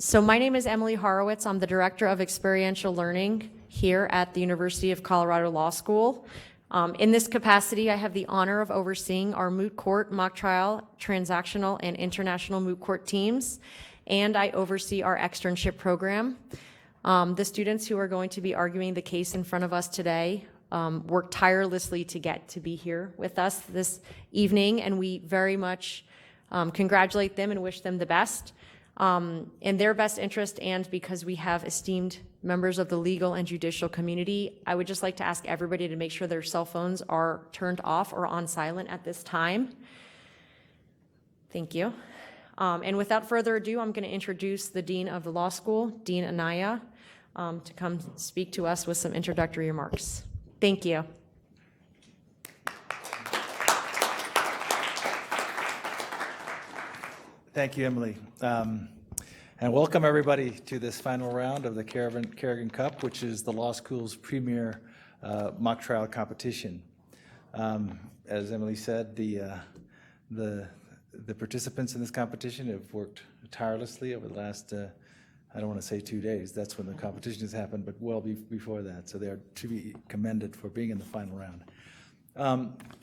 So my name is Emily Horowitz. I'm the Director of Experiential Learning here at the University of Colorado Law School. In this capacity, I have the honor of overseeing our moot court, mock trial, transactional, and international moot court teams, and I oversee our externship program. The students who are going to be arguing the case in front of us today worked tirelessly to get to be here with us this evening, and we very much congratulate them and wish them the best. In their best interest, and because we have esteemed members of the legal and judicial community, I would just like to ask everybody to make sure their cell phones are turned off or on silent at this time. Thank you. And without further ado, I'm going to introduce the Dean of the Law School, Dean Anaya, to come speak to us with some introductory remarks. Thank you. Thank you, Emily. And welcome everybody to this final round of the Carrigan Cup, which is the law school's premier mock trial competition. As Emily said, the participants in this competition have worked tirelessly over the last, I don't want to say 2 days, that's when the competition has happened, but well before that. So they are to be commended for being in the final round.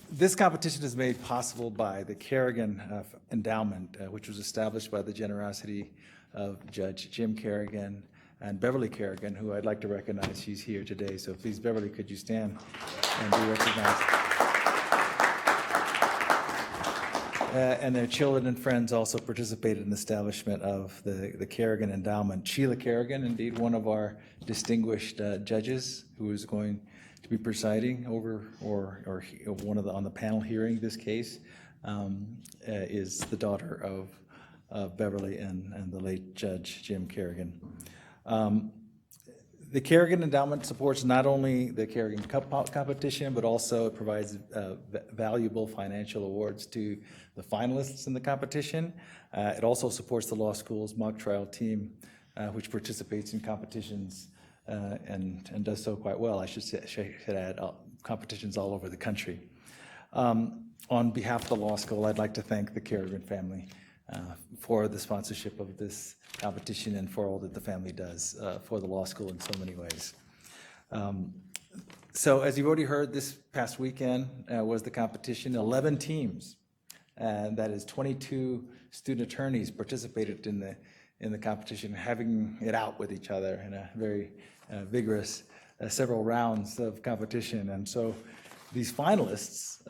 This competition is made possible by the Carrigan Endowment, which was established by the generosity of Judge Jim Carrigan and Beverly Carrigan, who I'd like to recognize. She's here today. So please, Beverly, could you stand and be recognized? And their children and friends also participated in the establishment of the Carrigan Endowment. Sheila Carrigan, indeed, one of our distinguished judges who is going to be presiding over, or one of the on the panel hearing this case, is the daughter of Beverly and the late Judge Jim Carrigan. The Carrigan Endowment supports not only the Carrigan Cup competition, but also it provides valuable financial awards to the finalists in the competition. It also supports the law school's mock trial team, which participates in competitions and does so quite well. I should add, competitions all over the country. On behalf of the law school, I'd like to thank the Carrigan family for the sponsorship of this competition and for all that the family does for the law school in so many ways. So as you've already heard, this past weekend was the competition. 11 teams, and that is 22 student attorneys participated in the competition, having it out with each other in a very vigorous several rounds of competition. And so these finalists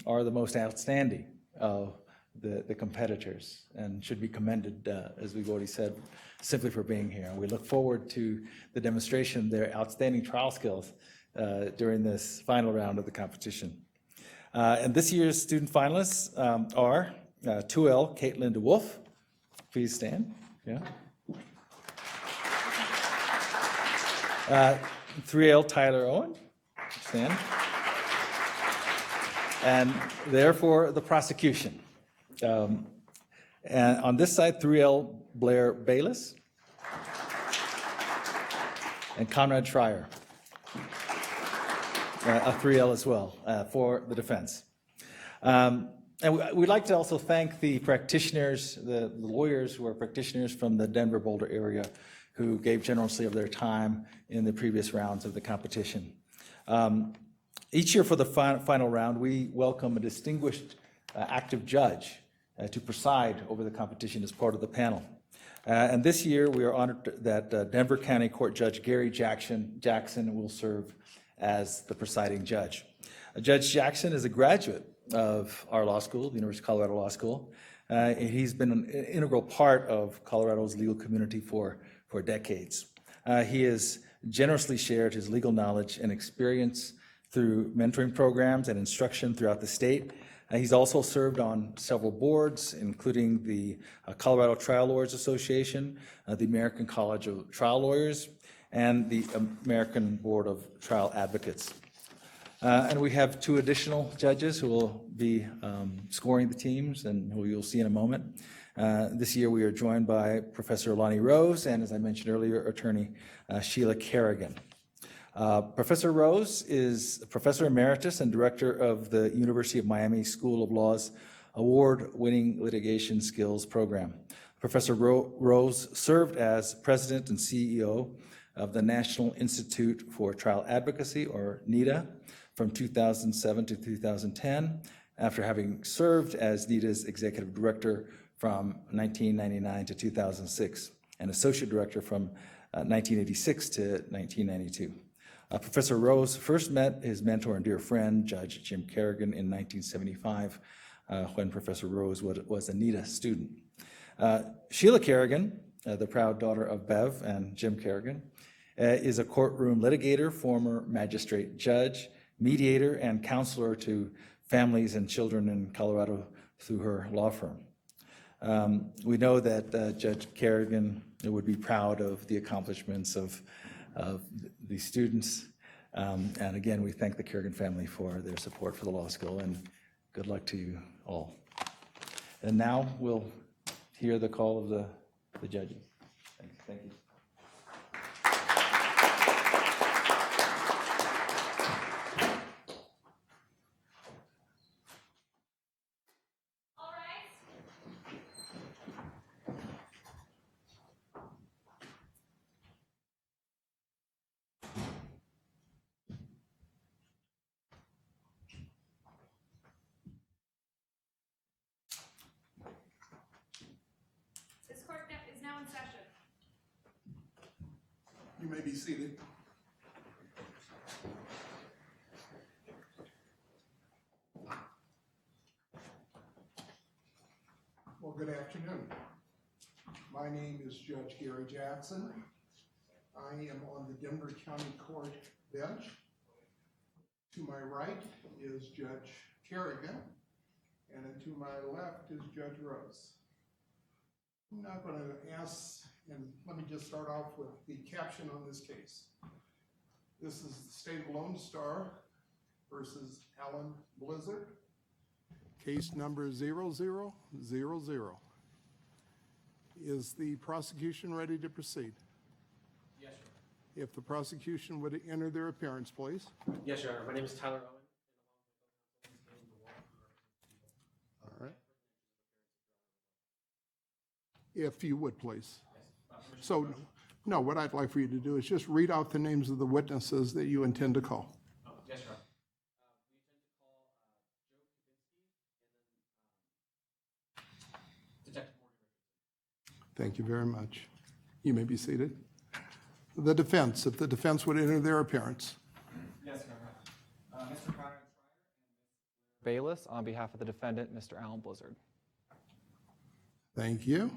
are the most outstanding of the competitors and should be commended, as we've already said, simply for being here. And we look forward to the demonstration of their outstanding trial skills during this final round of the competition. And this year's student finalists are 2L Caitlin DeWolf. Please stand. Yeah. 3L Tyler Owen. Stand. And therefore the prosecution. And on this side, 3L Blair Bayless and Conrad Schreier, a 3L as well for the defense. And we'd like to also thank the practitioners, the lawyers who are practitioners from the Denver Boulder area who gave generously of their time in the previous rounds of the competition. Each year for the final round, we welcome a distinguished active judge to preside over the competition as part of the panel. And this year, we are honored that Denver County Court Judge Gary Jackson will serve as the presiding judge. Judge Jackson is a graduate of our law school, the University of Colorado Law School. He's been an integral part of Colorado's legal community for decades. He has generously shared his legal knowledge and experience through mentoring programs and instruction throughout the state. He's also served on several boards, including the Colorado Trial Lawyers Association, the American College of Trial Lawyers, and the American Board of Trial Advocates. And we have 2 additional judges who will be scoring the teams and who you'll see in a moment. This year we are joined by Professor Lonnie Rose and, as I mentioned earlier, attorney Sheila Carrigan. Professor Rose is a professor emeritus and director of the University of Miami School of Law's award-winning litigation skills program. Professor Rose served as president and CEO of the National Institute for Trial Advocacy, or NITA, from 2007 to 2010, after having served as NITA's executive director from 1999 to 2006, and associate director from 1986 to 1992. Professor Rose first met his mentor and dear friend, Judge Jim Carrigan, in 1975, when Professor Rose was a NITA student. Sheila Carrigan, the proud daughter of Bev and Jim Carrigan, is a courtroom litigator, former magistrate judge, mediator, and counselor to families and children in Colorado through her law firm. We know that Judge Carrigan would be proud of the accomplishments of the students. And again, we thank the Carrigan family for their support for the law school, and good luck to you all. And now we'll hear the call of the judges. Thank you. This court is now in session. You may be seated. Well, good afternoon. My name is Judge Gary Jackson. I am on the Denver County Court bench. To my right is Judge Carrigan, and then to my left is Judge Rose. I'm not going to ask, and let me just start off with the caption on this case. This is the State of Lone Star versus Alan Blizzard. Case number 0000. Is the prosecution ready to proceed? Yes, Your If the prosecution would enter their appearance, please. Honor. Yes, Your Honor. My name is Tyler Owen. All right. If you would, please. So, no, what I'd like for you to do is just read out the names of the witnesses that you intend to call. Oh, yes, Your Honor. We intend to call Joe Kubinski and then Detective Morgan. Thank you very much. You may be seated. The defense, if the defense would enter their appearance. Yes, Your Honor. Mr. Conrad Schreier and Ms. Bayless on behalf of the defendant, Mr. Alan Blizzard. Thank you.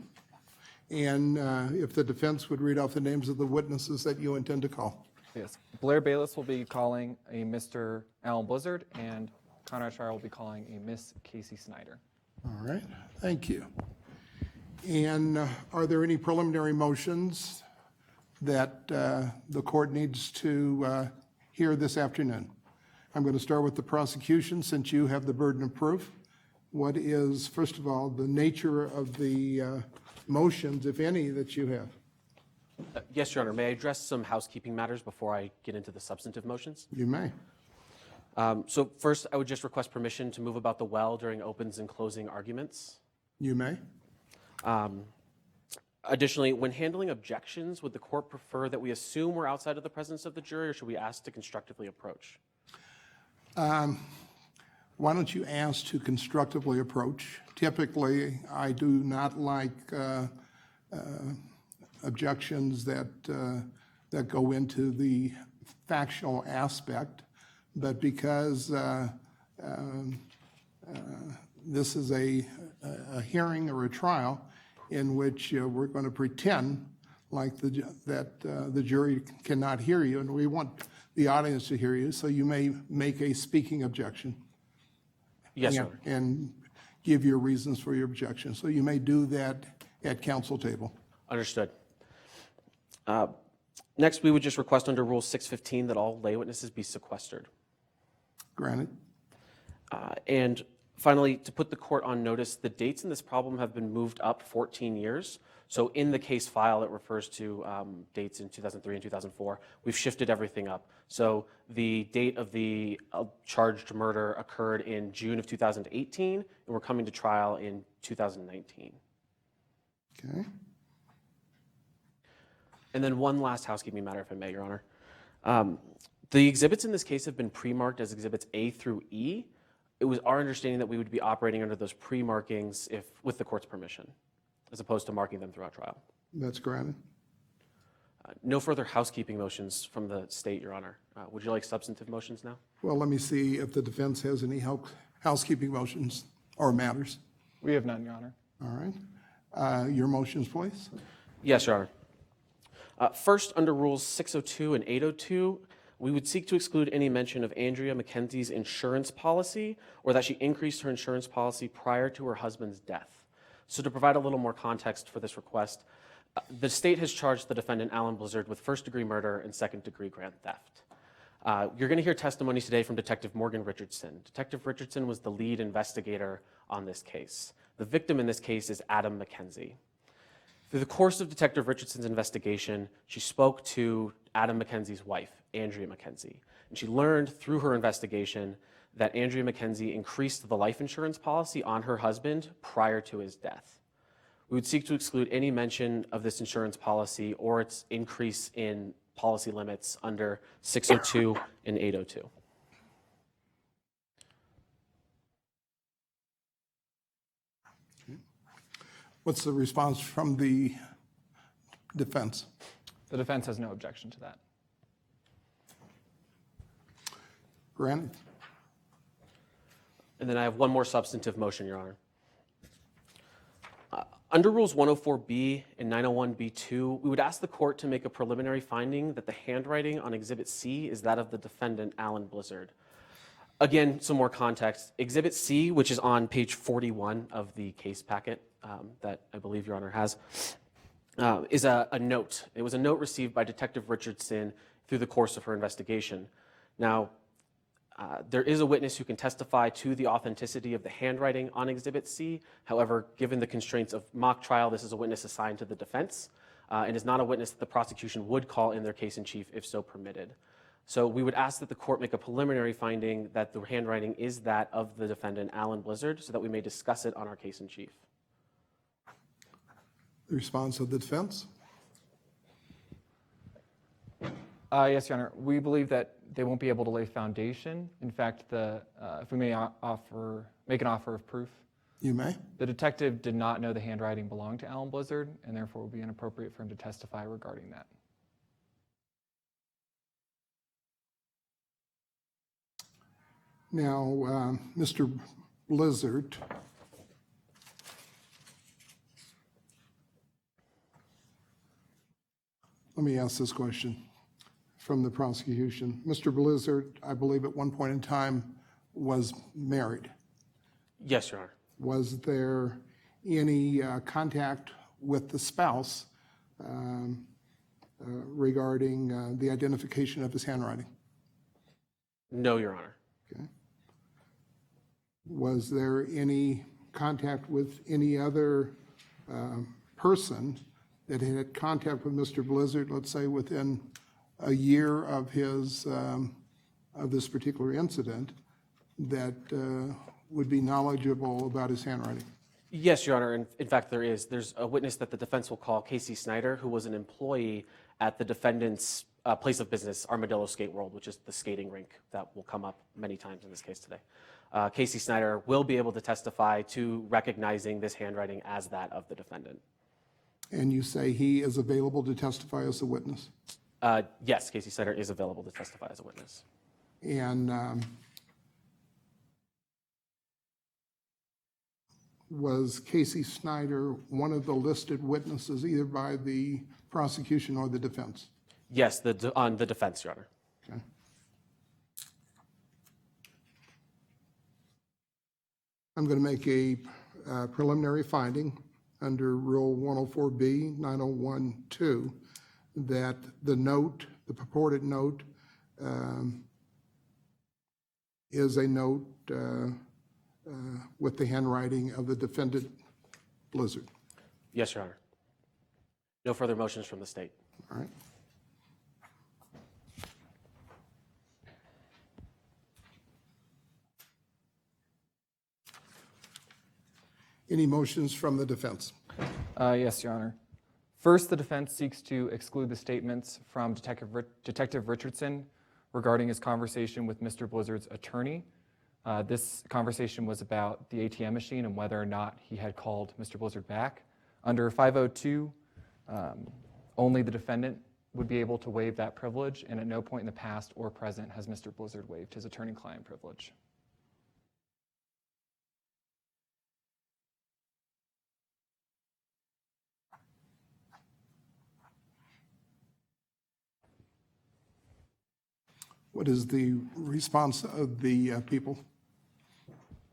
And if the defense would read off the names of the witnesses that you intend to call. Yes. Blair Bayless will be calling a Mr. Alan Blizzard, and Conrad Schreier will be calling a Miss Casey Snyder. All right, thank you. And are there any preliminary motions that the court needs to hear this afternoon? I'm going to start with the prosecution, since you have the burden of proof. What is, first of all, the nature of the motions, if any, that you have? Yes, Your Honor. May I address some housekeeping matters before I get into the substantive motions? You may. So first, I would just request permission to move about the well during opens and closing arguments. You may. Additionally, when handling objections, would the court prefer that we assume we're outside of the presence of the jury, or should we ask to constructively approach? Why don't you ask to constructively approach? Typically, I do not like objections that go into the factual aspect, but because this is a hearing or a trial in which we're going to pretend like that the jury cannot hear you, and we want the audience to hear you, so you may make a speaking objection. Yes, Your Honor. And give your reasons for your objection. So you may do that at council table. Understood. Next, we would just request under Rule 615 that all lay witnesses be sequestered. Granted. And finally, to put the court on notice, the dates in this problem have been moved up 14 years. So in the case file, it refers to dates in 2003 and 2004. We've shifted everything up. So the date of the charged murder occurred in June of 2018, and we're coming to trial in 2019. Okay. And then one last housekeeping matter, if I may, Your Honor. The exhibits in this case have been pre-marked as exhibits A through E. It was our understanding that we would be operating under those pre-markings with the court's permission, as opposed to marking them throughout trial. That's granted. No further housekeeping motions from the state, Your Honor. Would you like substantive motions now? Well, let me see if the defense has any housekeeping motions or matters. We have none, Your Honor. All right. Your motions, please. Yes, Your Honor. First, under Rules 602 and 802, we would seek to exclude any mention of Andrea McKenzie's insurance policy or that she increased her insurance policy prior to her husband's death. So to provide a little more context for this request, the state has charged the defendant, Alan Blizzard, with first-degree murder and second-degree grand theft. You're going to hear testimony today from Detective Morgan Richardson. Detective Richardson was the lead investigator on this case. The victim in this case is Adam McKenzie. Through the course of Detective Richardson's investigation, she spoke to Adam McKenzie's wife, Andrea McKenzie, and she learned through her investigation that Andrea McKenzie increased the life insurance policy on her husband prior to his death. We would seek to exclude any mention of this insurance policy or its increase in policy limits under 602 and 802. What's the response from the defense? The defense has no objection to that. Granted. And then I have one more substantive motion, Your Honor. Under Rules 104B and 901B2, we would ask the court to make a preliminary finding that the handwriting on Exhibit C is that of the defendant, Alan Blizzard. Again, some more context. Exhibit C, which is on page 41 of the case packet that I believe Your Honor has, is a note. It was a note received by Detective Richardson through the course of her investigation. Now, there is a witness who can testify to the authenticity of the handwriting on Exhibit C. However, given the constraints of mock trial, this is a witness assigned to the defense and is not a witness that the prosecution would call in their case in chief if so permitted. So we would ask that the court make a preliminary finding that the handwriting is that of the defendant, Alan Blizzard, so that we may discuss it on our case in chief. The response of the defense? Yes, Your Honor. We believe that they won't be able to lay foundation. In fact, if we may make an offer of proof, You may. the detective did not know the handwriting belonged to Alan Blizzard, and therefore it would be inappropriate for him to testify regarding that. Now, Mr. Blizzard, let me ask this question from the prosecution. Mr. Blizzard, I believe at one point in time, was married. Yes, Your Honor. Was there any contact with the spouse regarding the identification of his handwriting? No, Your Honor. Okay. Was there any contact with any other person that had contact with Mr. Blizzard, let's say within a year of his of this particular incident, that would be knowledgeable about his handwriting? Yes, Your Honor. In fact, there is. There's a witness that the defense will call Casey Snyder, who was an employee at the defendant's place of business, Armadillo Skate World, which is the skating rink that will come up many times in this case today. Casey Snyder will be able to testify to recognizing this handwriting as that of the defendant. And you say he is available to testify as a witness? Yes, Casey Snyder is available to testify as a witness. And was Casey Snyder one of the listed witnesses either by the prosecution or the defense? Yes, on the defense, Your Honor. Okay. I'm going to make a preliminary finding under Rule 104B 901-2 that the note, the purported note, is a note with the handwriting of the defendant, Blizzard. Yes, Your Honor. No further motions from the state. All right. Any motions from the defense? Yes, Your Honor. First, the defense seeks to exclude the statements from Detective Richardson regarding his conversation with Mr. Blizzard's attorney. This conversation was about the ATM machine and whether or not he had called Mr. Blizzard back. Under 502, only the defendant would be able to waive that privilege, and at no point in the past or present has Mr. Blizzard waived his attorney-client privilege. What is the response of the people?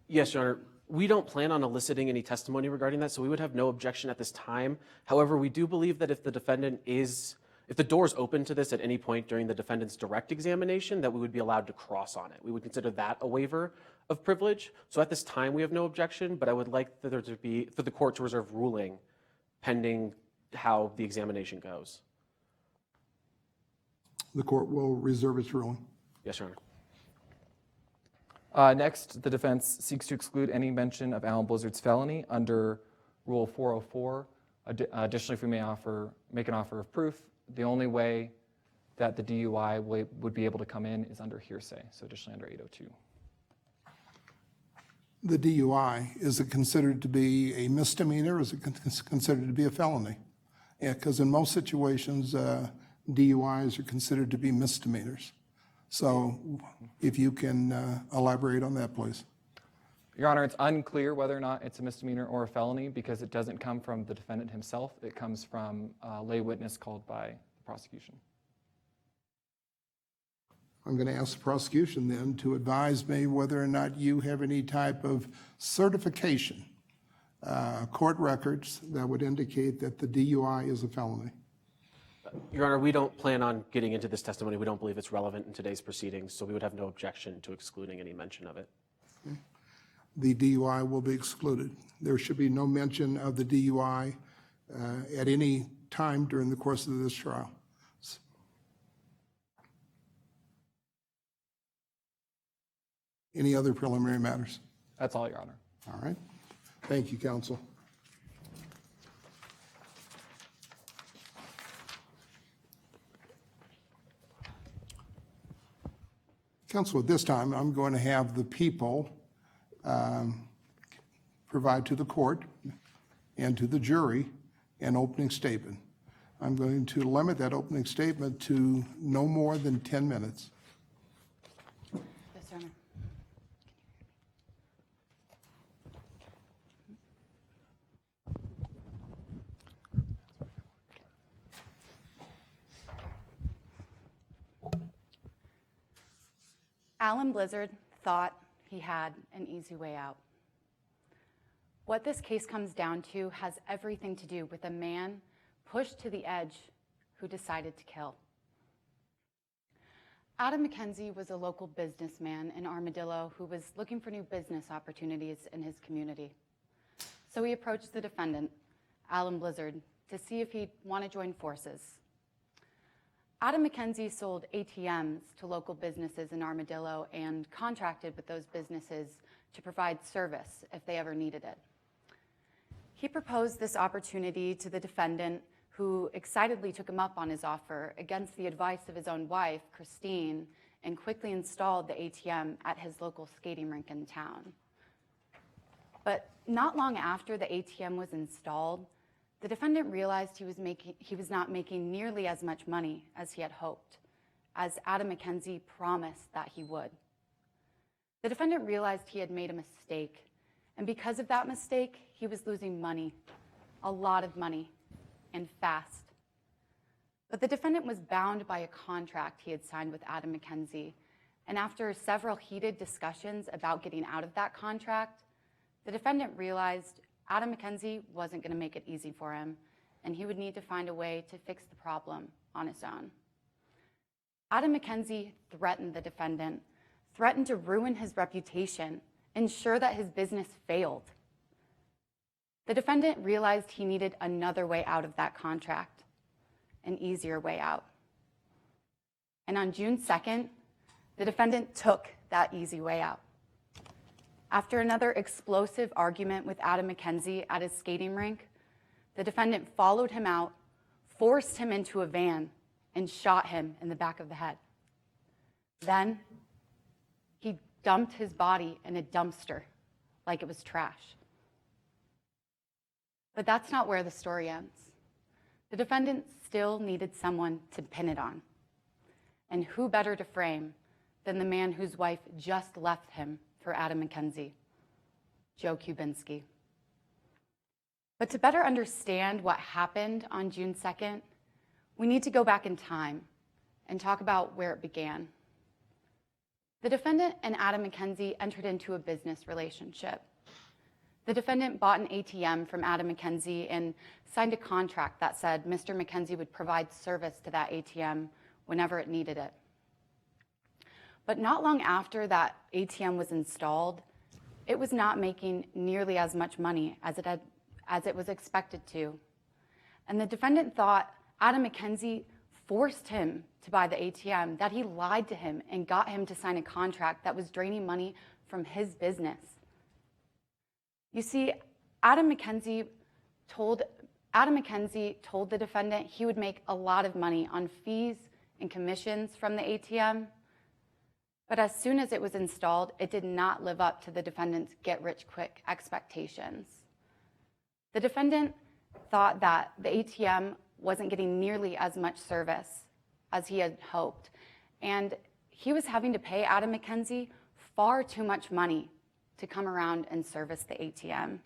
Yes, Your Honor. We don't plan on eliciting any testimony regarding that, so we would have no objection at this time. However, we do believe that if the door is open to this at any point during the defendant's direct examination, that we would be allowed to cross on it. We would consider that a waiver of privilege. So at this time, we have no objection, but I would like for the court to reserve ruling pending how the examination goes. The court will reserve its ruling. Yes, Your Honor. Next, the defense seeks to exclude any mention of Alan Blizzard's felony under Rule 404. Additionally, if we may make an offer of proof, the only way that the DUI would be able to come in is under hearsay, so additionally under 802. The DUI, is it considered to be a misdemeanor, or is it considered to be a felony? Yeah, because in most situations, DUIs are considered to be misdemeanors. So if you can elaborate on that, please. Your Honor, it's unclear whether or not it's a misdemeanor or a felony because it doesn't come from the defendant himself. It comes from a lay witness called by the prosecution. I'm going to ask the prosecution then to advise me whether or not you have any type of certification, court records that would indicate that the DUI is a felony. Your Honor, we don't plan on getting into this testimony. We don't believe it's relevant in today's proceedings, so we would have no objection to excluding any mention of it. Okay. The DUI will be excluded. There should be no mention of the DUI at any time during the course of this trial. Any other preliminary matters? That's all, Your Honor. All right. Thank you, counsel. Counsel, at this time, I'm going to have the people provide to the court and to the jury an opening statement. I'm going to limit that opening statement to no more than 10 minutes. Yes, Your Honor. Alan Blizzard thought he had an easy way out. What this case comes down to has everything to do with a man pushed to the edge who decided to kill. Adam McKenzie was a local businessman in Armadillo who was looking for new business opportunities in his community. So he approached the defendant, Alan Blizzard, to see if he'd want to join forces. Adam McKenzie sold ATMs to local businesses in Armadillo and contracted with those businesses to provide service if they ever needed it. He proposed this opportunity to the defendant, who excitedly took him up on his offer against the advice of his own wife, Christine, and quickly installed the ATM at his local skating rink in town. But not long after the ATM was installed, the defendant realized he was not making nearly as much money as he had hoped, as Adam McKenzie promised that he would. The defendant realized he had made a mistake, and because of that mistake, he was losing money, a lot of money, and fast. But the defendant was bound by a contract he had signed with Adam McKenzie, and after several heated discussions about getting out of that contract, the defendant realized Adam McKenzie wasn't going to make it easy for him, and he would need to find a way to fix the problem on his own. Adam McKenzie threatened the defendant, threatened to ruin his reputation, ensure that his business failed. The defendant realized he needed another way out of that contract, an easier way out. And on June 2nd, the defendant took that easy way out. After another explosive argument with Adam McKenzie at his skating rink, the defendant followed him out, forced him into a van, and shot him in the back of the head. Then he dumped his body in a dumpster like it was trash. But that's not where the story ends. The defendant still needed someone to pin it on. And who better to frame than the man whose wife just left him for Adam McKenzie, Joe Kubinski. But to better understand what happened on June 2nd, we need to go back in time and talk about where it began. The defendant and Adam McKenzie entered into a business relationship. The defendant bought an ATM from Adam McKenzie and signed a contract that said Mr. McKenzie would provide service to that ATM whenever it needed it. But not long after that ATM was installed, it was not making nearly as much money as it was expected to. And the defendant thought Adam McKenzie forced him to buy the ATM, that he lied to him and got him to sign a contract that was draining money from his business. You see, Adam McKenzie told the defendant he would make a lot of money on fees and commissions from the ATM, but as soon as it was installed, it did not live up to the defendant's get-rich-quick expectations. The defendant thought that the ATM wasn't getting nearly as much service as he had hoped, and he was having to pay Adam McKenzie far too much money to come around and service the ATM.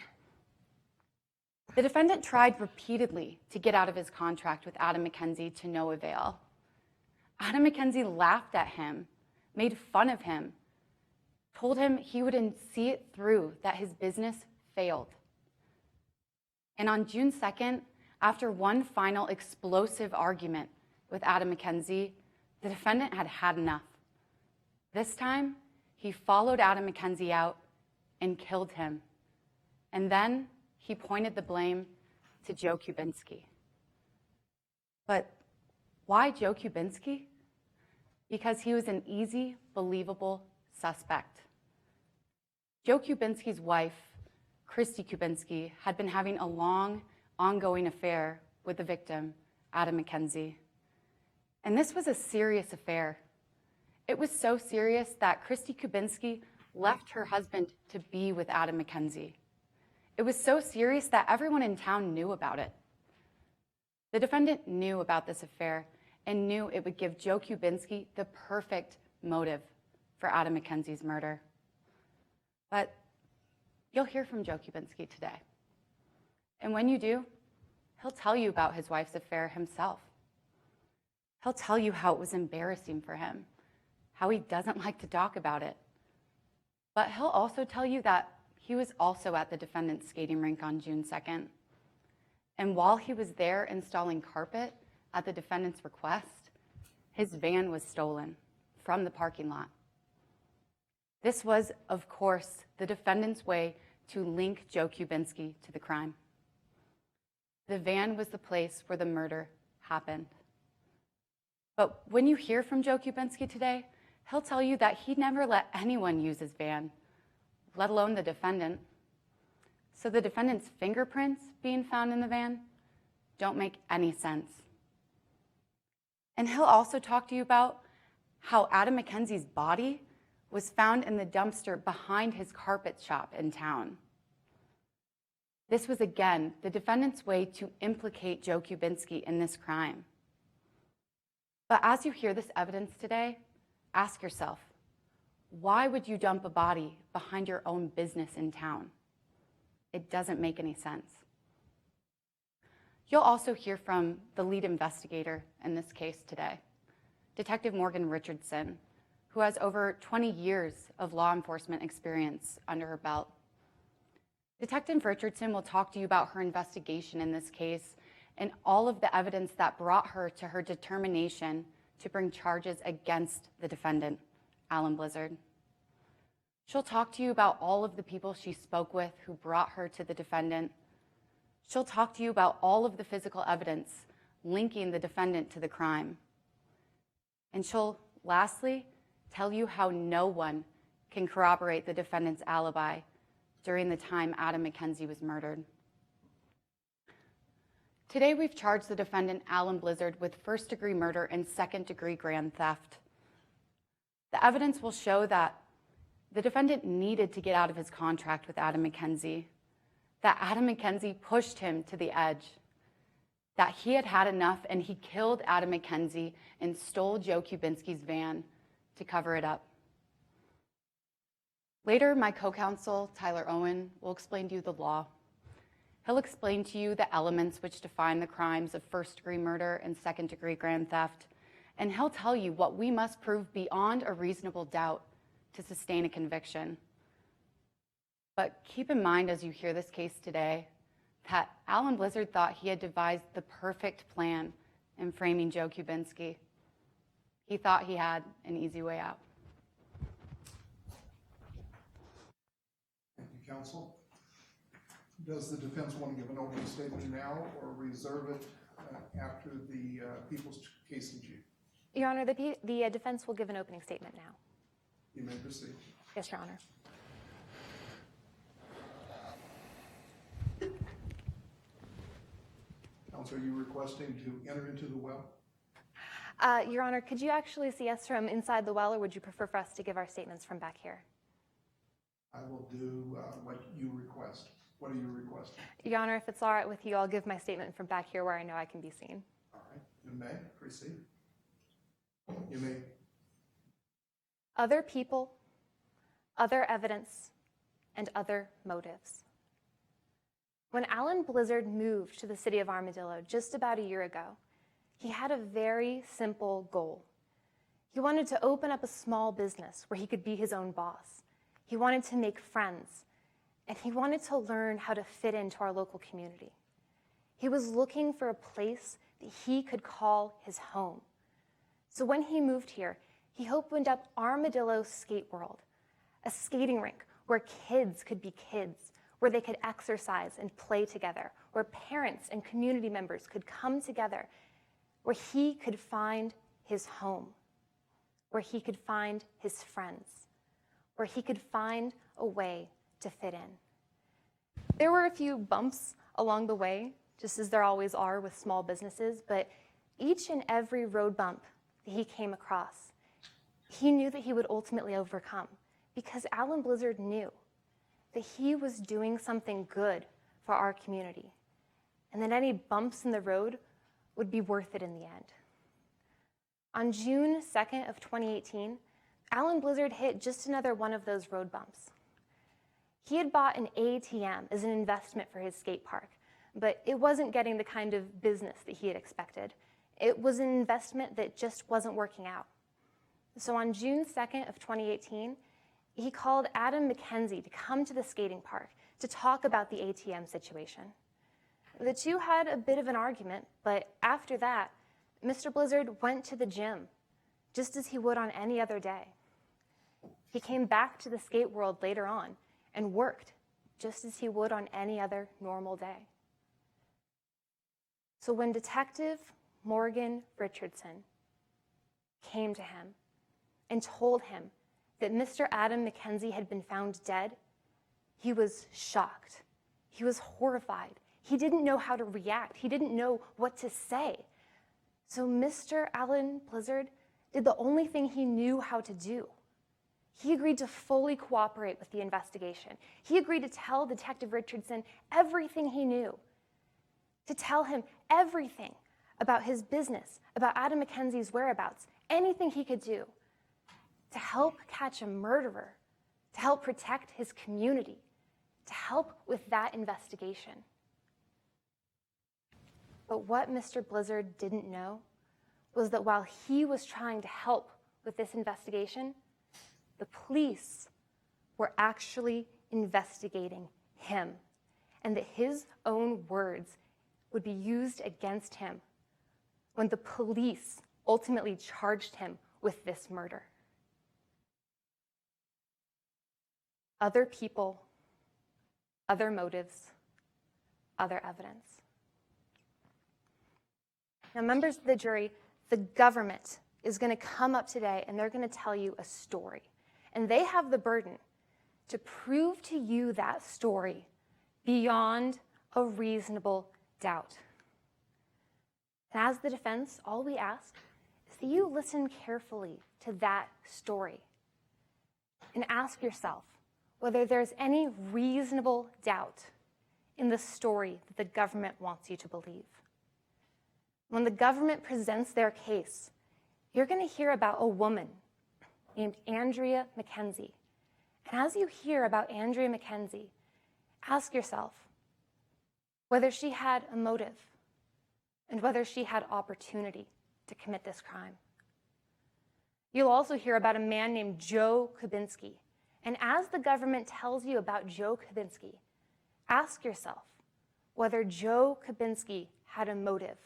The defendant tried repeatedly to get out of his contract with Adam McKenzie to no avail. Adam McKenzie laughed at him, made fun of him, told him he wouldn't see it through, that his business failed. And on June 2nd, after one final explosive argument with Adam McKenzie, the defendant had had enough. This time, he followed Adam McKenzie out and killed him. And then he pointed the blame to Joe Kubinski. But why Joe Kubinski? Because he was an easy, believable suspect. Joe Kubinski's wife, Christy Kubinski, had been having a long, ongoing affair with the victim, Adam McKenzie. And this was a serious affair. It was so serious that Christy Kubinski left her husband to be with Adam McKenzie. It was so serious that everyone in town knew about it. The defendant knew about this affair and knew it would give Joe Kubinski the perfect motive for Adam McKenzie's murder. But you'll hear from Joe Kubinski today. And when you do, he'll tell you about his wife's affair himself. He'll tell you how it was embarrassing for him, how he doesn't like to talk about it. But he'll also tell you that he was also at the defendant's skating rink on June 2nd. And while he was there installing carpet at the defendant's request, his van was stolen from the parking lot. This was, of course, the defendant's way to link Joe Kubinski to the crime. The van was the place where the murder happened. But when you hear from Joe Kubinski today, he'll tell you that he never let anyone use his van, let alone the defendant. So the defendant's fingerprints being found in the van don't make any sense. And he'll also talk to you about how Adam McKenzie's body was found in the dumpster behind his carpet shop in town. This was, again, the defendant's way to implicate Joe Kubinski in this crime. But as you hear this evidence today, ask yourself, why would you dump a body behind your own business in town? It doesn't make any sense. You'll also hear from the lead investigator in this case today, Detective Morgan Richardson, who has over 20 years of law enforcement experience under her belt. Detective Richardson will talk to you about her investigation in this case and all of the evidence that brought her to her determination to bring charges against the defendant, Alan Blizzard. She'll talk to you about all of the people she spoke with who brought her to the defendant. She'll talk to you about all of the physical evidence linking the defendant to the crime. And she'll, lastly, tell you how no one can corroborate the defendant's alibi during the time Adam McKenzie was murdered. Today, we've charged the defendant, Alan Blizzard, with first-degree murder and second-degree grand theft. The evidence will show that the defendant needed to get out of his contract with Adam McKenzie, that Adam McKenzie pushed him to the edge, that he had had enough and he killed Adam McKenzie and stole Joe Kubinski's van to cover it up. Later, my co-counsel, Tyler Owen, will explain to you the law. He'll explain to you the elements which define the crimes of first-degree murder and second-degree grand theft, and he'll tell you what we must prove beyond a reasonable doubt to sustain a conviction. But keep in mind as you hear this case today that Alan Blizzard thought he had devised the perfect plan in framing Joe Kubinski. He thought he had an easy way out. Thank you, counsel. Does the defense want to give an opening statement now or reserve it after the people's case in chief? Your Honor, the defense will give an opening statement now. You may proceed. Yes, Your Honor. Counsel, are you requesting to enter into the well? Your Honor, could you actually see us from inside the well, or would you prefer for us to give our statements from back here? I will do what you request. What are you requesting? Your Honor, if it's all right with you, I'll give my statement from back here where I know I can be seen. All right, you may proceed. You may. Other people, other evidence, and other motives. When Alan Blizzard moved to the city of Armadillo just about a year ago, he had a very simple goal. He wanted to open up a small business where he could be his own boss. He wanted to make friends, and he wanted to learn how to fit into our local community. He was looking for a place that he could call his home. So when he moved here, he opened up Armadillo Skate World, a skating rink where kids could be kids, where they could exercise and play together, where parents and community members could come together, where he could find his home, where he could find his friends, where he could find a way to fit in. There were a few bumps along the way, just as there always are with small businesses, but each and every road bump that he came across, he knew that he would ultimately overcome, because Alan Blizzard knew that he was doing something good for our community, and that any bumps in the road would be worth it in the end. On June 2nd of 2018, Alan Blizzard hit just another one of those road bumps. He had bought an ATM as an investment for his skate park, but it wasn't getting the kind of business that he had expected. It was an investment that just wasn't working out. So on June 2nd of 2018, he called Adam McKenzie to come to the skating park to talk about the ATM situation. The two had a bit of an argument, but after that, Mr. Blizzard went to the gym, just as he would on any other day. He came back to the skate world later on and worked, just as he would on any other normal day. So when Detective Morgan Richardson came to him and told him that Mr. Adam McKenzie had been found dead, he was shocked. He was horrified. He didn't know how to react. He didn't know what to say. So Mr. Alan Blizzard did the only thing he knew how to do. He agreed to fully cooperate with the investigation. He agreed to tell Detective Richardson everything he knew, to tell him everything about his business, about Adam McKenzie's whereabouts, anything he could do to help catch a murderer, to help protect his community, to help with that investigation. But what Mr. Blizzard didn't know was that while he was trying to help with this investigation, the police were actually investigating him, and that his own words would be used against him when the police ultimately charged him with this murder. Other people, other motives, other evidence. Now, members of the jury, the government is going to come up today and they're going to tell you a story. And they have the burden to prove to you that story beyond a reasonable doubt. And as the defense, all we ask is that you listen carefully to that story and ask yourself whether there's any reasonable doubt in the story that the government wants you to believe. When the government presents their case, you're going to hear about a woman named Andrea McKenzie. And as you hear about Andrea McKenzie, ask yourself whether she had a motive and whether she had opportunity to commit this crime. You'll also hear about a man named Joe Kubinski. And as the government tells you about Joe Kubinski, ask yourself whether Joe Kubinski had a motive,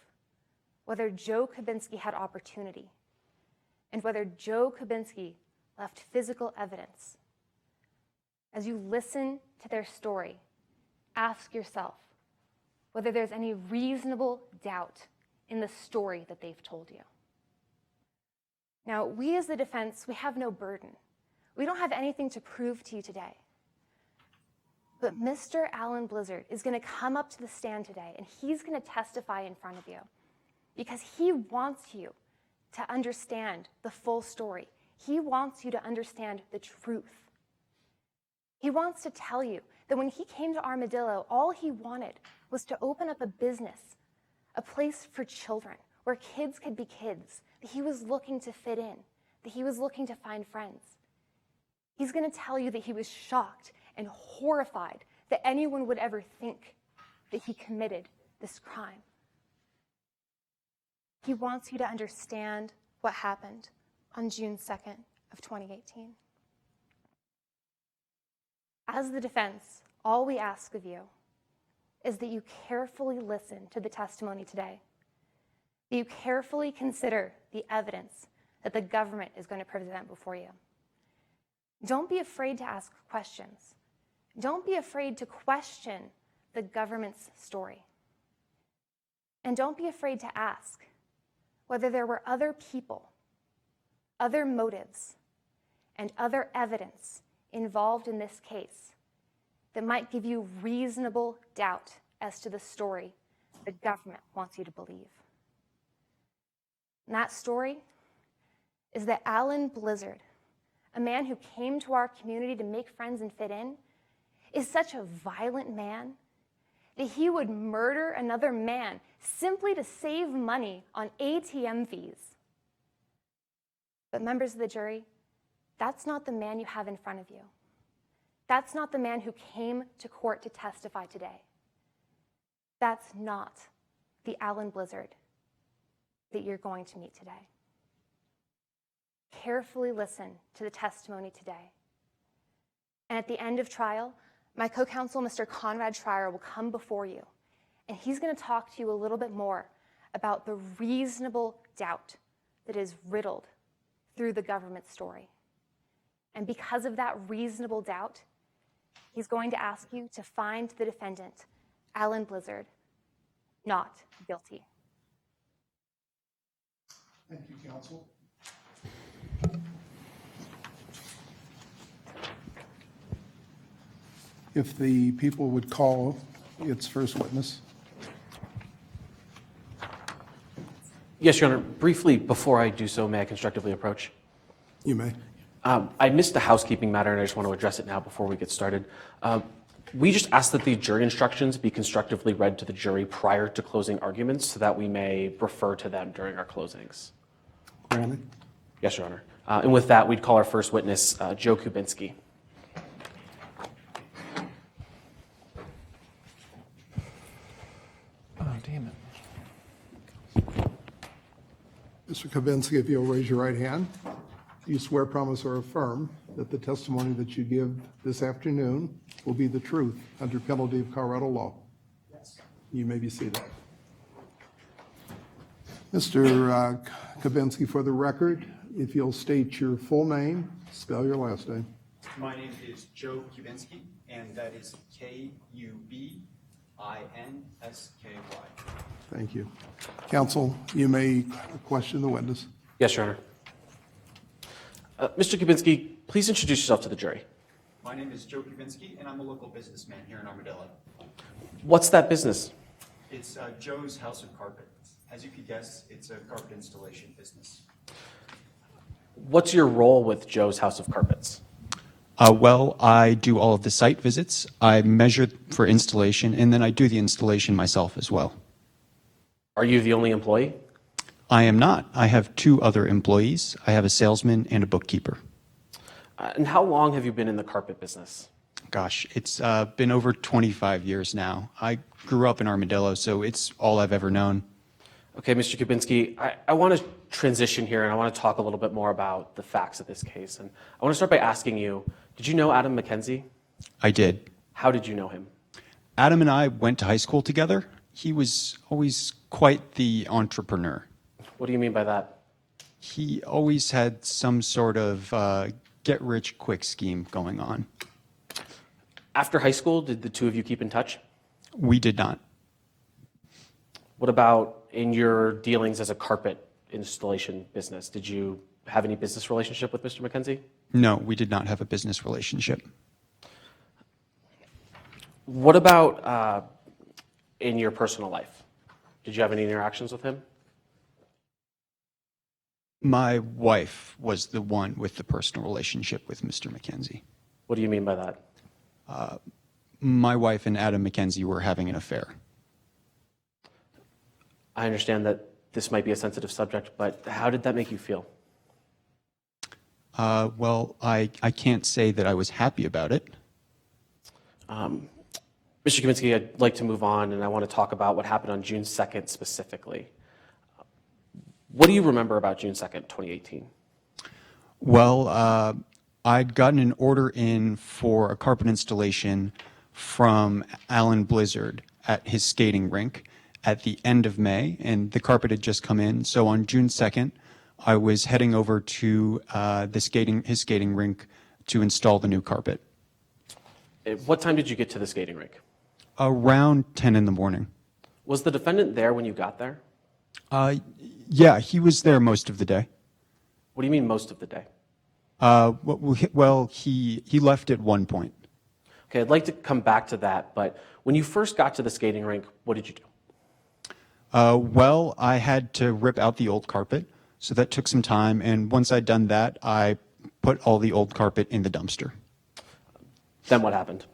whether Joe Kubinski had opportunity, and whether Joe Kubinski left physical evidence. As you listen to their story, ask yourself whether there's any reasonable doubt in the story that they've told you. Now, we as the defense, we have no burden. We don't have anything to prove to you today. But Mr. Alan Blizzard is going to come up to the stand today, and he's going to testify in front of you because he wants you to understand the full story. He wants you to understand the truth. He wants to tell you that when he came to Armadillo, all he wanted was to open up a business, a place for children, where kids could be kids, that he was looking to fit in, that he was looking to find friends. He's going to tell you that he was shocked and horrified that anyone would ever think that he committed this crime. He wants you to understand what happened on June 2nd of 2018. As the defense, all we ask of you is that you carefully listen to the testimony today, that you carefully consider the evidence that the government is going to present before you. Don't be afraid to ask questions. Don't be afraid to question the government's story. And don't be afraid to ask whether there were other people, other motives, and other evidence involved in this case that might give you reasonable doubt as to the story the government wants you to believe. And that story is that Alan Blizzard, a man who came to our community to make friends and fit in, is such a violent man that he would murder another man simply to save money on ATM fees. But members of the jury, that's not the man you have in front of you. That's not the man who came to court to testify today. That's not the Alan Blizzard that you're going to meet today. Carefully listen to the testimony today. And at the end of trial, my co-counsel, Mr. Conrad Schreier, will come before you, and he's going to talk to you a little bit more about the reasonable doubt that is riddled through the government story. And because of that reasonable doubt, he's going to ask you to find the defendant, Alan Blizzard, not guilty. Thank you, counsel. If the people would call its first witness. Yes, Your Honor. Briefly, before I do so, may I constructively approach? You may. I missed a housekeeping matter, and I just want to address it now before we get started. We just ask that the jury instructions be constructively read to the jury prior to closing arguments so that we may refer to them during our closings. Granted. Yes, Your Honor. And with that, we'd call our first witness, Joe Kubinski. Oh, damn it. Mr. Kubinski, if you'll raise your right hand. Do you swear, promise, or affirm that the testimony that you give this afternoon will be the truth under penalty of Colorado law? Yes. You may be seated. Mr. Kubinski, for the record, if you'll state your full name, spell your last name. My name is Joe Kubinski, and that is Kubinski. Thank you. Counsel, you may question the witness. Yes, Your Honor. Mr. Kubinski, please introduce yourself to the jury. My name is Joe Kubinski, and I'm a local businessman here in Armadillo. What's that business? It's Joe's House of Carpet. As you could guess, it's a carpet installation business. What's your role with Joe's House of Carpets? Well, I do all of the site visits, I measure for installation, and then I do the installation myself as well. Are you the only employee? I am not. I have 2 other employees. I have a salesman and a bookkeeper. And how long have you been in the carpet business? Gosh, it's been over 25 years now. I grew up in Armadillo, so it's all I've ever known. Okay, Mr. Kubinski, I want to transition here and I want to talk a little bit more about the facts of this case. And I want to start by asking you, did you know Adam McKenzie? I did. How did you know him? Adam and I went to high school together. He was always quite the entrepreneur. What do you mean by that? He always had some sort of get-rich-quick scheme going on. After high school, did the two of you keep in touch? We did not. What about in your dealings as a carpet installation business? Did you have any business relationship with Mr. McKenzie? No, we did not have a business relationship. What about in your personal life? Did you have any interactions with him? My wife was the one with the personal relationship with Mr. McKenzie. What do you mean by that? My wife and Adam McKenzie were having an affair. I understand that this might be a sensitive subject, but how did that make you feel? Well, I can't say that I was happy about it. Mr. Kaminsky, I'd like to move on, and I want to talk about what happened on June 2nd specifically. What do you remember about June 2nd, 2018? Well, I'd gotten an order in for a carpet installation from Alan Blizzard at his skating rink at the end of May, and the carpet had just come in. So on June 2nd, I was heading over to his skating rink to install the new carpet. At what time did you get to the skating rink? Around 10 in the morning. Was the defendant there when you got there? Yeah, he was there most of the day. What do you mean most of the day? Well, he left at one point. Okay, I'd like to come back to that, but when you first got to the skating rink, what did you do? Well, I had to rip out the old carpet, so that took some time, and once I'd done that, I put all the old carpet in the dumpster. Then what happened?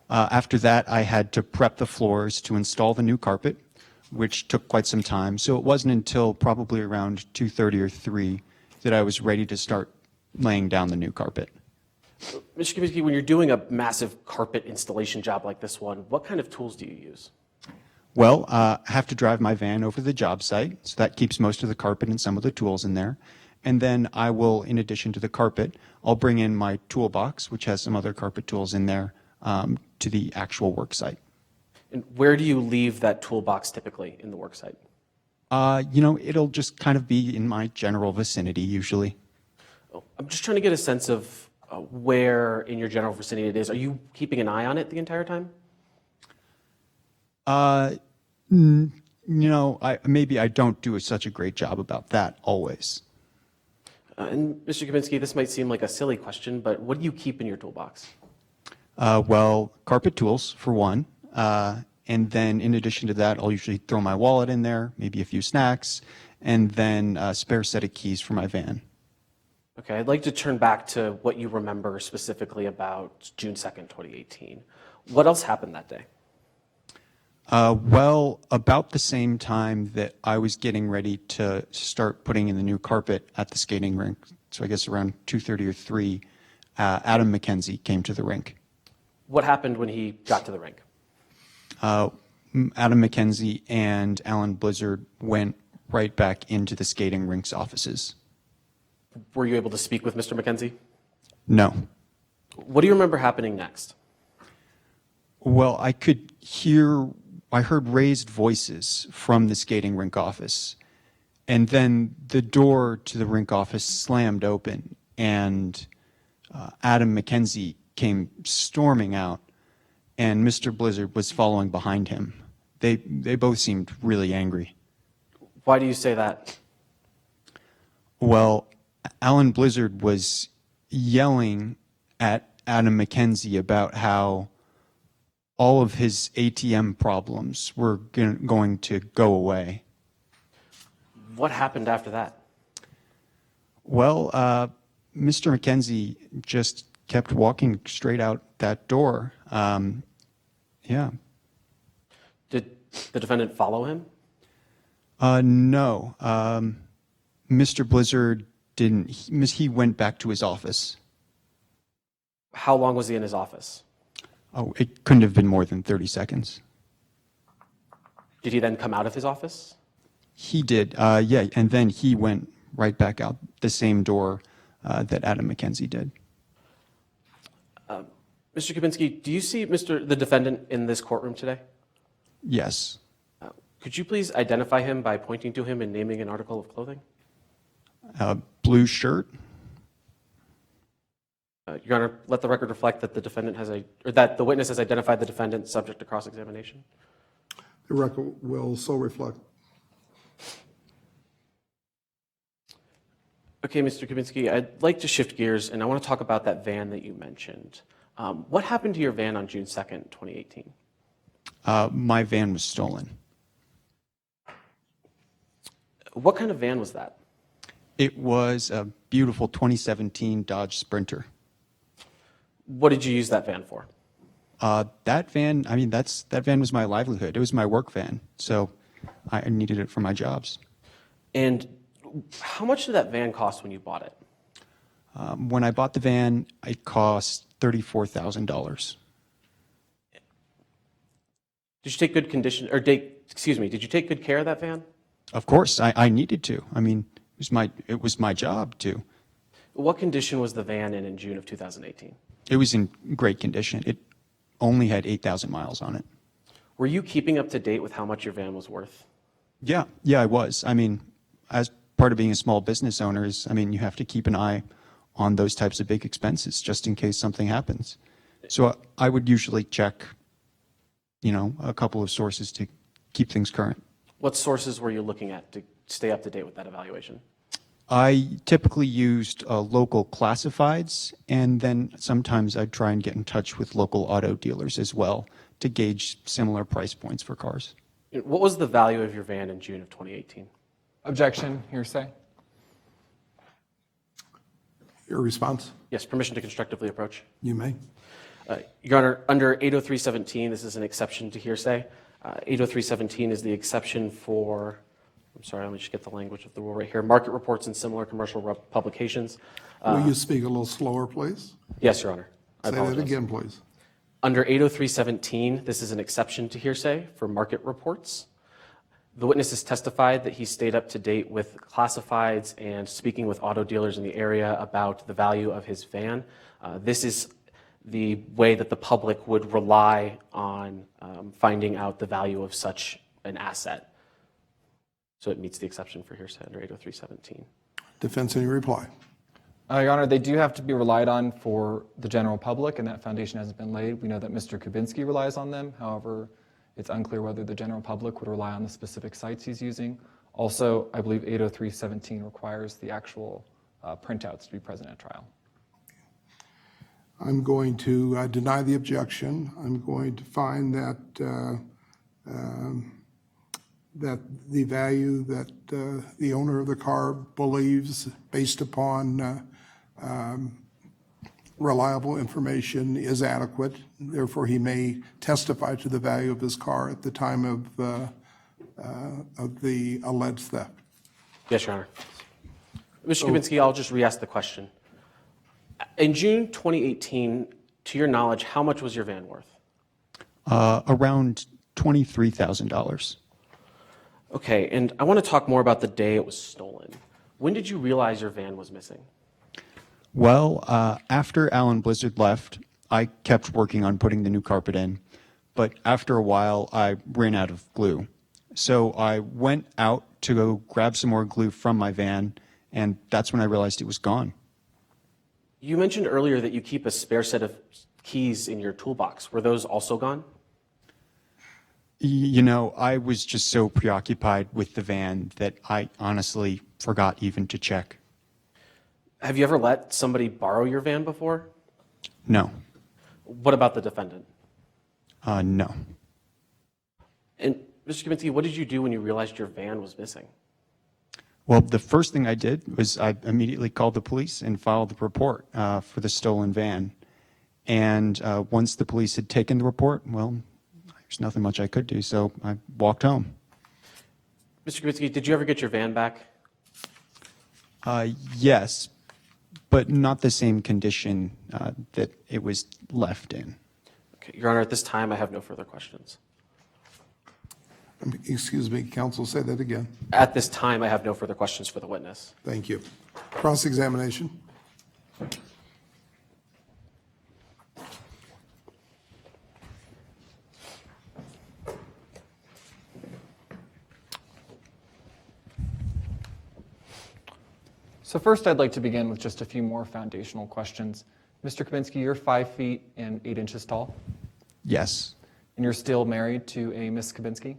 After that, I had to prep the floors to install the new carpet, which took quite some time, so it wasn't until probably around 2:30 or 3 that I was ready to start laying down the new carpet. Mr. Kaminsky, when you're doing a massive carpet installation job like this one, what kind of tools do you use? Well, I have to drive my van over to the job site, so that keeps most of the carpet and some of the tools in there. And then I will, in addition to the carpet, I'll bring in my toolbox, which has some other carpet tools in there, to the actual work site. And where do you leave that toolbox typically in the work site? It'll just kind of be in my general vicinity usually. I'm just trying to get a sense of where in your general vicinity it is. Are you keeping an eye on it the entire time? Maybe I don't do such a great job about that always. And Mr. Kaminsky, this might seem like a silly question, but what do you keep in your toolbox? Well, carpet tools for one. And then in addition to that, I'll usually throw my wallet in there, maybe a few snacks, and then a spare set of keys for my van. Okay, I'd like to turn back to what you remember specifically about June 2nd, 2018. What else happened that day? Well, about the same time that I was getting ready to start putting in the new carpet at the skating rink, so I guess around 2:30 or 3, Adam McKenzie came to the rink. What happened when he got to the rink? Adam McKenzie and Alan Blizzard went right back into the skating rink's offices. Were you able to speak with Mr. McKenzie? No. What do you remember happening next? Well, I heard raised voices from the skating rink office, and then the door to the rink office slammed open, and Adam McKenzie came storming out, and Mr. Blizzard was following behind him. They both seemed really angry. Why do you say that? Well, Alan Blizzard was yelling at Adam McKenzie about how all of his ATM problems were going to go away. What happened after that? Well, Mr. McKenzie just kept walking straight out that door. Yeah. Did the defendant follow him? No. Mr. Blizzard didn't. He went back to his office. How long was he in his office? Oh, it couldn't have been more than 30 seconds. Did he then come out of his office? He did, yeah, and then he went right back out the same door that Adam McKenzie did. Mr. Kubinski, do you see the defendant in this courtroom today? Yes. Could you please identify him by pointing to him and naming an article of clothing? Blue shirt. Your Honor, let the record reflect that that the witness has identified the defendant subject to cross-examination. The record will so reflect. Okay, Mr. Kubinski, I'd like to shift gears, and I want to talk about that van that you mentioned. What happened to your van on June 2nd, 2018? My van was stolen. What kind of van was that? It was a beautiful 2017 Dodge Sprinter. What did you use that van for? That van, I mean, that van was my livelihood. It was my work van, so I needed it for my jobs. And how much did that van cost when you bought it? When I bought the van, it cost $34,000. Did you take good condition, or did you take good care of that van? Of course, I needed to. I mean, it was my job to. What condition was the van in June of 2018? It was in great condition. It only had 8,000 miles on it. Were you keeping up to date with how much your van was worth? Yeah, I was. I mean, as part of being a small business owner, I mean, you have to keep an eye on those types of big expenses just in case something happens. So I would usually check, a couple of sources to keep things current. What sources were you looking at to stay up to date with that evaluation? I typically used local classifieds, and then sometimes I'd try and get in touch with local auto dealers as well to gauge similar price points for cars. What was the value of your van in June of 2018? Objection, hearsay. Your response? Yes, permission to constructively approach. You may. Your Honor, under 803.17, this is an exception to hearsay. 803.17 is the exception for, I'm sorry, let me just get the language of the rule right here, market reports and similar commercial publications. Will you speak a little slower, please? Yes, Your Honor. I Say that apologize. again, please. Under 803.17, this is an exception to hearsay for market reports. The witness has testified that he stayed up to date with classifieds and speaking with auto dealers in the area about the value of his van. This is the way that the public would rely on finding out the value of such an asset. So it meets the exception for hearsay under 803.17. Defense, any reply? Your Honor, they do have to be relied on for the general public, and that foundation hasn't been laid. We know that Mr. Kubinski relies on them. However, it's unclear whether the general public would rely on the specific sites he's using. Also, I believe 803.17 requires the actual printouts to be present at trial. I'm going to deny the objection. I'm going to find that that the value that the owner of the car believes, based upon reliable information, is adequate. Therefore, he may testify to the value of his car at the time of the alleged theft. Yes, Your Honor. Mr. Kubinski, I'll just re-ask the question. In June 2018, to your knowledge, how much was your van worth? Around $23,000. Okay, and I want to talk more about the day it was stolen. When did you realize your van was missing? Well, after Alan Blizzard left, I kept working on putting the new carpet in, but after a while, I ran out of glue. So I went out to go grab some more glue from my van, and that's when I realized it was gone. You mentioned earlier that you keep a spare set of keys in your toolbox. Were those also gone? I was just so preoccupied with the van that I honestly forgot even to check. Have you ever let somebody borrow your van before? No. What about the defendant? No. And Mr. Kubinski, what did you do when you realized your van was missing? Well, the first thing I did was I immediately called the police and filed the report for the stolen van. And once the police had taken the report, well, there's nothing much I could do, so I walked home. Mr. Kubitsky, did you ever get your van back? Yes, but not the same condition that it was left in. Okay, Your Honor, at this time, I have no further questions. Excuse me, counsel, say that again. At this time, I have no further questions for the witness. Thank you. Cross-examination. So first, I'd like to begin with just a few more foundational questions. Mr. Kubitsky, you're 5 feet and 8 inches tall, Yes, and you're still married to a Miss Kubitsky?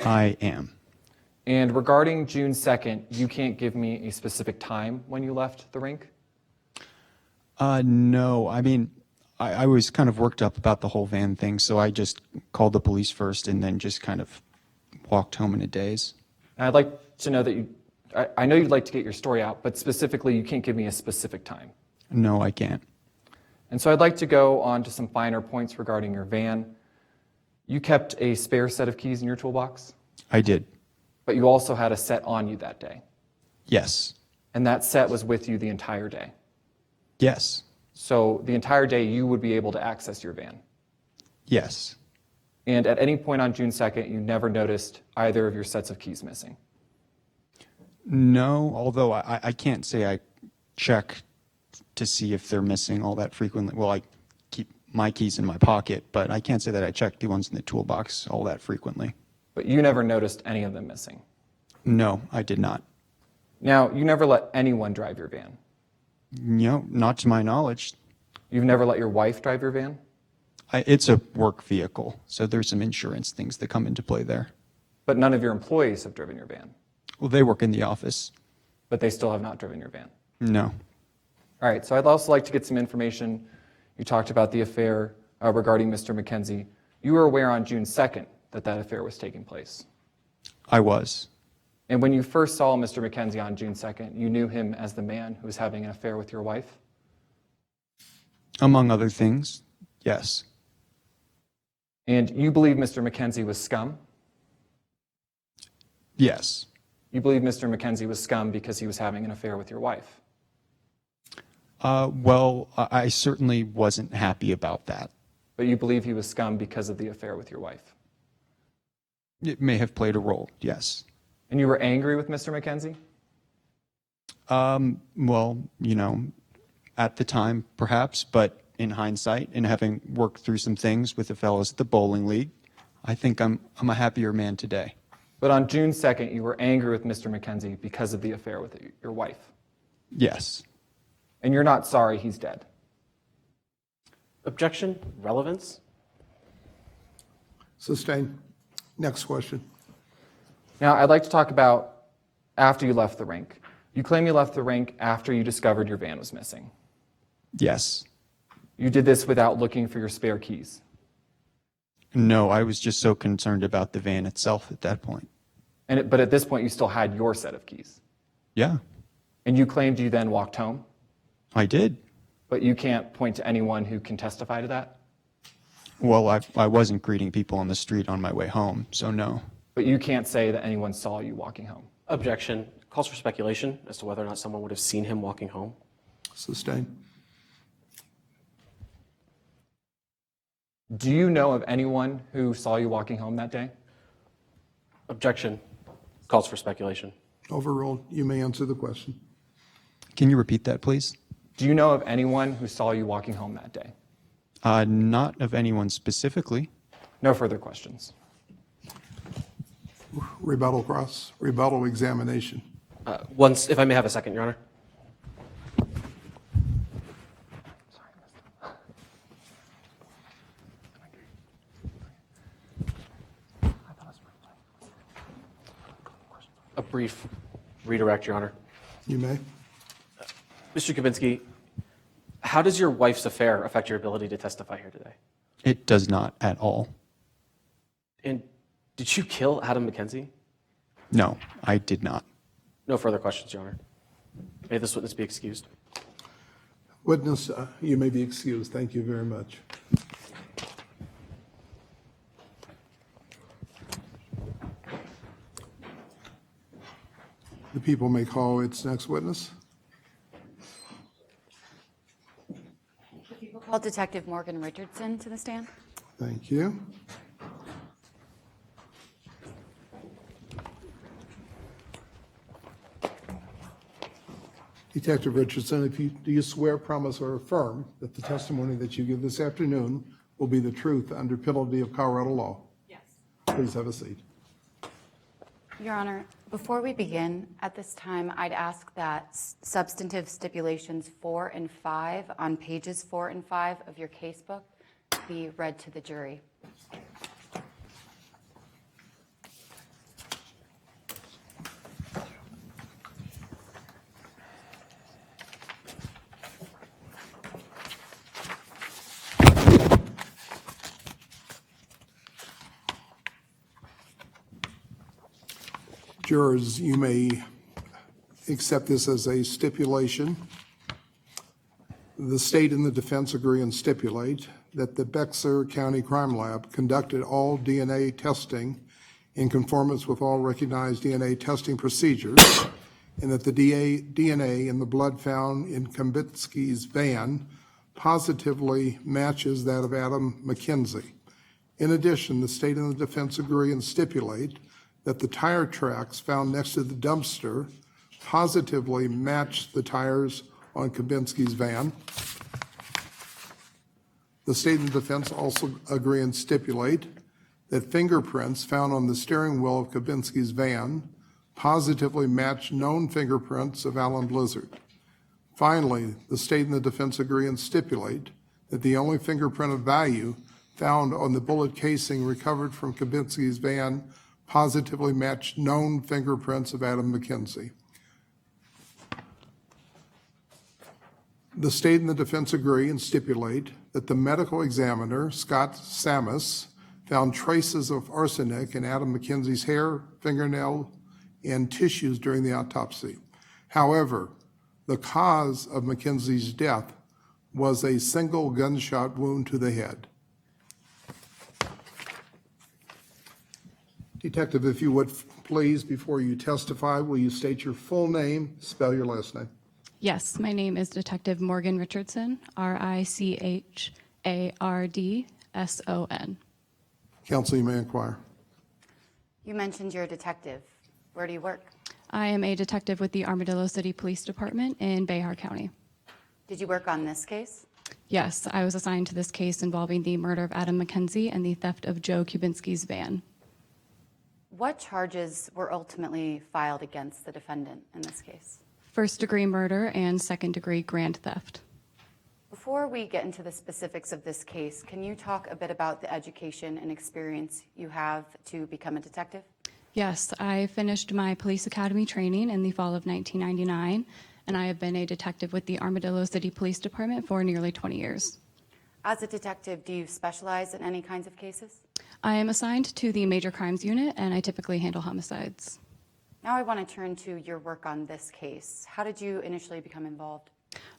I am. And regarding June 2nd, you can't give me a specific time when you left the rink? No, I mean, I was kind of worked up about the whole van thing, so I just called the police first and then just kind of walked home in a daze. And I'd like to know that I know you'd like to get your story out, but specifically, you can't give me a specific time. No, I can't. And so I'd like to go on to some finer points regarding your van. You kept a spare set of keys in your toolbox, I did. but you also had a set on you that day. Yes. And that set was with you the entire day. Yes. So the entire day you would be able to access your van. Yes. And at any point on June 2nd, you never noticed either of your sets of keys missing. No, although I can't say I check to see if they're missing all that frequently. Well, I keep my keys in my pocket, but I can't say that I check the ones in the toolbox all that frequently. But you never noticed any of them missing. No, I did not. Now, you never let anyone drive your van. No, not to my knowledge. You've never let your wife drive your van? It's a work vehicle, so there's some insurance things that come into play there. But none of your employees have driven your van. Well, they work in the office. But they still have not driven your van. No. All right, so I'd also like to get some information. You talked about the affair regarding Mr. McKenzie. You were aware on June 2nd that that affair was taking place. I was. And when you first saw Mr. McKenzie on June 2nd, you knew him as the man who was having an affair with your wife? Among other things, yes. And you believe Mr. McKenzie was scum? Yes. You believe Mr. McKenzie was scum because he was having an affair with your wife? Well, I certainly wasn't happy about that. But you believe he was scum because of the affair with your wife? It may have played a role, yes. And you were angry with Mr. McKenzie? Well, at the time, perhaps, but in hindsight, and having worked through some things with the fellows at the bowling league, I think I'm a happier man today. But on June 2nd, you were angry with Mr. McKenzie because of the affair with your wife? Yes. And you're not sorry he's dead? Objection, relevance? Sustained. Next question. Now, I'd like to talk about after you left the rink. You claim you left the rink after you discovered your van was missing. Yes. You did this without looking for your spare keys. No, I was just so concerned about the van itself at that point. But at this point, you still had your set of keys. Yeah, And you claimed you then walked home, I did. but you can't point to anyone who can testify to that? Well, I wasn't greeting people on the street on my way home, so no. But you can't say that anyone saw you walking home. Objection, calls for speculation as to whether or not someone would have seen him walking home. Sustained. Do you know of anyone who saw you walking home that day? Objection, calls for speculation. Overruled. You may answer the question. Can you repeat that, please? Do you know of anyone who saw you walking home that day? Not of anyone specifically. No further questions. Rebuttal cross. Rebuttal examination. Once, if I may have a second, Your Honor. A brief redirect, Your Honor. You may. Mr. Kubitsky, how does your wife's affair affect your ability to testify here today? It does not at all. And did you kill Adam McKenzie? No, I did not. No further questions, Your Honor. May this witness be excused. Witness, you may be excused. Thank you very much. The people may call its next witness. The people call Detective Morgan Richardson to the stand. Thank you. Detective Richardson, do you swear, promise, or affirm that the testimony that you give this afternoon will be the truth under penalty of Colorado law? Yes. Please have a seat. Your Honor, before we begin, at this time, I'd ask that substantive stipulations 4 and 5 on pages 4 and 5 of your casebook be read to the jury. Jurors, you may accept this as a stipulation. The state and the defense agree and stipulate that the Bexar County Crime Lab conducted all DNA testing in conformance with all recognized DNA testing procedures, and that the DNA in the blood found in Kambitsky's van positively matches that of Adam McKenzie. In addition, the state and the defense agree and stipulate that the tire tracks found next to the dumpster positively match the tires on Kambitsky's van. The state and the defense also agree and stipulate that fingerprints found on the steering wheel of Kambitsky's van positively match known fingerprints of Alan Blizzard. Finally, the state and the defense agree and stipulate that the only fingerprint of value found on the bullet casing recovered from Kambitsky's van positively matched known fingerprints of Adam McKenzie. The state and the defense agree and stipulate that the medical examiner, Scott Samus, found traces of arsenic in Adam McKenzie's hair, fingernail, and tissues during the autopsy. However, the cause of McKenzie's death was a single gunshot wound to the head. Detective, if you would please, before you testify, will you state your full name, spell your last name? Yes, my name is Detective Morgan Richardson, Richardson. Counsel, you may inquire. You mentioned you're a detective. Where do you work? I am a detective with the Armadillo City Police Department in Behar County. Did you work on this case? Yes, I was assigned to this case involving the murder of Adam McKenzie and the theft of Joe Kubinski's van. What charges were ultimately filed against the defendant in this case? First-degree murder and second-degree grand theft. Before we get into the specifics of this case, can you talk a bit about the education and experience you have to become a detective? Yes, I finished my police academy training in the fall of 1999, and I have been a detective with the Armadillo City Police Department for nearly 20 years. As a detective, do you specialize in any kinds of cases? I am assigned to the Major Crimes Unit, and I typically handle homicides. Now I want to turn to your work on this case. How did you initially become involved?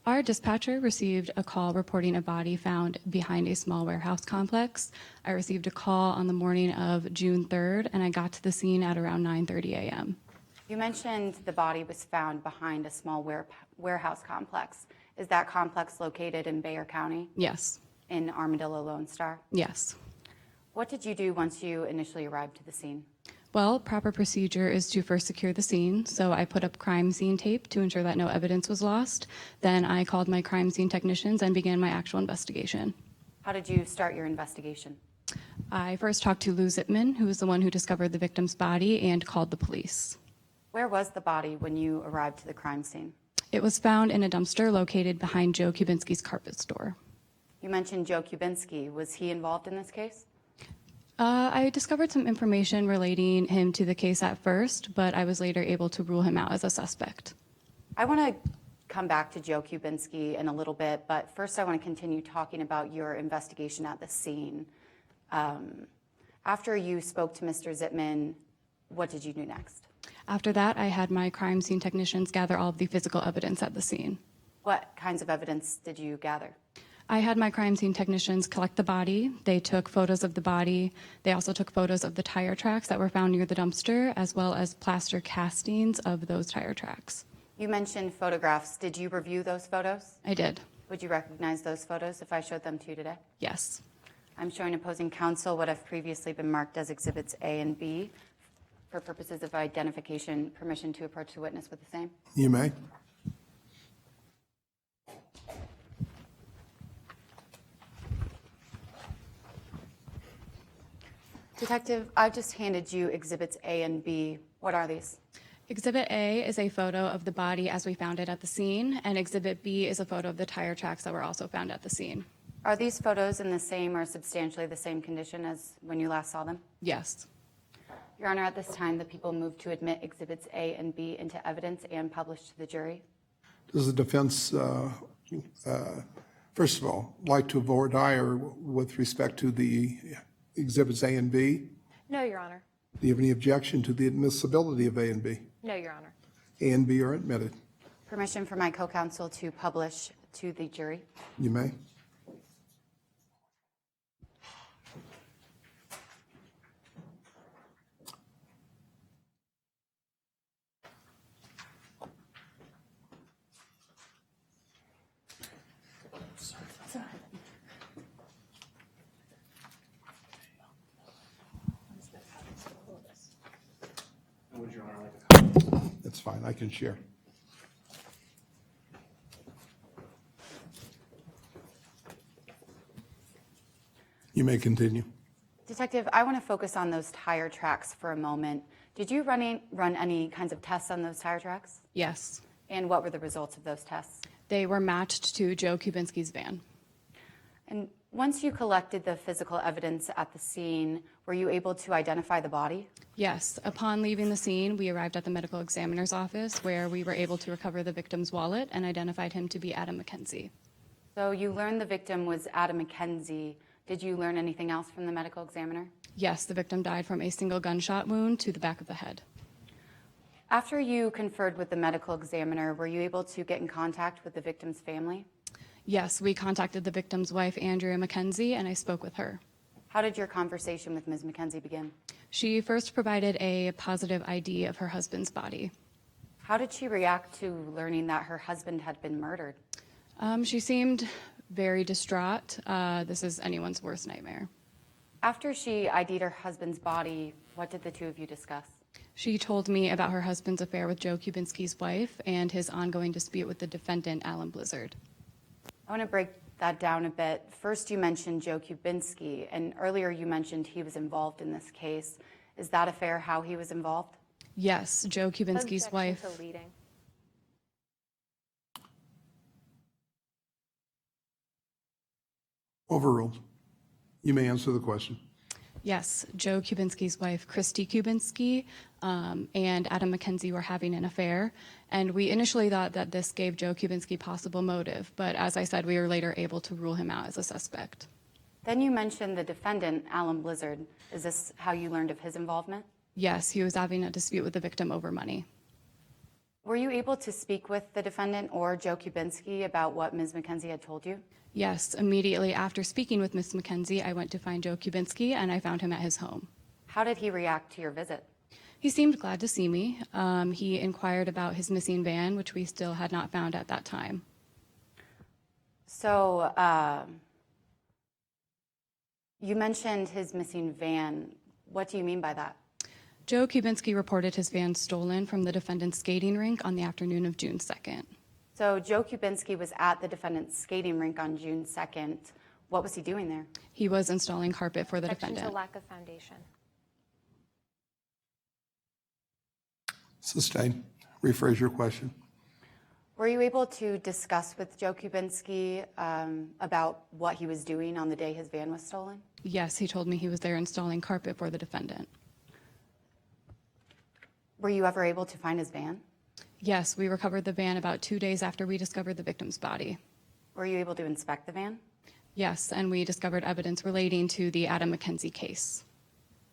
Our dispatcher received a call reporting a body found behind a small warehouse complex. I received a call on the morning of June 3rd, and I got to the scene at around 9:30 a.m. You mentioned the body was found behind a small warehouse complex. Is that complex located in Behar County? Yes. In Armadillo Lone Star? Yes. What did you do once you initially arrived to the scene? Well, proper procedure is to first secure the scene, so I put up crime scene tape to ensure that no evidence was lost. Then I called my crime scene technicians and began my actual investigation. How did you start your investigation? I first talked to Lou Zitman, who was the one who discovered the victim's body, and called the police. Where was the body when you arrived to the crime scene? It was found in a dumpster located behind Joe Kubinski's carpet store. You mentioned Joe Kubinski. Was he involved in this case? I discovered some information relating him to the case at first, but I was later able to rule him out as a suspect. I want to come back to Joe Kubinski in a little bit, but first I want to continue talking about your investigation at the scene. After you spoke to Mr. Zitman, what did you do next? After that, I had my crime scene technicians gather all of the physical evidence at the scene. What kinds of evidence did you gather? I had my crime scene technicians collect the body. They took photos of the body. They also took photos of the tire tracks that were found near the dumpster, as well as plaster castings of those tire tracks. You mentioned photographs. Did you review those photos? I did. Would you recognize those photos if I showed them to you today? Yes. I'm showing opposing counsel what have previously been marked as Exhibits A and B for purposes of identification. Permission to approach the witness with the same? You may. Detective, I've just handed you Exhibits A and B. What are these? Exhibit A is a photo of the body as we found it at the scene, and Exhibit B is a photo of the tire tracks that were also found at the scene. Are these photos in the same or substantially the same condition as when you last saw them? Yes. Your Honor, at this time, the people move to admit Exhibits A and B into evidence and publish to the jury. Does the defense, first of all, like to voir dire with respect to the Exhibits A and B? No, Your Honor. Do you have any objection to the admissibility of A and B? No, Your Honor. A and B are admitted. Permission for my co-counsel to publish to the jury. You may. That's fine, I can share. You may continue. Detective, I want to focus on those tire tracks for a moment. Did you run any kinds of tests on those tire tracks? Yes. And what were the results of those tests? They were matched to Joe Kubinski's van. And once you collected the physical evidence at the scene, were you able to identify the body? Yes. Upon leaving the scene, we arrived at the medical examiner's office where we were able to recover the victim's wallet and identified him to be Adam McKenzie. So you learned the victim was Adam McKenzie. Did you learn anything else from the medical examiner? Yes, the victim died from a single gunshot wound to the back of the head. After you conferred with the medical examiner, were you able to get in contact with the victim's family? Yes, we contacted the victim's wife, Andrea McKenzie, and I spoke with her. How did your conversation with Ms. McKenzie begin? She first provided a positive ID of her husband's body. How did she react to learning that her husband had been murdered? She seemed very distraught. This is anyone's worst nightmare. After she ID'd her husband's body, what did the two of you discuss? She told me about her husband's affair with Joe Kubinski's wife and his ongoing dispute with the defendant, Alan Blizzard. I want to break that down a bit. First, you mentioned Joe Kubinski, and earlier you mentioned he was involved in this case. Is that affair how he was involved? Yes, Joe Kubinski's Objection wife. to leading. Overruled. You may answer the question. Yes, Joe Kubinski's wife, Christy Kubinski, and Adam McKenzie were having an affair. And we initially thought that this gave Joe Kubinski possible motive. But as I said, we were later able to rule him out as a suspect. Then you mentioned the defendant, Alan Blizzard. Is this how you learned of his involvement? Yes, he was having a dispute with the victim over money. Were you able to speak with the defendant or Joe Kubinski about what Ms. McKenzie had told you? Yes, immediately after speaking with Ms. McKenzie, I went to find Joe Kubinski, and I found him at his home. How did he react to your visit? He seemed glad to see me. He inquired about his missing van, which we still had not found at that time. So you mentioned his missing van. What do you mean by that? Joe Kubinski reported his van stolen from the defendant's skating rink on the afternoon of June 2nd. So Joe Kubinski was at the defendant's skating rink on June 2nd. What was he doing there? He was installing carpet for the Objection to defendant. lack of foundation. Sustained. Rephrase your question. Were you able to discuss with Joe Kubinski about what he was doing on the day his van was stolen? Yes, he told me he was there installing carpet for the defendant. Were you ever able to find his van? Yes, we recovered the van about 2 days after we discovered the victim's body. Were you able to inspect the van? Yes, and we discovered evidence relating to the Adam McKenzie case.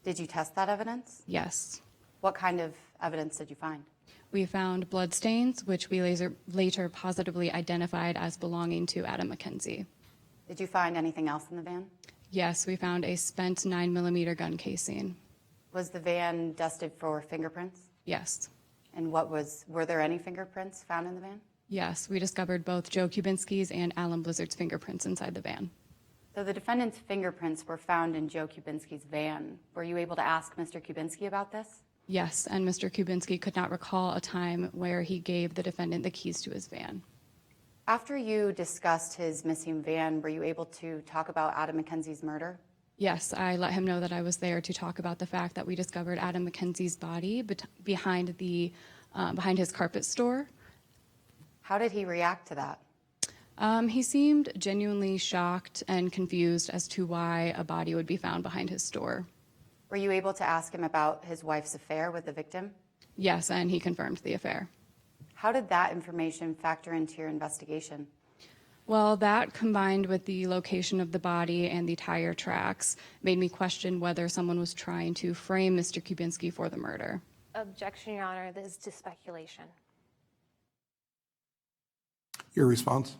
Did you test that evidence? Yes. What kind of evidence did you find? We found bloodstains, which we later positively identified as belonging to Adam McKenzie. Did you find anything else in the van? Yes, we found a spent 9mm gun casing. Was the van dusted for fingerprints? Yes. And were there any fingerprints found in the van? Yes, we discovered both Joe Kubinski's and Alan Blizzard's fingerprints inside the van. So the defendant's fingerprints were found in Joe Kubinski's van. Were you able to ask Mr. Kubinski about this? Yes, and Mr. Kubinski could not recall a time where he gave the defendant the keys to his van. After you discussed his missing van, were you able to talk about Adam McKenzie's murder? Yes, I let him know that I was there to talk about the fact that we discovered Adam McKenzie's body behind his carpet store. How did he react to that? He seemed genuinely shocked and confused as to why a body would be found behind his store. Were you able to ask him about his wife's affair with the victim? Yes, and he confirmed the affair. How did that information factor into your investigation? Well, that combined with the location of the body and the tire tracks made me question whether someone was trying to frame Mr. Kubinski for the murder. Objection, Your Honor. This is to speculation. Your response?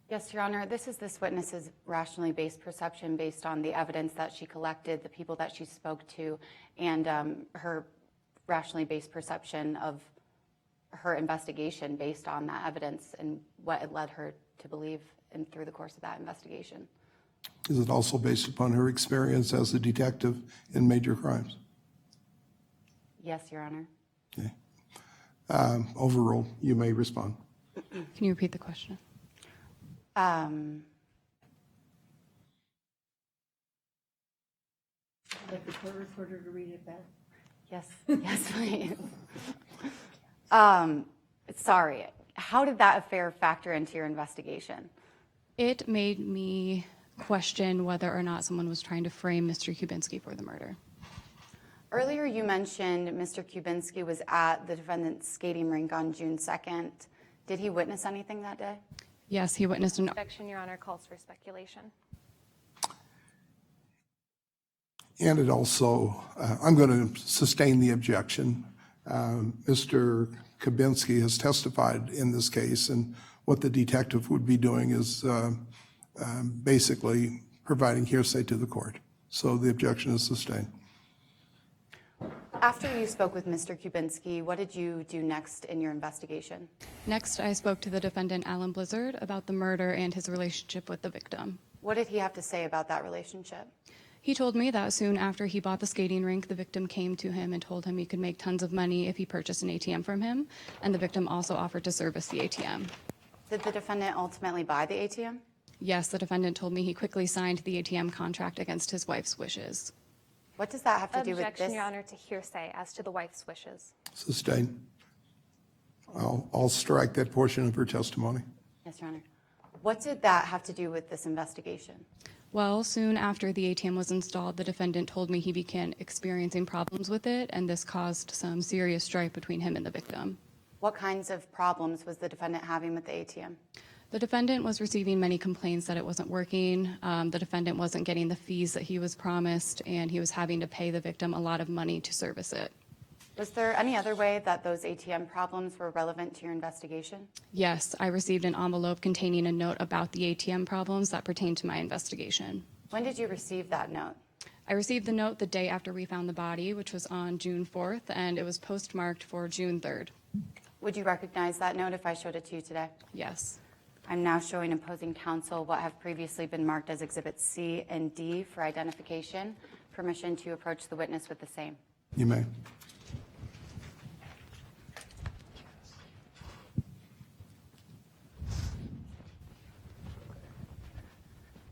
Yes, Your Honor. This is this witness's rationally based perception based on the evidence that she collected, the people that she spoke to, and her rationally based perception of her investigation based on that evidence and what it led her to believe through the course of that investigation. Is it also based upon her experience as a detective in major crimes? Yes, Your Honor. Okay. Overruled. You may respond. Can you repeat the question? Like the court reporter to read it back? Yes, yes, please. Sorry, how did that affair factor into your investigation? It made me question whether or not someone was trying to frame Mr. Kubinski for the murder. Earlier you mentioned Mr. Kubinski was at the defendant's skating rink on June 2nd. Did he witness anything that day? Yes, he witnessed an... Objection, Your Honor, calls for speculation. And it also, I'm going to sustain the objection. Mr. Kubinski has testified in this case, and what the detective would be doing is basically providing hearsay to the court. So the objection is sustained. After you spoke with Mr. Kubinski, what did you do next in your investigation? Next, I spoke to the defendant, Alan Blizzard, about the murder and his relationship with the victim. What did he have to say about that relationship? He told me that soon after he bought the skating rink, the victim came to him and told him he could make tons of money if he purchased an ATM from him, and the victim also offered to service the ATM. Did the defendant ultimately buy the ATM? Yes, the defendant told me he quickly signed the ATM contract against his wife's wishes. What does that have to do with Objection, this? Your Honor, to hearsay as to the wife's wishes. Sustained. I'll strike that portion of her testimony. Yes, Your Honor. What did that have to do with this investigation? Well, soon after the ATM was installed, the defendant told me he began experiencing problems with it, and this caused some serious strife between him and the victim. What kinds of problems was the defendant having with the ATM? The defendant was receiving many complaints that it wasn't working. The defendant wasn't getting the fees that he was promised, and he was having to pay the victim a lot of money to service it. Was there any other way that those ATM problems were relevant to your investigation? Yes, I received an envelope containing a note about the ATM problems that pertained to my investigation. When did you receive that note? I received the note the day after we found the body, which was on June 4th, and it was postmarked for June 3rd. Would you recognize that note if I showed it to you today? Yes. I'm now showing opposing counsel what have previously been marked as Exhibits C and D for identification. Permission to approach the witness with the same. You may.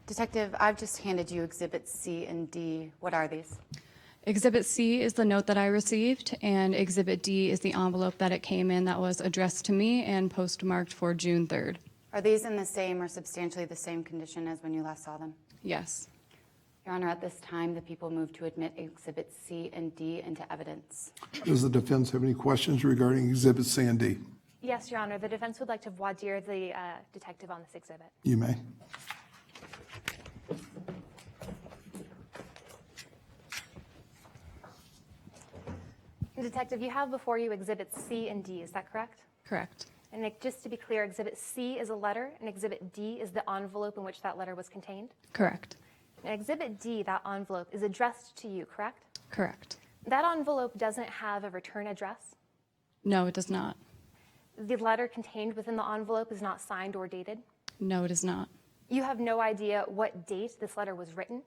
Detective, I've just handed you Exhibits C and D. What are these? Exhibit C is the note that I received, and Exhibit D is the envelope that it came in that was addressed to me and postmarked for June 3rd. Are these in the same or substantially the same condition as when you last saw them? Yes. Your Honor, at this time, the people move to admit Exhibits C and D into evidence. Does the defense have any questions regarding Exhibits C and D? Yes, Your Honor. The defense would like to voir dire the detective on this exhibit. You may. Detective, you have before you Exhibits C and D, is that correct? Correct. And just to be clear, Exhibit C is a letter, and Exhibit D is the envelope in which that letter was contained? Correct. And Exhibit D, that envelope, is addressed to you, correct? Correct. That envelope doesn't have a return address. No, it does not. The letter contained within the envelope is not signed or dated. No, it is not. You have no idea what date this letter was written.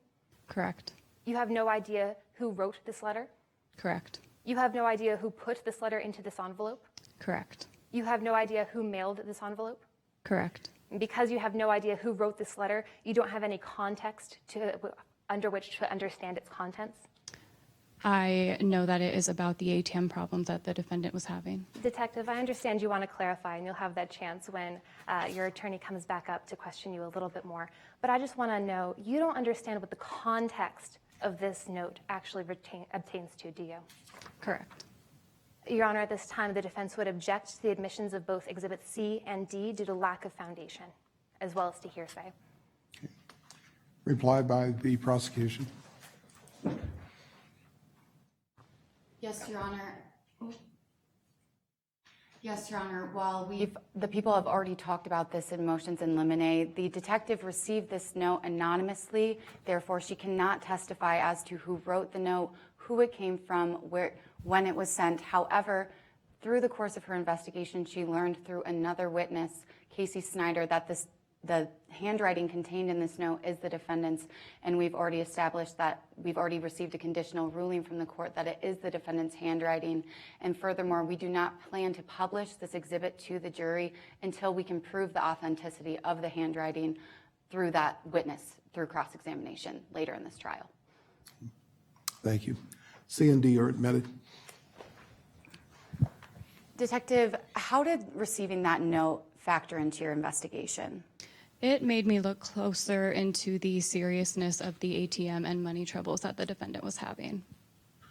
Correct. You have no idea who wrote this letter. Correct. You have no idea who put this letter into this envelope. Correct. You have no idea who mailed this envelope. Correct. And because you have no idea who wrote this letter, you don't have any context under which to understand its contents. I know that it is about the ATM problems that the defendant was having. Detective, I understand you want to clarify, and you'll have that chance when your attorney comes back up to question you a little bit more. But I just want to know, you don't understand what the context of this note actually obtains to, do you? Correct. Your Honor, at this time, the defense would object to the admissions of both Exhibits C and D due to lack of foundation, as well as to hearsay. Reply by the prosecution. Yes, Your Honor. Yes, Your Honor. While the people have already talked about this in motions in limine, the detective received this note anonymously. Therefore, she cannot testify as to who wrote the note, who it came from, when it was sent. However, through the course of her investigation, she learned through another witness, Casey Snyder, that the handwriting contained in this note is the defendant's, and we've already established that we've already received a conditional ruling from the court that it is the defendant's handwriting. And furthermore, we do not plan to publish this exhibit to the jury until we can prove the authenticity of the handwriting through that witness, through cross-examination later in this trial. Thank you. C and D are admitted. Detective, how did receiving that note factor into your investigation? It made me look closer into the seriousness of the ATM and money troubles that the defendant was having.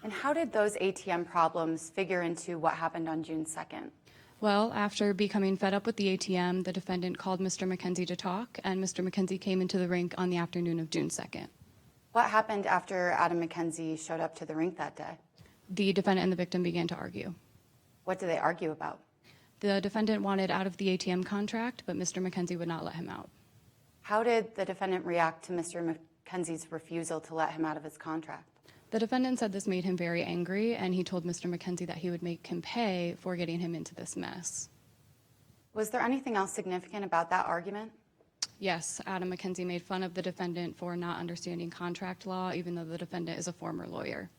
And how did those ATM problems figure into what happened on June 2nd? Well, after becoming fed up with the ATM, the defendant called Mr. McKenzie to talk, and Mr. McKenzie came into the rink on the afternoon of June 2nd. What happened after Adam McKenzie showed up to the rink that day? The defendant and the victim began to argue. What did they argue about? The defendant wanted out of the ATM contract, but Mr. McKenzie would not let him out. How did the defendant react to Mr. McKenzie's refusal to let him out of his contract? The defendant said this made him very angry, and he told Mr. McKenzie that he would make him pay for getting him into this mess. Was there anything else significant about that argument? Yes, Adam McKenzie made fun of the defendant for not understanding contract law, even though the defendant is a former lawyer.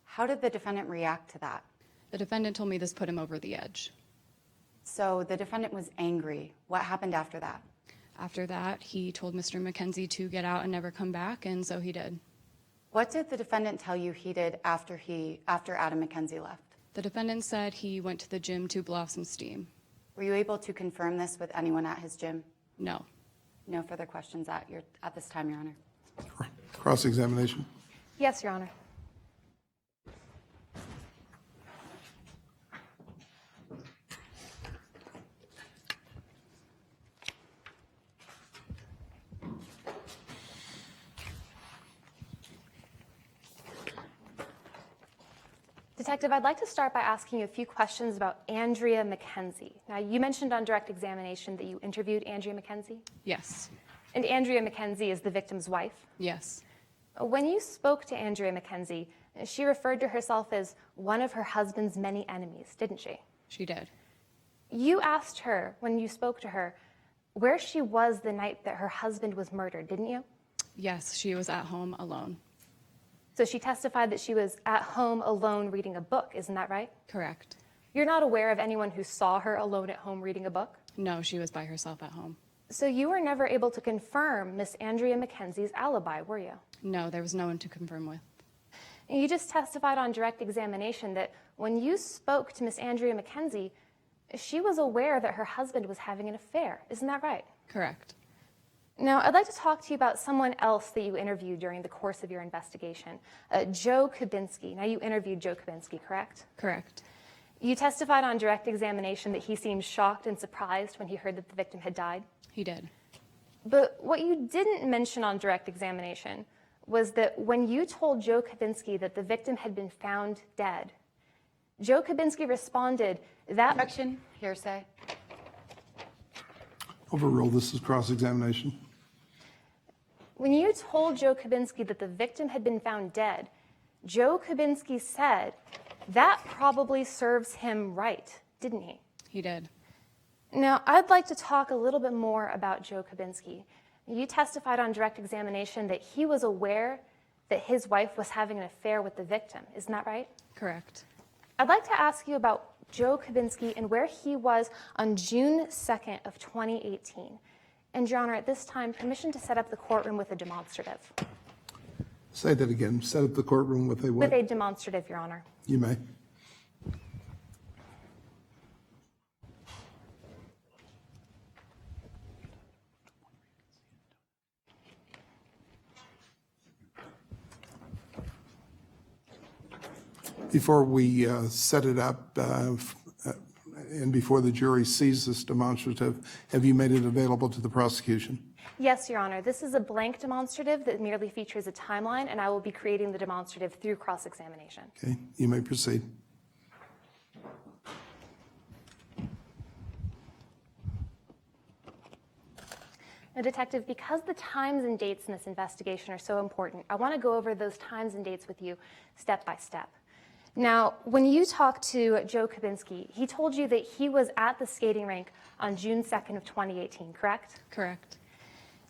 How did the defendant react to that? The defendant told me this put him over the edge. So the defendant was angry. What happened after that? After that, he told Mr. McKenzie to get out and never come back, and so he did. What did the defendant tell you he did after Adam McKenzie left? The defendant said he went to the gym to blow off some steam. Were you able to confirm this with anyone at his gym? No. No further questions at this time, Your Honor. Cross-examination. Yes, Your Honor. Detective, I'd like to start by asking you a few questions about Andrea McKenzie. Now, you mentioned on direct examination that you interviewed Andrea McKenzie? Yes. And Andrea McKenzie is the victim's wife? Yes. When you spoke to Andrea McKenzie, she referred to herself as one of her husband's many enemies, didn't she? She did. You asked her, when you spoke to her, where she was the night that her husband was murdered, didn't you? Yes, she was at home alone. So she testified that she was at home alone reading a book, isn't that right? Correct. You're not aware of anyone who saw her alone at home reading a book? No, she was by herself at home. So you were never able to confirm Miss Andrea McKenzie's alibi, were you? No, there was no one to confirm with. And you just testified on direct examination that when you spoke to Miss Andrea McKenzie, she was aware that her husband was having an affair, isn't that right? Correct. Now, I'd like to talk to you about someone else that you interviewed during the course of your investigation, Joe Kubinski. Now, you interviewed Joe Kubinski, correct? Correct. You testified on direct examination that he seemed shocked and surprised when he heard that the victim had died. He did. But what you didn't mention on direct examination was that when you told Joe Kubinski that the victim had been found dead, Joe Kubinski responded, that Objection, hearsay. Overrule, this is cross-examination. when you told Joe Kubinski that the victim had been found dead, Joe Kubinski said that probably serves him right, didn't he? He did. Now, I'd like to talk a little bit more about Joe Kubinski. You testified on direct examination that he was aware that his wife was having an affair with the victim. Isn't that right? Correct. I'd like to ask you about Joe Kubinski and where he was on June 2nd of 2018. And, Your Honor, at this time, permission to set up the courtroom with a demonstrative. Say that again. Set up the courtroom with a what? With a demonstrative, Your Honor. You may. Before we set it up and before the jury sees this demonstrative, have you made it available to the prosecution? Yes, Your Honor. This is a blank demonstrative that merely features a timeline, and I will be creating the demonstrative through cross-examination. Okay, you may proceed. Now, Detective, because the times and dates in this investigation are so important, I want to go over those times and dates with you step by step. Now, when you talked to Joe Kubinski, he told you that he was at the skating rink on June 2nd of 2018, correct? Correct.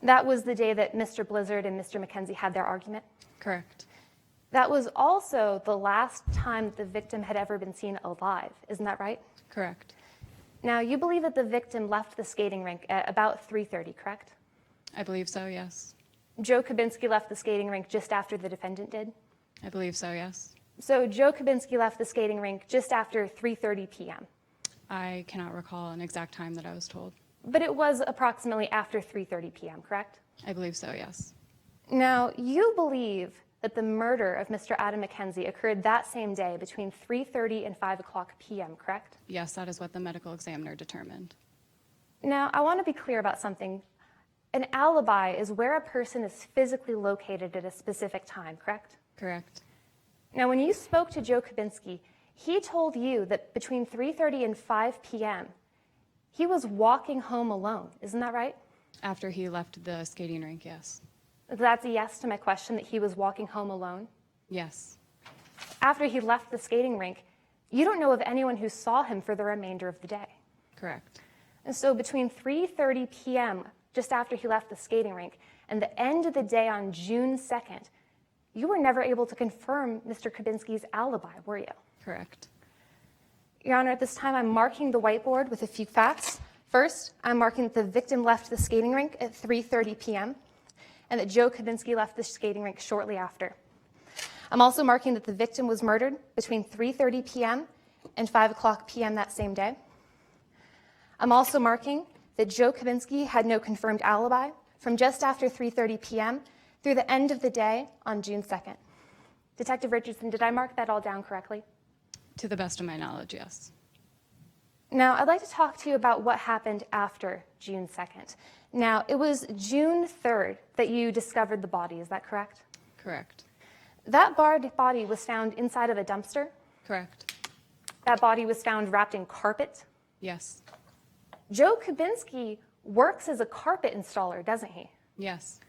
That was the day that Mr. Blizzard and Mr. McKenzie had their argument? Correct. That was also the last time the victim had ever been seen alive, isn't that right? Correct. Now, you believe that the victim left the skating rink at about 3:30, correct? I believe so, yes. Joe Kubinski left the skating rink just after the defendant did? I believe so, yes. So Joe Kubinski left the skating rink just after 3:30 p.m. I cannot recall an exact time that I was told. But it was approximately after 3:30 p.m., correct? I believe so, yes. Now, you believe that the murder of Mr. Adam McKenzie occurred that same day between 3:30 and 5 o'clock p.m., correct? Yes, that is what the medical examiner determined. Now, I want to be clear about something. An alibi is where a person is physically located at a specific time, correct? Correct. Now, when you spoke to Joe Kubinski, he told you that between 3:30 and 5 p.m., he was walking home alone. Isn't that right? After he left the skating rink, yes. That's a yes to my question, that he was walking home alone? Yes. After he left the skating rink, you don't know of anyone who saw him for the remainder of the day. Correct. And so between 3:30 p.m., just after he left the skating rink, and the end of the day on June 2nd, you were never able to confirm Mr. Kubinski's alibi, were you? Correct. Your Honor, at this time, I'm marking the whiteboard with a few facts. First, I'm marking that the victim left the skating rink at 3:30 p.m., and that Joe Kubinski left the skating rink shortly after. I'm also marking that the victim was murdered between 3:30 p.m. and 5 o'clock p.m. that same day. I'm also marking that Joe Kubinski had no confirmed alibi from just after 3:30 p.m. through the end of the day on June 2nd. Detective Richardson, did I mark that all down correctly? To the best of my knowledge, yes. Now, I'd like to talk to you about what happened after June 2nd. Now, it was June 3rd that you discovered the body, is that correct? Correct. That body was found inside of a dumpster. Correct. That body was found wrapped in carpet. Yes. Joe Kubinski works as a carpet installer, doesn't he? Yes.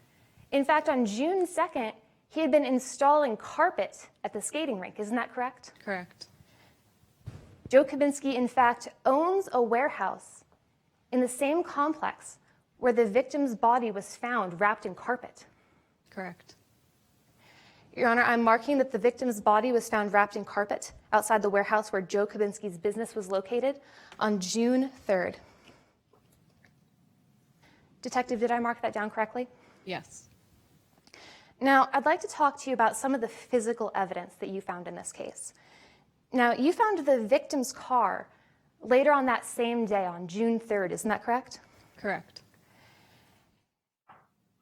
In fact, on June 2nd, he had been installing carpet at the skating rink, isn't that correct? Correct. Joe Kubinski, in fact, owns a warehouse in the same complex where the victim's body was found wrapped in carpet. Correct. Your Honor, I'm marking that the victim's body was found wrapped in carpet outside the warehouse where Joe Kubinski's business was located on June 3rd. Detective, did I mark that down correctly? Yes. Now, I'd like to talk to you about some of the physical evidence that you found in this case. Now, you found the victim's car later on that same day on June 3rd, isn't that correct? Correct.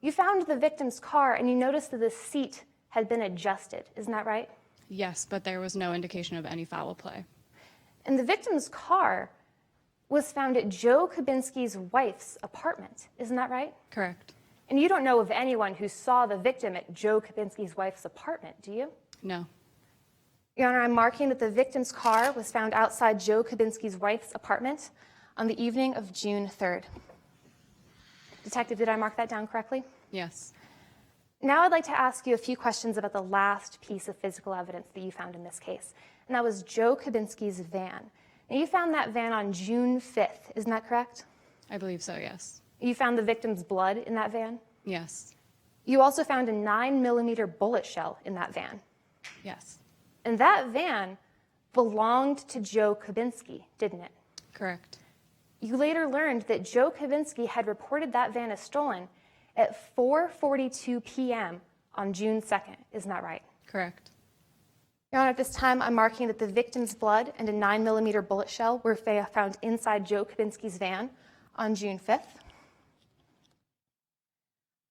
You found the victim's car and you noticed that the seat had been adjusted, isn't that right? Yes, but there was no indication of any foul play. And the victim's car was found at Joe Kubinski's wife's apartment, isn't that right? Correct. And you don't know of anyone who saw the victim at Joe Kubinski's wife's apartment, do you? No. Your Honor, I'm marking that the victim's car was found outside Joe Kubinski's wife's apartment on the evening of June 3rd. Detective, did I mark that down correctly? Yes. Now I'd like to ask you a few questions about the last piece of physical evidence that you found in this case, and that was Joe Kubinski's van. Now, you found that van on June 5th, isn't that correct? I believe so, yes. You found the victim's blood in that van? Yes. You also found a 9mm bullet shell in that van. Yes. And that van belonged to Joe Kubinski, didn't it? Correct. You later learned that Joe Kubinski had reported that van as stolen at 4:42 p.m. on June 2nd. Isn't that right? Correct. Your Honor, at this time, I'm marking that the victim's blood and a 9mm bullet shell were found inside Joe Kubinski's van on June 5th.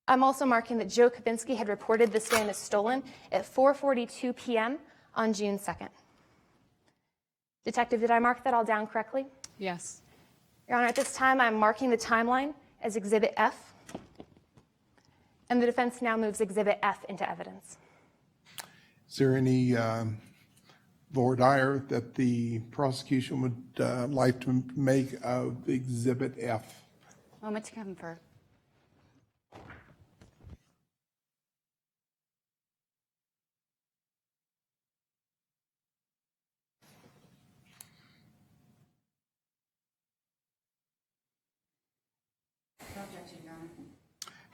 I'm also marking that Joe Kubinski had reported this van as stolen at 4:42 p.m. on June 2nd. Detective, did I mark that all down correctly? Yes. Your Honor, at this time, I'm marking the timeline as Exhibit F, and the defense now moves Exhibit F into evidence. Is there any voir dire that the prosecution would like to make of Exhibit F? Moment to confer.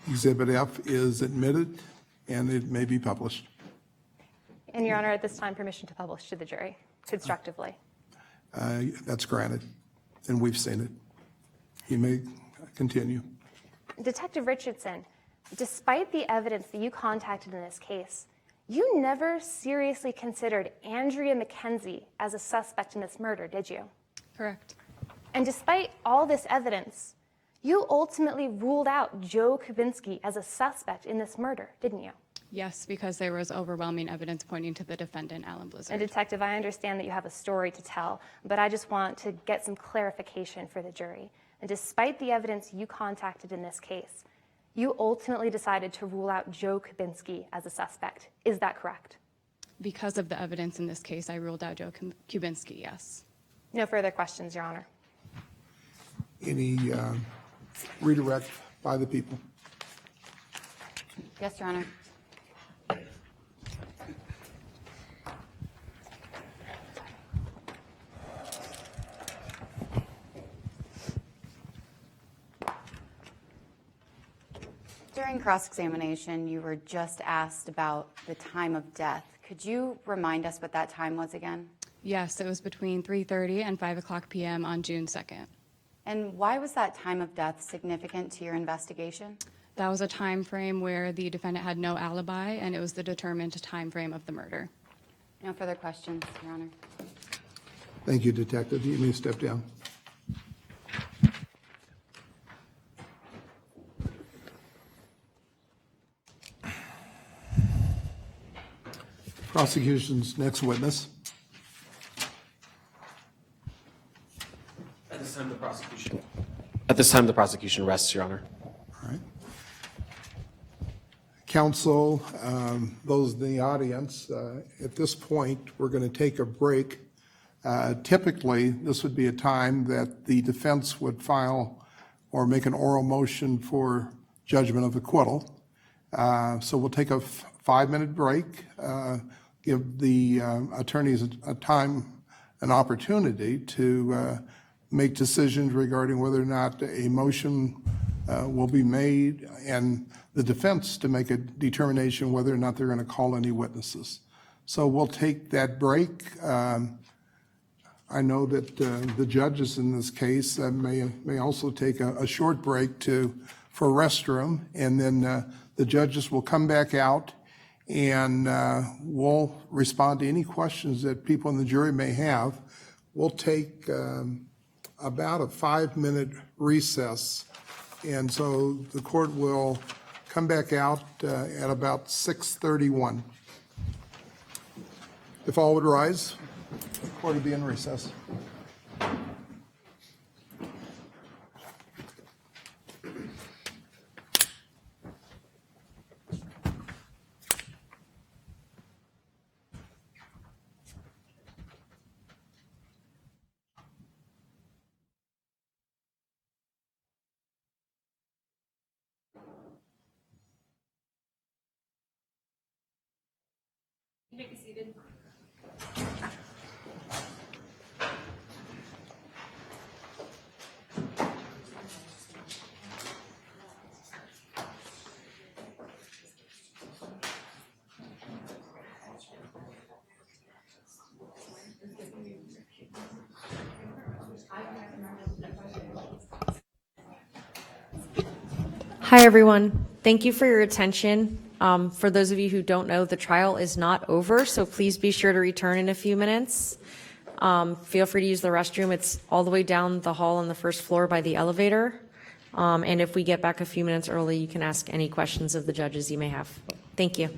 Exhibit F is admitted, and it may be published. And Your Honor, at this time, permission to publish to the jury constructively. That's granted, and we've seen it. You may continue. Detective Richardson, despite the evidence that you contacted in this case, you never seriously considered Andrea McKenzie as a suspect in this murder, did you? Correct. And despite all this evidence, you ultimately ruled out Joe Kubinski as a suspect in this murder, didn't you? Yes, because there was overwhelming evidence pointing to the defendant, Alan Blizzard. And Detective, I understand that you have a story to tell, but I just want to get some clarification for the jury. And despite the evidence you contacted in this case, you ultimately decided to rule out Joe Kubinski as a suspect. Is that correct? Because of the evidence in this case, I ruled out Joe Kubinski, yes. No further questions, Your Honor. Any redirect by the people? Yes, Your Honor. During cross-examination, you were just asked about the time of death. Could you remind us what that time was again? Yes, it was between 3:30 and 5 o'clock p.m. on June 2nd. And why was that time of death significant to your investigation? That was a time frame where the defendant had no alibi, and it was the determined time frame of the murder. No further questions, Your Honor. Thank you, Detective. You may step down. Prosecution's next witness. At this time, the prosecution rests, Your Honor. All right. Counsel, those in the audience, at this point, we're going to take a break. Typically, this would be a time that the defense would file or make an oral motion for judgment of acquittal. So we'll take a 5-minute break, give the attorneys an opportunity to make decisions regarding whether or not a motion will be made, and the defense to make a determination whether or not they're going to call any witnesses. So we'll take that break. I know that the judges in this case may also take a short break for restroom, and then the judges will come back out, and we'll respond to any questions that people in the jury may have. We'll take about a 5-minute recess, and so the court will come back out at about 6:31. If all would rise, the court will be in recess. may be seated. Hi, everyone. Thank you for your attention. For those of you who don't know, the trial is not over, so please be sure to return in a few minutes. Feel free to use the restroom. It's all the way down the hall on the first floor by the elevator. And if we get back a few minutes early, you can ask any questions of the judges you may have. Thank you.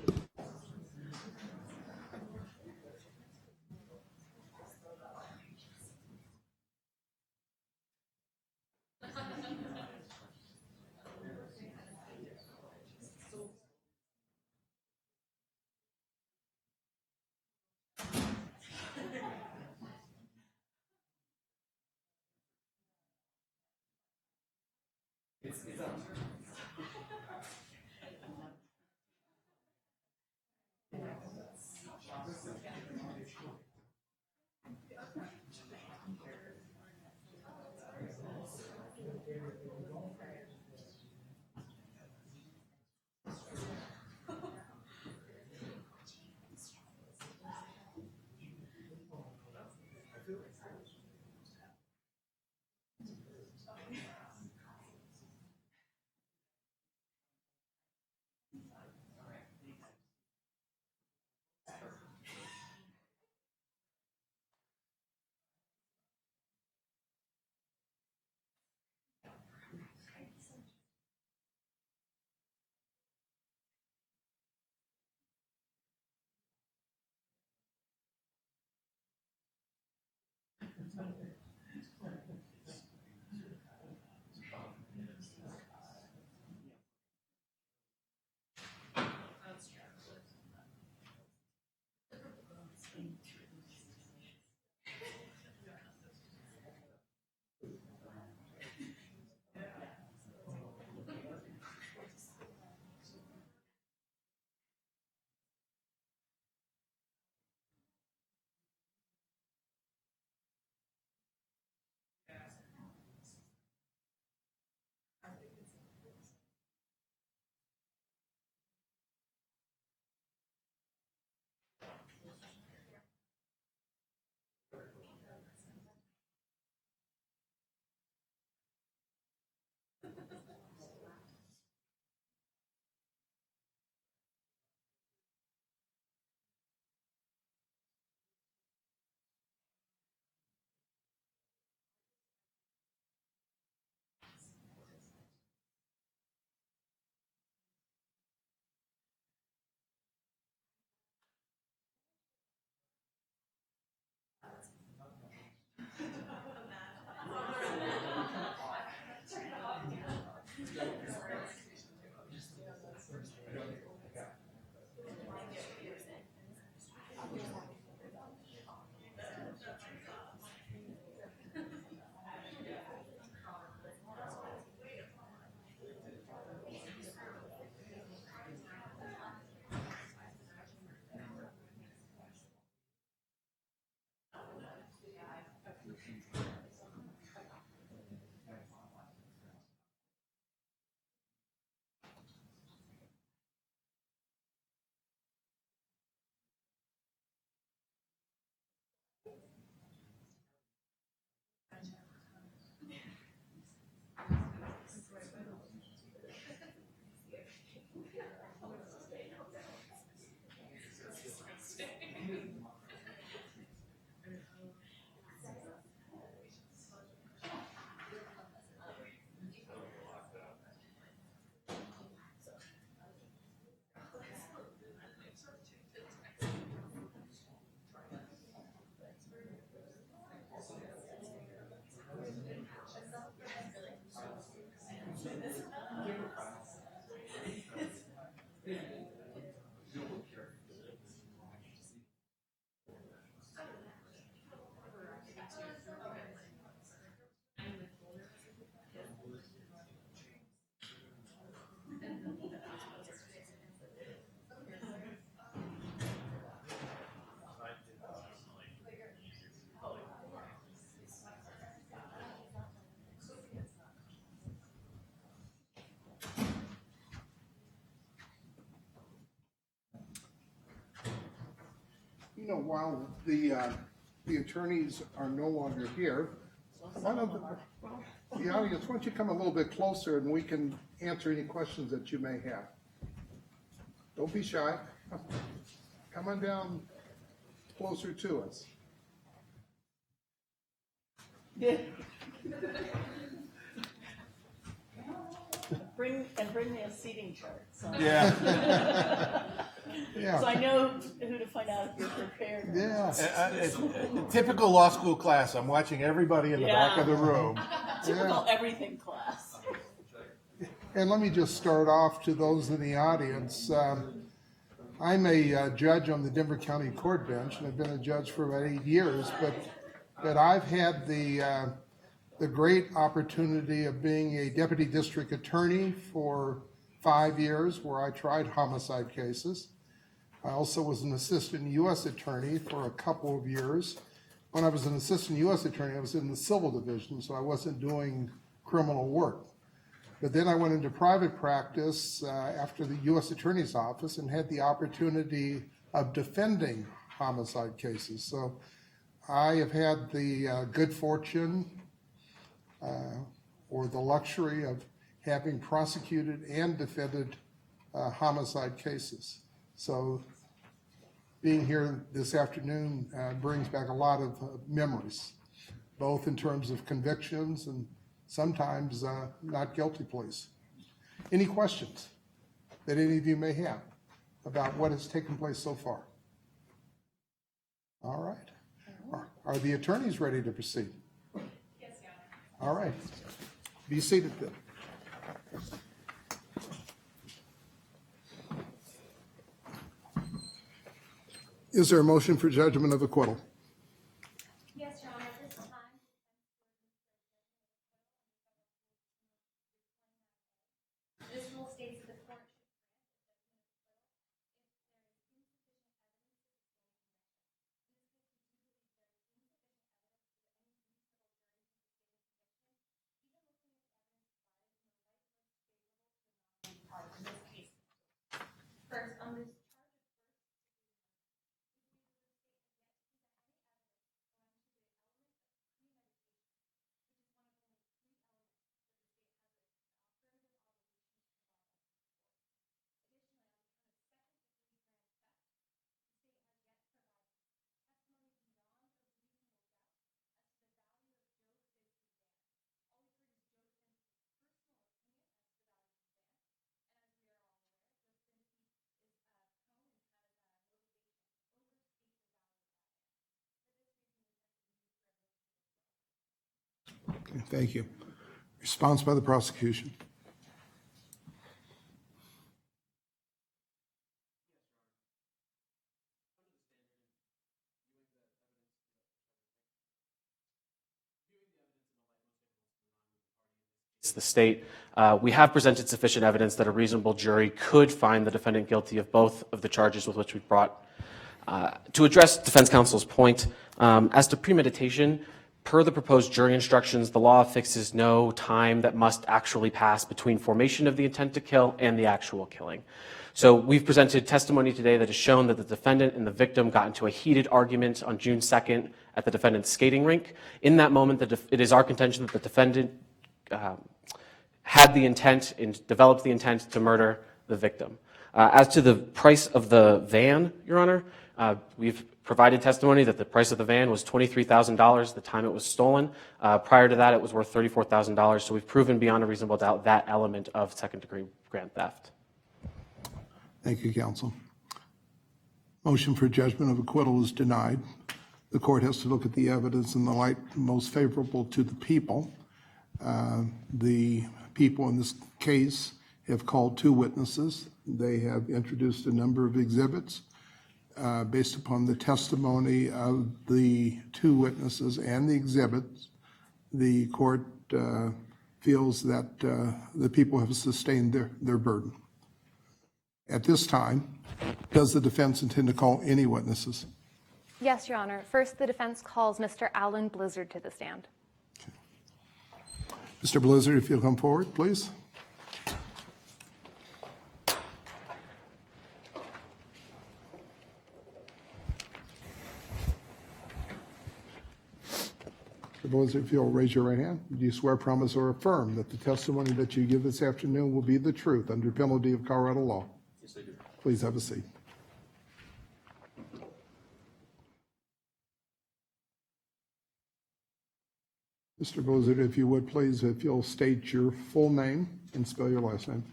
You know, while the attorneys are no longer here, why don't the audience, why don't you come a little bit closer and we can answer any questions that you may have. Don't be shy. Come on down closer to us. Bring me a seating chart. So. Yeah. Yeah. So I know who to find out if you're prepared. Yeah. Typical law school class. I'm watching everybody in the back of the room. Typical everything class. And let me just start off to those in the audience. I'm a judge on the Denver County Court bench, and I've been a judge for about 8 years, but I've had the great opportunity of being a deputy district attorney for 5 years, where I tried homicide cases. I also was an assistant U.S. attorney for a couple of years. When I was an assistant U.S. attorney, I was in the civil division, so I wasn't doing criminal work. But then I went into private practice after the U.S. Attorney's Office and had the opportunity of defending homicide cases. So I have had the good fortune or the luxury of having prosecuted and defended homicide cases. So being here this afternoon brings back a lot of memories, both in terms of convictions and sometimes not guilty pleas. Any questions that any of you may have about what has taken place so far? All right. Are the attorneys ready to proceed? Yes, yeah. All right. Be seated then. Is there a motion for judgment of acquittal? Yes, Your Honor, at this time. This rule states that the court should first on this Okay, thank you. Response by the prosecution. It's the state. We have presented sufficient evidence that a reasonable jury could find the defendant guilty of both of the charges with which we brought. To address defense counsel's point, as to premeditation, per the proposed jury instructions, the law fixes no time that must actually pass between formation of the intent to kill and the actual killing. So we've presented testimony today that has shown that the defendant and the victim got into a heated argument on June 2nd at the defendant's skating rink. In that moment, it is our contention that the defendant had the intent and developed the intent to murder the victim. As to the price of the van, Your Honor, we've provided testimony that the price of the van was $23,000 the time it was stolen. Prior to that, it was worth $34,000. So we've proven beyond a reasonable doubt that element of second-degree grand theft. Thank you, counsel. Motion for judgment of acquittal is denied. The court has to look at the evidence in the light most favorable to the people. The people in this case have called 2 witnesses. They have introduced a number of exhibits. Based upon the testimony of the 2 witnesses and the exhibits, the court feels that the people have sustained their burden. At this time, does the defense intend to call any witnesses? Yes, Your Honor. First, the defense calls Mr. Alan Blizzard to the stand. Mr. Blizzard, if you'll come forward, please. Blizzard, if you'll raise your right hand, do you swear, promise, or affirm that the testimony that you give this afternoon will be the truth under penalty of Colorado law? Yes, I do. Please have a seat. Mr. Blizzard, if you would please, if you'll state your full name and spell your last name.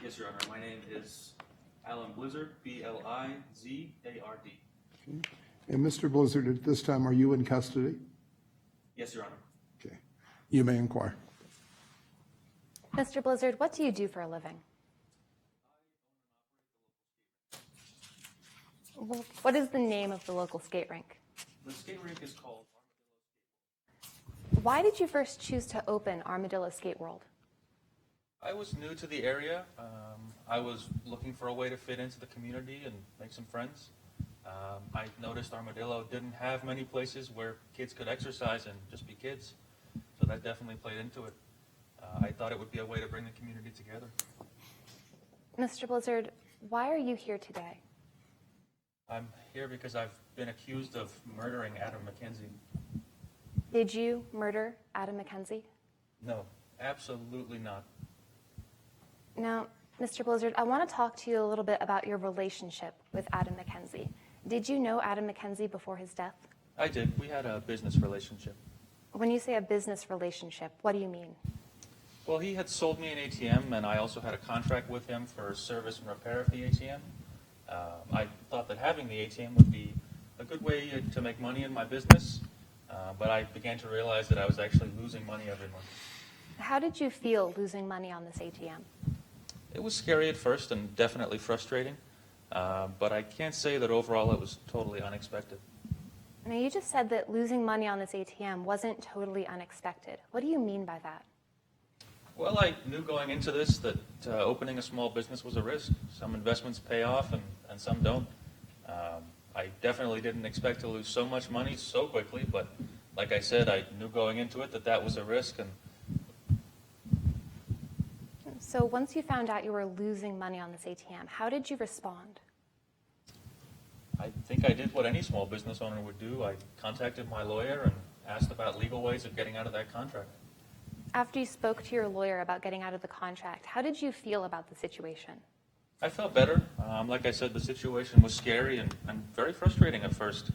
Yes, Your Honor. My name is Alan Blizzard, B-L-I-Z-A-R-D. Okay. And Mr. Blizzard, at this time, are you in custody? Yes, Your Honor. Okay. You may inquire. Mr. Blizzard, what do you do for a living? What is the name of the local skate rink? The skate rink is called Why did you first choose to open Armadillo Skate World? I was new to the area. I was looking for a way to fit into the community and make some friends. I noticed Armadillo didn't have many places where kids could exercise and just be kids, so that definitely played into it. I thought it would be a way to bring the community together. Mr. Blizzard, why are you here today? I'm here because I've been accused of murdering Adam McKenzie. Did you murder Adam McKenzie? No, absolutely not. Now, Mr. Blizzard, I want to talk to you a little bit about your relationship with Adam McKenzie. Did you know Adam McKenzie before his death? I did. We had a business relationship. When you say a business relationship, what do you mean? Well, he had sold me an ATM, and I also had a contract with him for service and repair of the ATM. I thought that having the ATM would be a good way to make money in my business, but I began to realize that I was actually losing money every month. How did you feel losing money on this ATM? It was scary at first and definitely frustrating, but I can't say that overall it was totally unexpected. Now, you just said that losing money on this ATM wasn't totally unexpected. What do you mean by that? Well, I knew going into this that opening a small business was a risk. Some investments pay off and some don't. I definitely didn't expect to lose so much money so quickly, but like I said, I knew going into it that that was a risk. And so once you found out you were losing money on this ATM, how did you respond? I think I did what any small business owner would do. I contacted my lawyer and asked about legal ways of getting out of that contract. After you spoke to your lawyer about getting out of the contract, how did you feel about the situation? I felt better. Like I said, the situation was scary and very frustrating at first.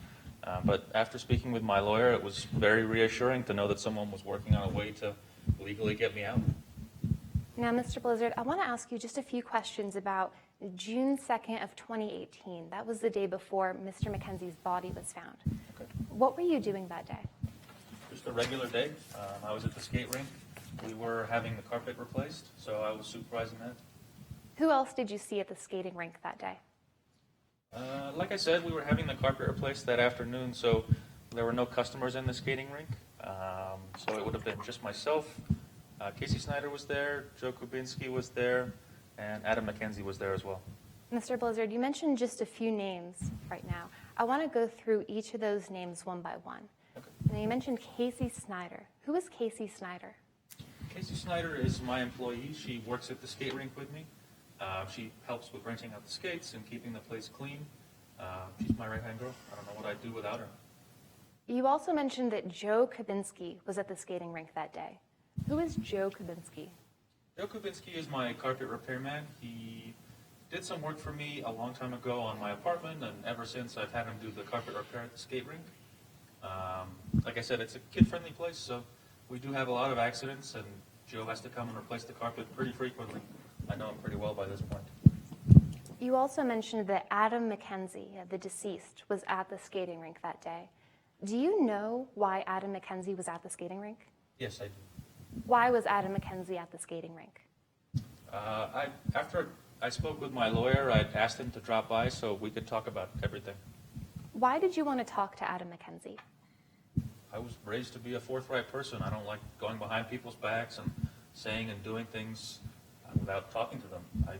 But after speaking with my lawyer, it was very reassuring to know that someone was working on a way to legally get me out. Now, Mr. Blizzard, I want to ask you just a few questions about June 2nd of 2018. That was the day before Mr. McKenzie's body was found. Okay. What were you doing that day? Just a regular day. I was at the skate rink. We were having the carpet replaced, so I was supervising that. Who else did you see at the skating rink that day? Like I said, we were having the carpet replaced that afternoon, so there were no customers in the skating rink. So it would have been just myself. Casey Snyder was there, Joe Kubinski was there, and Adam McKenzie was there as well. Mr. Blizzard, you mentioned just a few names right now. I want to go through each of those names one by one. Okay. Now, you mentioned Casey Snyder. Who is Casey Snyder? Casey Snyder is my employee. She works at the skate rink with me. She helps with renting out the skates and keeping the place clean. She's my right-hand girl. I don't know what I'd do without her. You also mentioned that Joe Kubinski was at the skating rink that day. Who is Joe Kubinski? Joe Kubinski is my carpet repairman. He did some work for me a long time ago on my apartment, and ever since I've had him do the carpet repair at the skate rink. Like I said, it's a kid-friendly place, so we do have a lot of accidents, and Joe has to come and replace the carpet pretty frequently. I know him pretty well by this point. You also mentioned that Adam McKenzie, the deceased, was at the skating rink that day. Do you know why Adam McKenzie was at the skating rink? Yes, I do. Why was Adam McKenzie at the skating rink? After I spoke with my lawyer, I asked him to drop by so we could talk about everything. Why did you want to talk to Adam McKenzie? I was raised to be a forthright person. I don't like going behind people's backs and saying and doing things without talking to them. I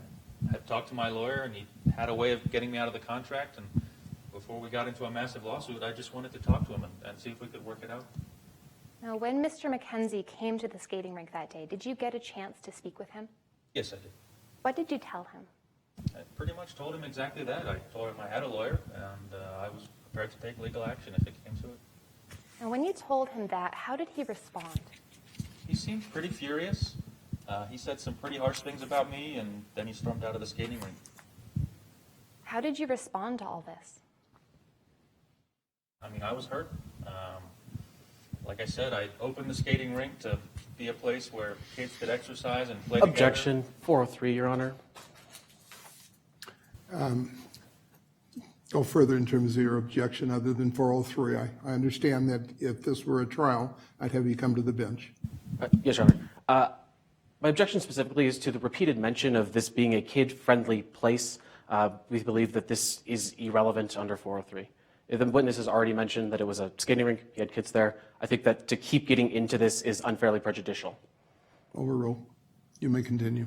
had talked to my lawyer, and he had a way of getting me out of the contract, and before we got into a massive lawsuit, I just wanted to talk to him and see if we could work it out. Now, when Mr. McKenzie came to the skating rink that day, did you get a chance to speak with him? Yes, I did. What did you tell him? I pretty much told him exactly that. I told him I had a lawyer, and I was prepared to take legal action if it came to it. And when you told him that, how did he respond? He seemed pretty furious. He said some pretty harsh things about me, and then he stormed out of the skating rink. How did you respond to all this? I mean, I was hurt. Like I said, I opened the skating rink to be a place where kids could exercise and play Objection, 403, Your Honor. Go further in terms of your objection other than 403. I understand that if this were a trial, I'd have you come to the bench. Yes, Your Honor. My objection specifically is to the repeated mention of this being a kid-friendly place. We believe that this is irrelevant under 403. If the witness has already mentioned that it was a skating rink, he had kids there, I think that to keep getting into this is unfairly prejudicial. Overruled. You may continue.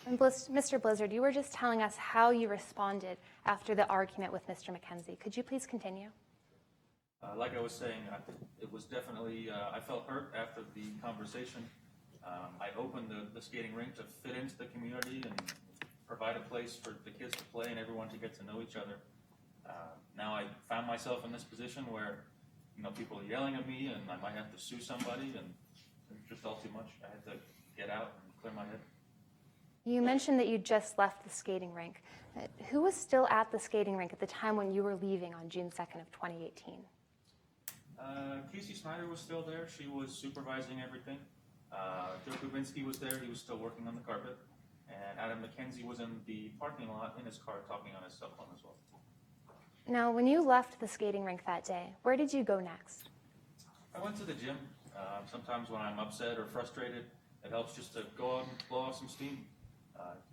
And Mr. Blizzard, you were just telling us how you responded after the argument with Mr. McKenzie. Could you please continue? Like I was saying, it was definitely, I felt hurt after the conversation. I opened the skating rink to fit into the community and provide a place for the kids to play and everyone to get to know each other. Now I found myself in this position where, people are yelling at me and I might have to sue somebody, and it's just all too much. I had to get out and clear my head. You mentioned that you just left the skating rink. Who was still at the skating rink at the time when you were leaving on June 2nd of 2018? Casey Snyder was still there. She was supervising everything. Joe Kubinski was there. He was still working on the carpet. And Adam McKenzie was in the parking lot in his car talking on his cell phone as well. Now, when you left the skating rink that day, where did you go next? I went to the gym. Sometimes when I'm upset or frustrated, it helps just to go out and blow off some steam.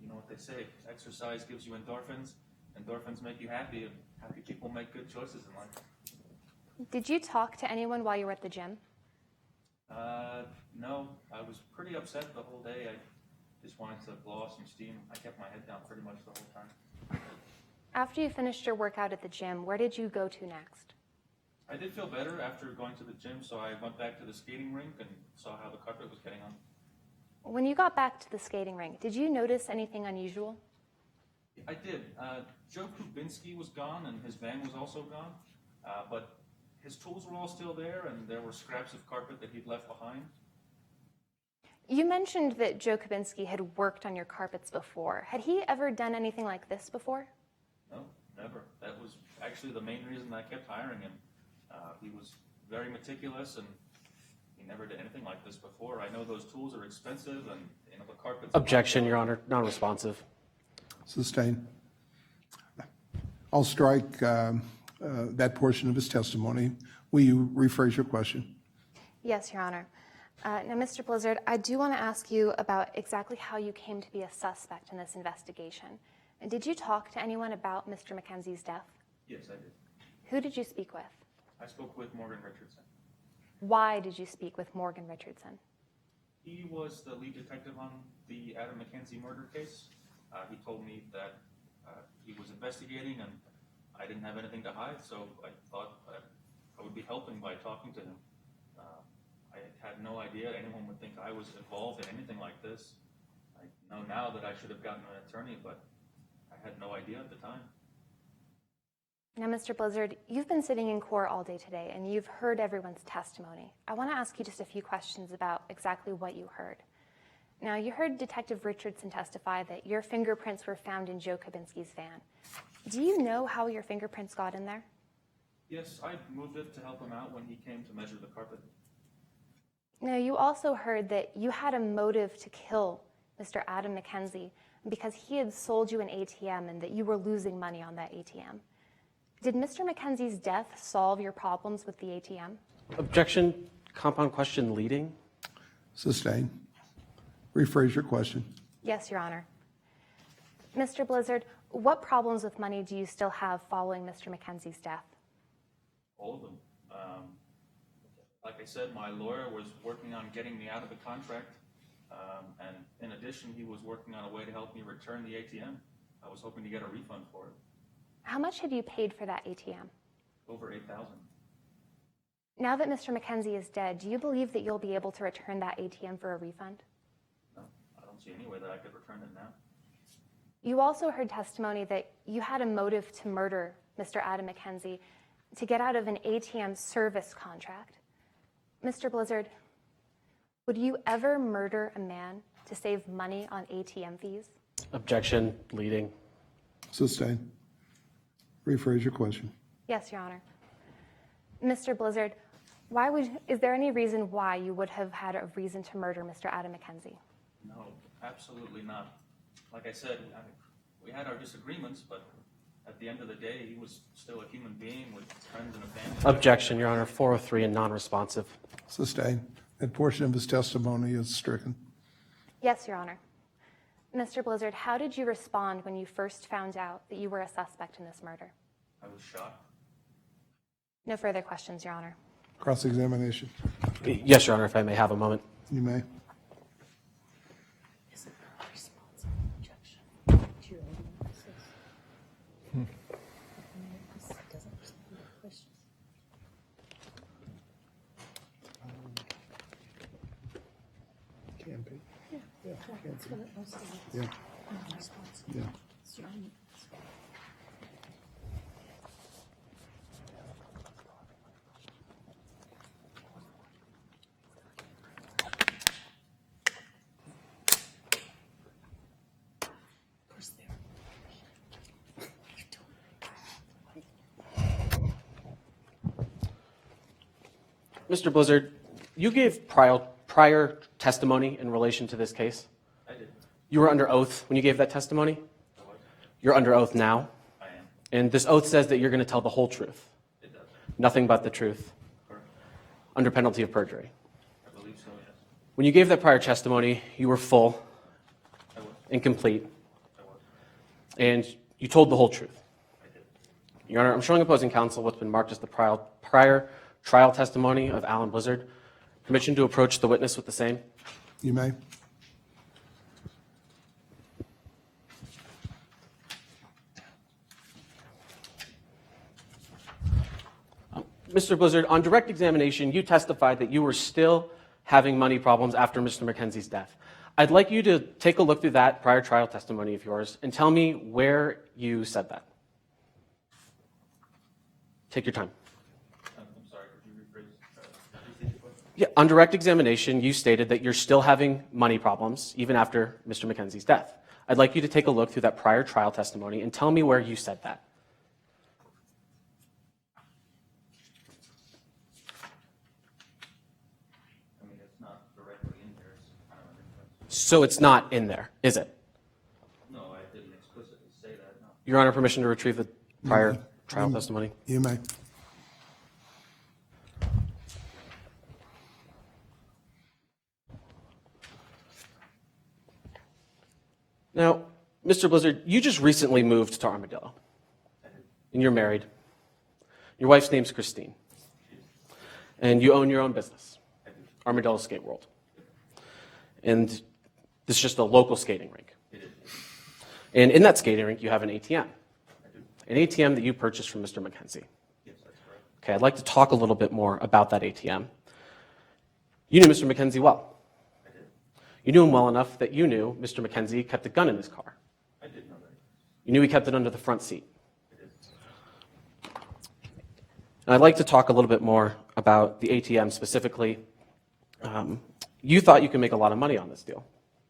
You know what they say, exercise gives you endorphins. Endorphins make you happy, and happy people make good choices in life. Did you talk to anyone while you were at the gym? No, I was pretty upset the whole day. I just wanted to blow off some steam. I kept my head down pretty much the whole time. After you finished your workout at the gym, where did you go to next? I did feel better after going to the gym, so I went back to the skating rink and saw how the carpet was getting on. When you got back to the skating rink, did you notice anything unusual? I did. Joe Kubinski was gone and his van was also gone, but his tools were all still there and there were scraps of carpet that he'd left behind. You mentioned that Joe Kubinski had worked on your carpets before. Had he ever done anything like this before? No, never. That was actually the main reason I kept hiring him. He was very meticulous and he never did anything like this before. I know those tools are expensive and the carpets... Objection, Your Honor. Non-responsive. Sustained. I'll strike that portion of his testimony. Will you rephrase your question? Yes, Your Honor. Now, Mr. Blizzard, I do want to ask you about exactly how you came to be a suspect in this investigation. And did you talk to anyone about Mr. McKenzie's death? Yes, I did. Who did you speak with? I spoke with Morgan Richardson. Why did you speak with Morgan Richardson? He was the lead detective on the Adam McKenzie murder case. He told me that he was investigating and I didn't have anything to hide, so I thought I would be helping by talking to him. I had no idea anyone would think I was involved in anything like this. I know now that I should have gotten an attorney, but I had no idea at the time. Now, Mr. Blizzard, you've been sitting in court all day today, and you've heard everyone's testimony. I want to ask you just a few questions about exactly what you heard. Now, you heard Detective Richardson testify that your fingerprints were found in Joe Kubinski's van. Do you know how your fingerprints got in there? Yes, I moved it to help him out when he came to measure the carpet. Now, you also heard that you had a motive to kill Mr. Adam McKenzie because he had sold you an ATM and that you were losing money on that ATM. Did Mr. McKenzie's death solve your problems with the ATM? Objection, compound question leading. Sustained. Rephrase your question. Yes, Your Honor. Mr. Blizzard, what problems with money do you still have following Mr. McKenzie's death? All of them. Like I said, my lawyer was working on getting me out of the contract, and in addition, he was working on a way to help me return the ATM. I was hoping to get a refund for it. How much have you paid for that ATM? Over $8,000. Now that Mr. McKenzie is dead, do you believe that you'll be able to return that ATM for a refund? No, I don't see any way that I could return it now. You also heard testimony that you had a motive to murder Mr. Adam McKenzie. to get out of an ATM service contract. Mr. Blizzard, would you ever murder a man to save money on ATM fees? Objection, leading. Sustained. Rephrase your question. Yes, Your Honor. Mr. Blizzard, is there any reason why you would have had a reason to murder Mr. Adam McKenzie? No, absolutely not. Like I said, we had our disagreements, but at the end of the day, he was still a human being with friends and a family. Objection, Your Honor. 403 and non-responsive. Sustained. That portion of his testimony is stricken. Yes, Your Honor. Mr. Blizzard, how did you respond when you first found out that you were a suspect in this murder? I was shocked. No further questions, Your Honor. Cross-examination. Yes, Your Honor, if I may have a moment. You may. Can be. Yeah. Yeah. Yeah. Mr. Blizzard, you gave prior testimony in relation to this case. I did. You were under oath when you gave that testimony? You're under oath now? I am. And this oath says that you're going to tell the whole truth. It does. Nothing but the truth. Correct. Under penalty of perjury. I believe so, yes. When you gave that prior testimony, you were full I was. and complete, I was. and you told the whole truth. I did. Your Honor, I'm showing opposing counsel what's been marked as the prior trial testimony of Alan Blizzard. Permission to approach the witness with the same. You may. Mr. Blizzard, on direct examination, you testified that you were still having money problems after Mr. McKenzie's death. I'd like you to take a look through that prior trial testimony of yours and tell me where you said that. Take your time. I'm sorry, could you rephrase the question? Yeah, on direct examination, you stated that you're still having money problems even after Mr. McKenzie's death. I'd like you to take a look through that prior trial testimony and tell me where you said that. I mean, it's not directly in there. It's kind of an inference. So it's not in there, is it? No, I didn't explicitly say that, no. Your Honor, permission to retrieve the prior trial testimony. You may. Now, Mr. Blizzard, you just recently moved to Armadillo, and you're married. Your wife's name's Christine, and you own your own business, Armadillo Skate World. And this is just a local skating rink. And in that skating rink, you have an ATM. An ATM that you purchased from Mr. McKenzie. Yes, that's correct. Okay, I'd like to talk a little bit more about that ATM. You knew Mr. McKenzie well. I did. You knew him well enough that you knew Mr. McKenzie kept a gun in his car. I did know that. You knew he kept it under the front seat. I did. And I'd like to talk a little bit more about the ATM specifically. You thought you could make a lot of money on this deal,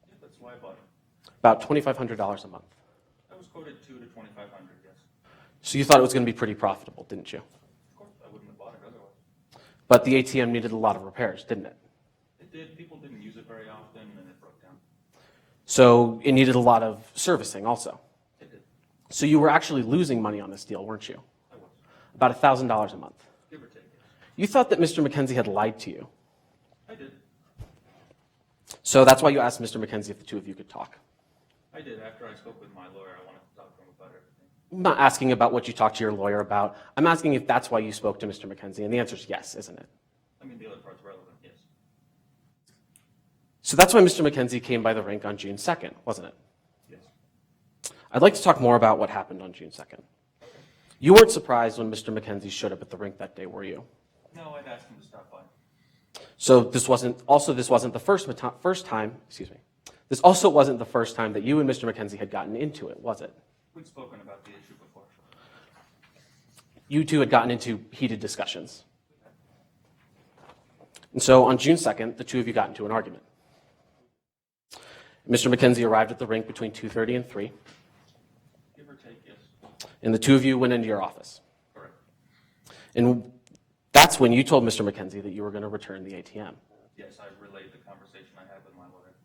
Yeah, that's why I bought it. about $2,500 a month. I was quoted $2,000 to $2,500, yes. So you thought it was going to be pretty profitable, didn't you? Of course, I wouldn't have bought it otherwise. But the ATM needed a lot of repairs, didn't it? It did. People didn't use it very often, and it broke down. So it needed a lot of servicing also. It did. So you were actually losing money on this deal, weren't you? I was. About $1,000 a month. Give or take, yes. You thought that Mr. McKenzie had lied to you. I did. So that's why you asked Mr. McKenzie if the two of you could talk. I did. After I spoke with my lawyer, I wanted to talk to him about everything. I'm not asking about what you talked to your lawyer about. I'm asking if that's why you spoke to Mr. McKenzie, and the answer is yes, isn't it? I mean, the other part's relevant, yes. So that's why Mr. McKenzie came by the rink on June 2nd, wasn't it? Yes. I'd like to talk more about what happened on June 2nd. You weren't surprised when Mr. McKenzie showed up at the rink that day, were you? No, I'd asked him to stop by. So this wasn't the first time, excuse me. This also wasn't the first time that you and Mr. McKenzie had gotten into it, was it? We'd spoken about the issue before. you two had gotten into heated discussions. And so on June 2nd, the two of you got into an argument. Mr. McKenzie arrived at the rink between 2:30 and 3, Give or take, yes. and the two of you went into your office. Correct. And that's when you told Mr. McKenzie that you were going to return the ATM. Yes, I relayed the conversation I had with my lawyer.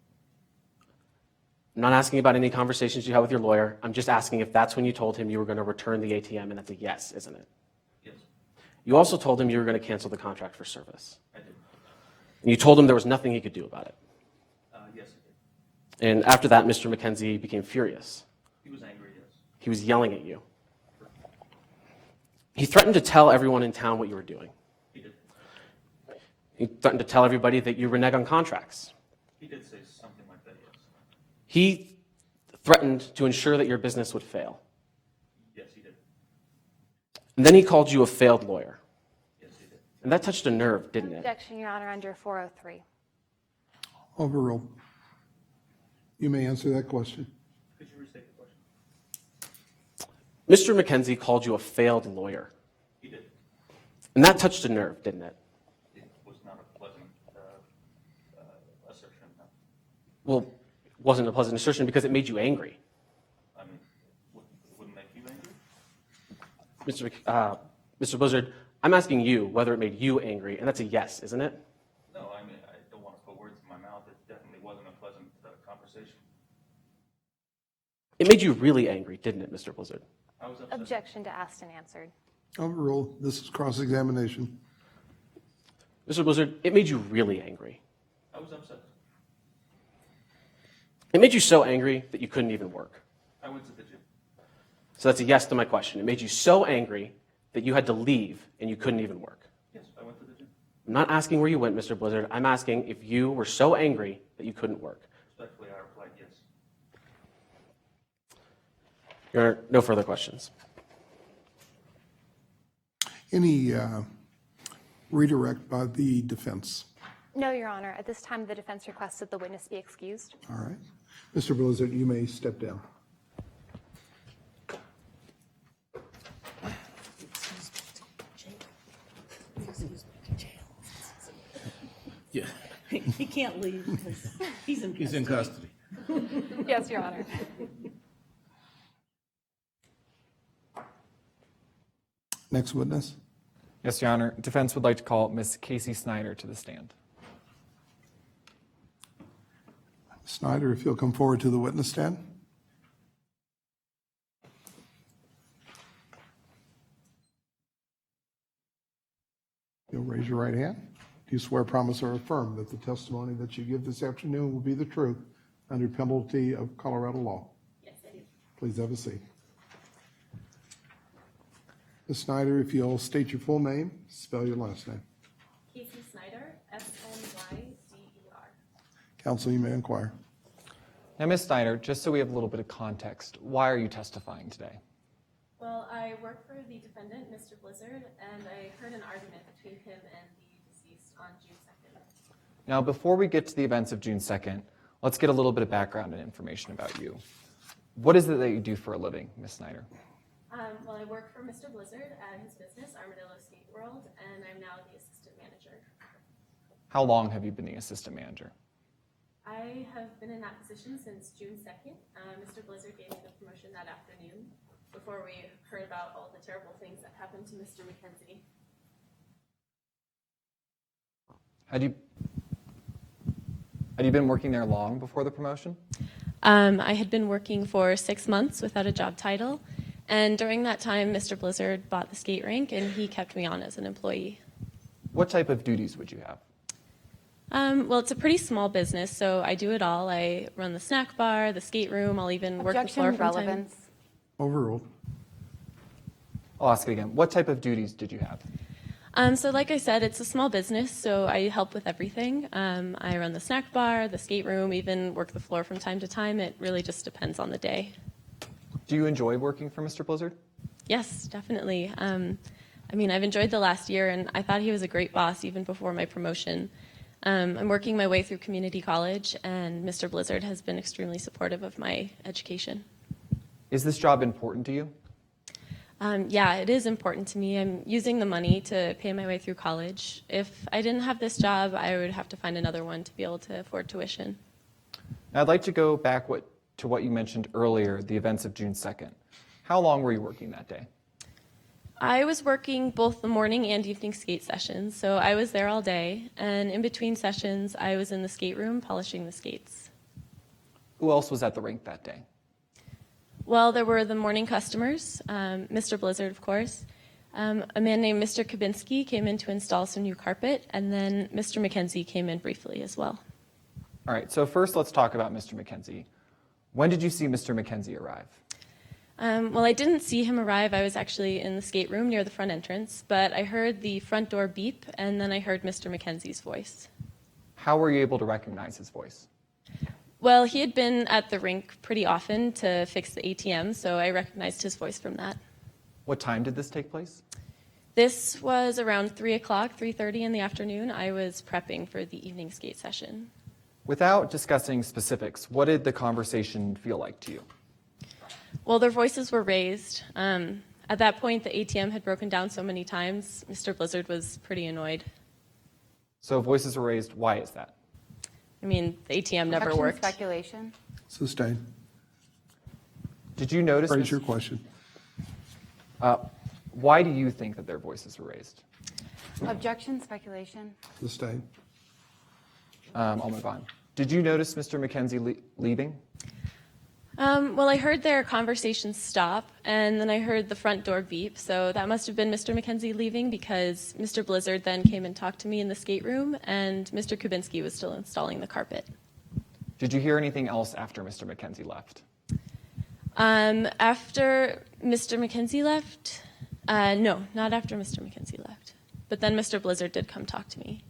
I'm not asking about any conversations you had with your lawyer. I'm just asking if that's when you told him you were going to return the ATM, and that's a yes, isn't it? Yes, You also told him you were going to cancel the contract for service. I did. And you told him there was nothing he could do about it. Yes, I did. And after that, Mr. McKenzie became furious. He was angry, yes. He was yelling at you. He threatened to tell everyone in town what you were doing. He did. He threatened to tell everybody that you renege on contracts. He did say something like that, yes. He threatened to ensure that your business would fail. Yes, he did. And then he called you a failed lawyer. Yes, he did. And that touched a nerve, didn't it? Objection, Your Honor, under 403. Overruled. You may answer that question. Could you restate the question? Mr. McKenzie called you a failed lawyer. He did. And that touched a nerve, didn't it? It was not a pleasant assertion, no. Well, it wasn't a pleasant assertion because it made you angry. I mean, wouldn't make you angry? Mr. Blizzard, I'm asking you whether it made you angry, and that's a yes, isn't it? No, I mean, I don't want to put words in my mouth. It definitely wasn't a pleasant conversation. It made you really angry, didn't it, Mr. Blizzard? I was upset. Objection to asked and answered. Overruled. This is cross-examination. Mr. Blizzard, it made you really angry. I was upset. It made you so angry that you couldn't even work. I went to the gym. So that's a yes to my question. It made you so angry that you had to leave and you couldn't even work. Yes, I went to the gym. I'm not asking where you went, Mr. Blizzard. I'm asking if you were so angry that you couldn't work. Respectfully, I replied yes. Your Honor, no further questions. Any redirect by the defense? No, Your Honor. At this time, the defense requests that the witness be excused. All right. Mr. Blizzard, you may step down. Yeah. He can't leave because he's in custody. He's in custody. Yes, Your Honor. Next witness. Yes, Your Honor. Defense would like to call Ms. Casey Snyder to the stand. Snyder, if you'll come forward to the witness stand. You'll raise your right hand. Do you swear, promise, or affirm that the testimony that you give this afternoon will be the truth under penalty of Colorado law? Yes, I do. Please have a seat. Ms. Snyder, if you'll state your full name, spell your last name. Casey Snyder, S-N-Y-D-E-R. Counsel, you may inquire. Now, Ms. Snyder, just so we have a little bit of context, why are you testifying today? Well, I work for the defendant, Mr. Blizzard, and I heard an argument between him and the deceased on June 2nd. Now, before we get to the events of June 2nd, let's get a little bit of background and information about you. What is it that you do for a living, Ms. Snyder? Well, I work for Mr. Blizzard at his business, Armadillo Skate World, and I'm now the assistant manager. How long have you been the assistant manager? I have been in that position since June 2nd. Mr. Blizzard gave me the promotion that afternoon before we heard about all the terrible things that happened to Mr. McKenzie. Had you been working there long before the promotion? I had been working for 6 months without a job title, and during that time, Mr. Blizzard bought the skate rink, and he kept me on as an employee. What type of duties would you have? Well, it's a pretty small business, so I do it all. I run the snack bar, the skate room. I'll even work the floor Objection, from time. relevance. Overruled. I'll ask it again. What type of duties did you have? So like I said, it's a small business, so I help with everything. I run the snack bar, the skate room, even work the floor from time to time. It really just depends on the day. Do you enjoy working for Mr. Blizzard? Yes, definitely. I mean, I've enjoyed the last year, and I thought he was a great boss even before my promotion. I'm working my way through community college, and Mr. Blizzard has been extremely supportive of my education. Is this job important to you? Yeah, it is important to me. I'm using the money to pay my way through college. If I didn't have this job, I would have to find another one to be able to afford tuition. Now, I'd like to go back to what you mentioned earlier, the events of June 2nd. How long were you working that day? I was working both the morning and evening skate sessions, so I was there all day, and in between sessions, I was in the skate room polishing the skates. Who else was at the rink that day? Well, there were the morning customers, Mr. Blizzard, of course. A man named Mr. Kubinski came in to install some new carpet, and then Mr. McKenzie came in briefly as well. All right, so first let's talk about Mr. McKenzie. When did you see Mr. McKenzie arrive? Well, I didn't see him arrive. I was actually in the skate room near the front entrance, but I heard the front door beep, and then I heard Mr. McKenzie's voice. How were you able to recognize his voice? Well, he had been at the rink pretty often to fix the ATM, so I recognized his voice from that. What time did this take place? This was around 3 o'clock, 3:30 in the afternoon. I was prepping for the evening skate session. Without discussing specifics, what did the conversation feel like to you? Well, their voices were raised. At that point, the ATM had broken down so many times, Mr. Blizzard was pretty annoyed. So voices were raised. Why is that? I mean, the ATM never Objection, worked. speculation. Sustained. Did you notice? Raise your question. Why do you think that their voices were raised? Objection, speculation. Sustained. I'll move on. Did you notice Mr. McKenzie leaving? Well, I heard their conversation stop, and then I heard the front door beep, so that must have been Mr. McKenzie leaving because Mr. Blizzard then came and talked to me in the skate room, and Mr. Kubinski was still installing the carpet. Did you hear anything else after Mr. McKenzie left? After Mr. McKenzie left? No, not after Mr. McKenzie left. But then Mr. Blizzard did come talk to me.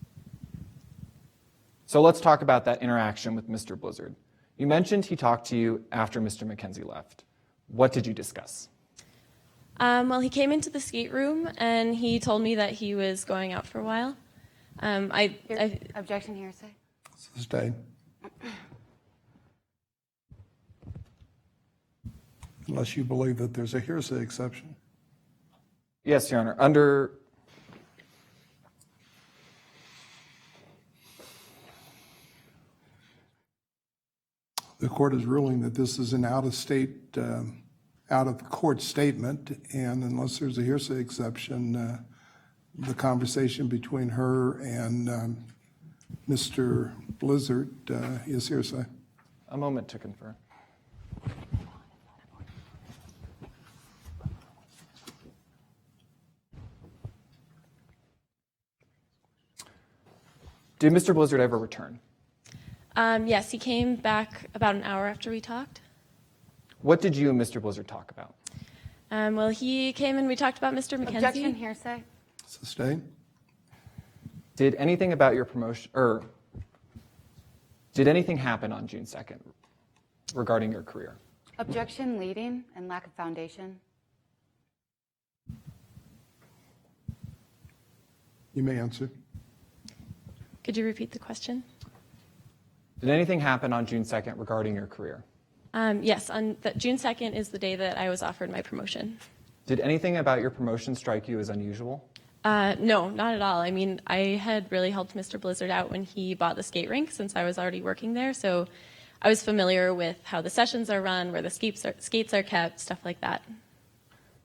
So let's talk about that interaction with Mr. Blizzard. You mentioned he talked to you after Mr. McKenzie left. What did you discuss? Well, he came into the skate room, and he told me that he was going out for a while. Objection, hearsay. Sustained. Unless you believe that there's a hearsay exception. Yes, Your Honor. The court is ruling that this is an out-of-state, out-of-court statement, and unless there's a hearsay exception, the conversation between her and Mr. Blizzard is hearsay. A moment to confirm. Did Mr. Blizzard ever return? Yes, he came back about an hour after we talked. What did you and Mr. Blizzard talk about? Well, he came and we talked about Mr. McKenzie. Objection, hearsay. Sustained. Did anything about your promotion, or did anything happen on June 2nd regarding your career? Objection, leading and lack of foundation. You may answer. Could you repeat the question? Did anything happen on June 2nd regarding your career? Yes, on June 2nd is the day that I was offered my promotion. Did anything about your promotion strike you as unusual? No, not at all. I mean, I had really helped Mr. Blizzard out when he bought the skate rink since I was already working there, so I was familiar with how the sessions are run, where the skates are kept, stuff like that.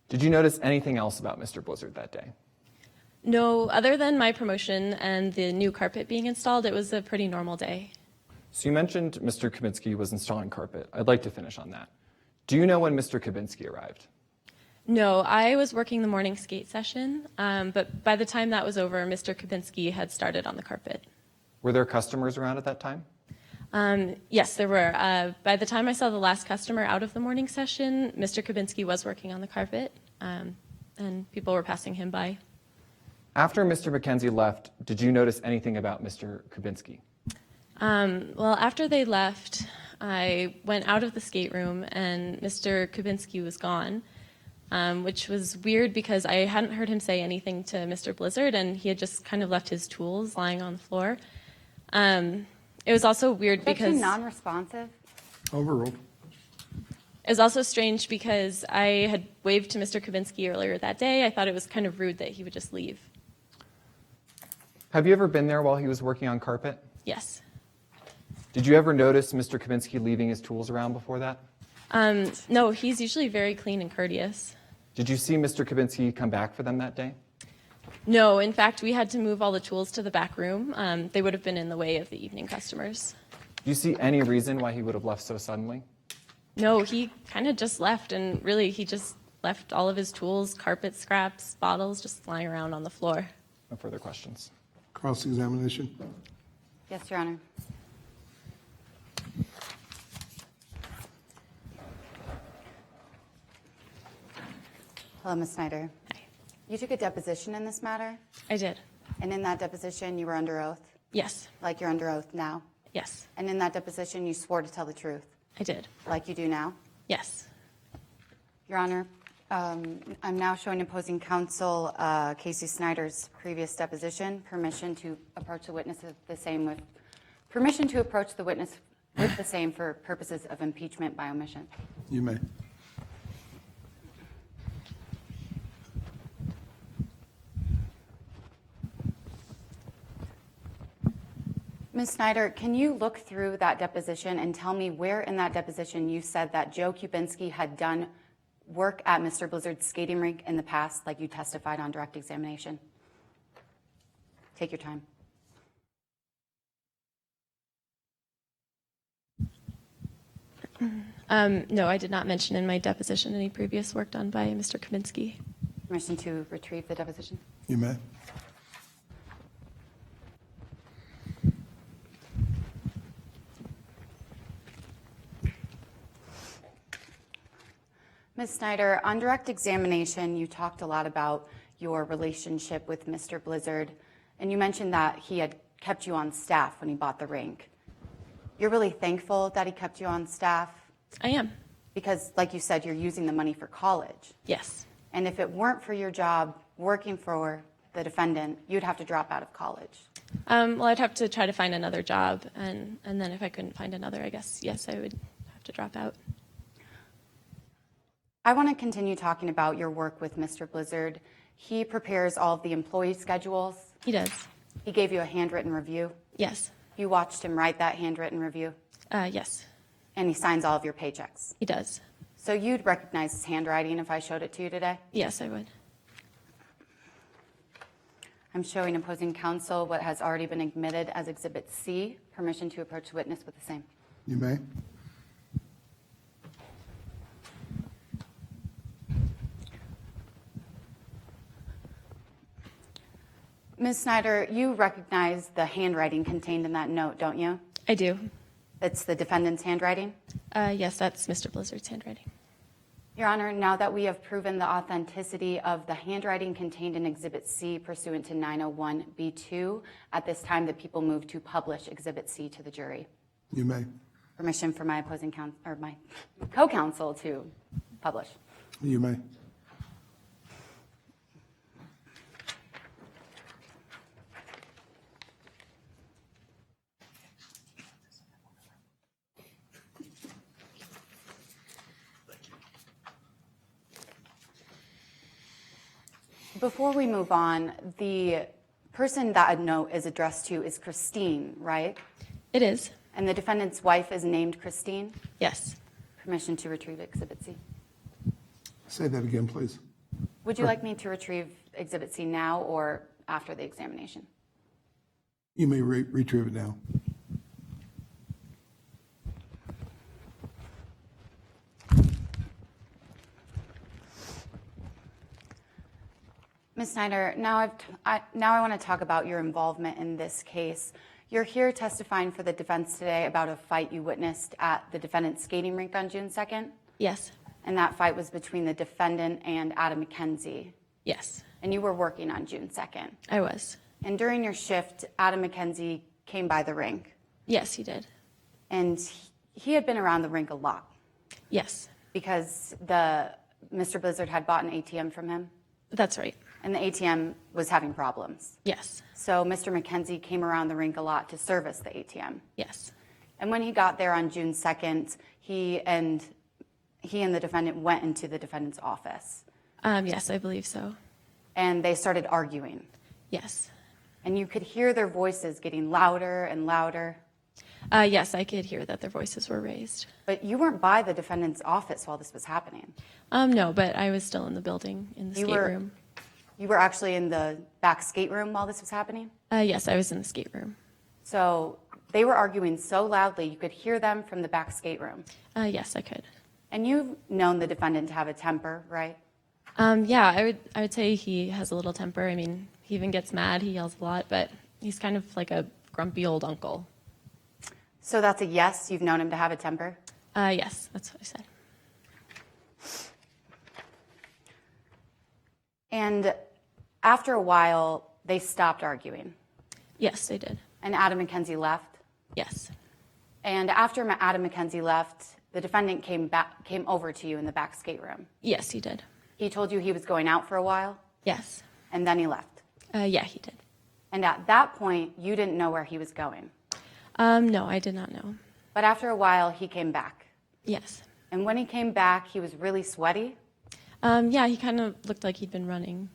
Did you notice anything else about Mr. Blizzard that day? No, other than my promotion and the new carpet being installed, it was a pretty normal day. So you mentioned Mr. Kubinski was installing carpet. I'd like to finish on that. Do you know when Mr. Kubinski arrived? No, I was working the morning skate session, but by the time that was over, Mr. Kubinski had started on the carpet. Were there customers around at that time? Yes, there were. By the time I saw the last customer out of the morning session, Mr. Kubinski was working on the carpet, and people were passing him by. After Mr. McKenzie left, did you notice anything about Mr. Kubinski? Well, after they left, I went out of the skate room and Mr. Kubinski was gone, which was weird because I hadn't heard him say anything to Mr. Blizzard and he had just kind of left his tools lying on the floor. It was also weird because... non-responsive. Overruled. It was also strange because I had waved to Mr. Kubinski earlier that day. I thought it was kind of rude that he would just leave. Have you ever been there while he was working on carpet? Yes. Did you ever notice Mr. Kubinski leaving his tools around before that? No, he's usually very clean and courteous. Did you see Mr. Kubinski come back for them that day? No, in fact, we had to move all the tools to the back room. They would have been in the way of the evening customers. Do you see any reason why he would have left so suddenly? No, he kind of just left, and really he just left all of his tools, carpet scraps, bottles just lying around on the floor. No further questions. Cross-examination. Yes, Your Honor. Hello, Ms. Snyder. Hi. You took a deposition in this matter, I did. and in that deposition, you were under oath, Yes. like you're under oath now. Yes, And in that deposition, you swore to tell the truth, I did. like you do now. Yes. Your Honor, I'm now showing opposing counsel Casey Snyder's previous deposition, permission to approach the witness with the same with for purposes of impeachment by omission. You may. Ms. Snyder, can you look through that deposition and tell me where in that deposition you said that Joe Kubinski had done work at Mr. Blizzard's skating rink in the past, like you testified on direct examination? Take your time. No, I did not mention in my deposition any previous work done by Mr. Kubinski. Permission to retrieve the deposition? You may. Ms. Snyder, on direct examination, you talked a lot about your relationship with Mr. Blizzard, and you mentioned that he had kept you on staff when he bought the rink. You're really thankful that he kept you on staff? I am. Because, like you said, you're using the money for college. Yes. And if it weren't for your job working for the defendant, you'd have to drop out of college. Well, I'd have to try to find another job, and then if I couldn't find another, I guess, yes, I would have to drop out. I want to continue talking about your work with Mr. Blizzard. He prepares all of the employee schedules. He does. He gave you a handwritten review. Yes. You watched him write that handwritten review. Yes. And he signs all of your paychecks. He does. So you'd recognize his handwriting if I showed it to you today? Yes, I would. I'm showing opposing counsel what has already been admitted as Exhibit C, permission to approach the witness with the same. You may. Ms. Snyder, you recognize the handwriting contained in that note, don't you? I do. It's the defendant's handwriting? Yes, that's Mr. Blizzard's handwriting. Your Honor, now that we have proven the authenticity of the handwriting contained in Exhibit C pursuant to 901B2, at this time the people move to publish Exhibit C to the jury. You may. Permission for my opposing counsel, or my co-counsel to publish. You may. Before we move on, the person that a note is addressed to is Christine, right? It is. And the defendant's wife is named Christine? Yes. Permission to retrieve Exhibit C. Say that again, please. Would you like me to retrieve Exhibit C now or after the examination? You may retrieve it now. Ms. Snyder, now I want to talk about your involvement in this case. You're here testifying for the defense today about a fight you witnessed at the defendant's skating rink on June 2nd? Yes. And that fight was between the defendant and Adam McKenzie? Yes. And you were working on June 2nd? I was. And during your shift, Adam McKenzie came by the rink? Yes, he did. And he had been around the rink a lot? Yes. Because Mr. Blizzard had bought an ATM from him? That's right. And the ATM was having problems? Yes. So Mr. McKenzie came around the rink a lot to service the ATM? Yes. And when he got there on June 2nd, he and he and the defendant went into the defendant's office. Yes, I believe so. And they started arguing. Yes. And you could hear their voices getting louder and louder. Yes, I could hear that their voices were raised. But you weren't by the defendant's office while this was happening. No, but I was still in the building, in the skate room. You were actually in the back skate room while this was happening? Yes, I was in the skate room. So they were arguing so loudly you could hear them from the back skate room. Yes, I could. And you've known the defendant to have a temper, right? Yeah, I would say he has a little temper. I mean, he even gets mad, he yells a lot, but he's kind of like a grumpy old uncle. So that's a yes, you've known him to have a temper? Yes, that's what I said. And after a while, they stopped arguing. Yes, they did. And Adam McKenzie left? Yes. And after Adam McKenzie left, the defendant came over to you in the back skate room? Yes, he did. He told you he was going out for a while? Yes. And then he left? Yeah, he did. And at that point, you didn't know where he was going? No, I did not know. But after a while, he came back? Yes. And when he came back, he was really sweaty? Yeah, he kind of looked like he'd been running.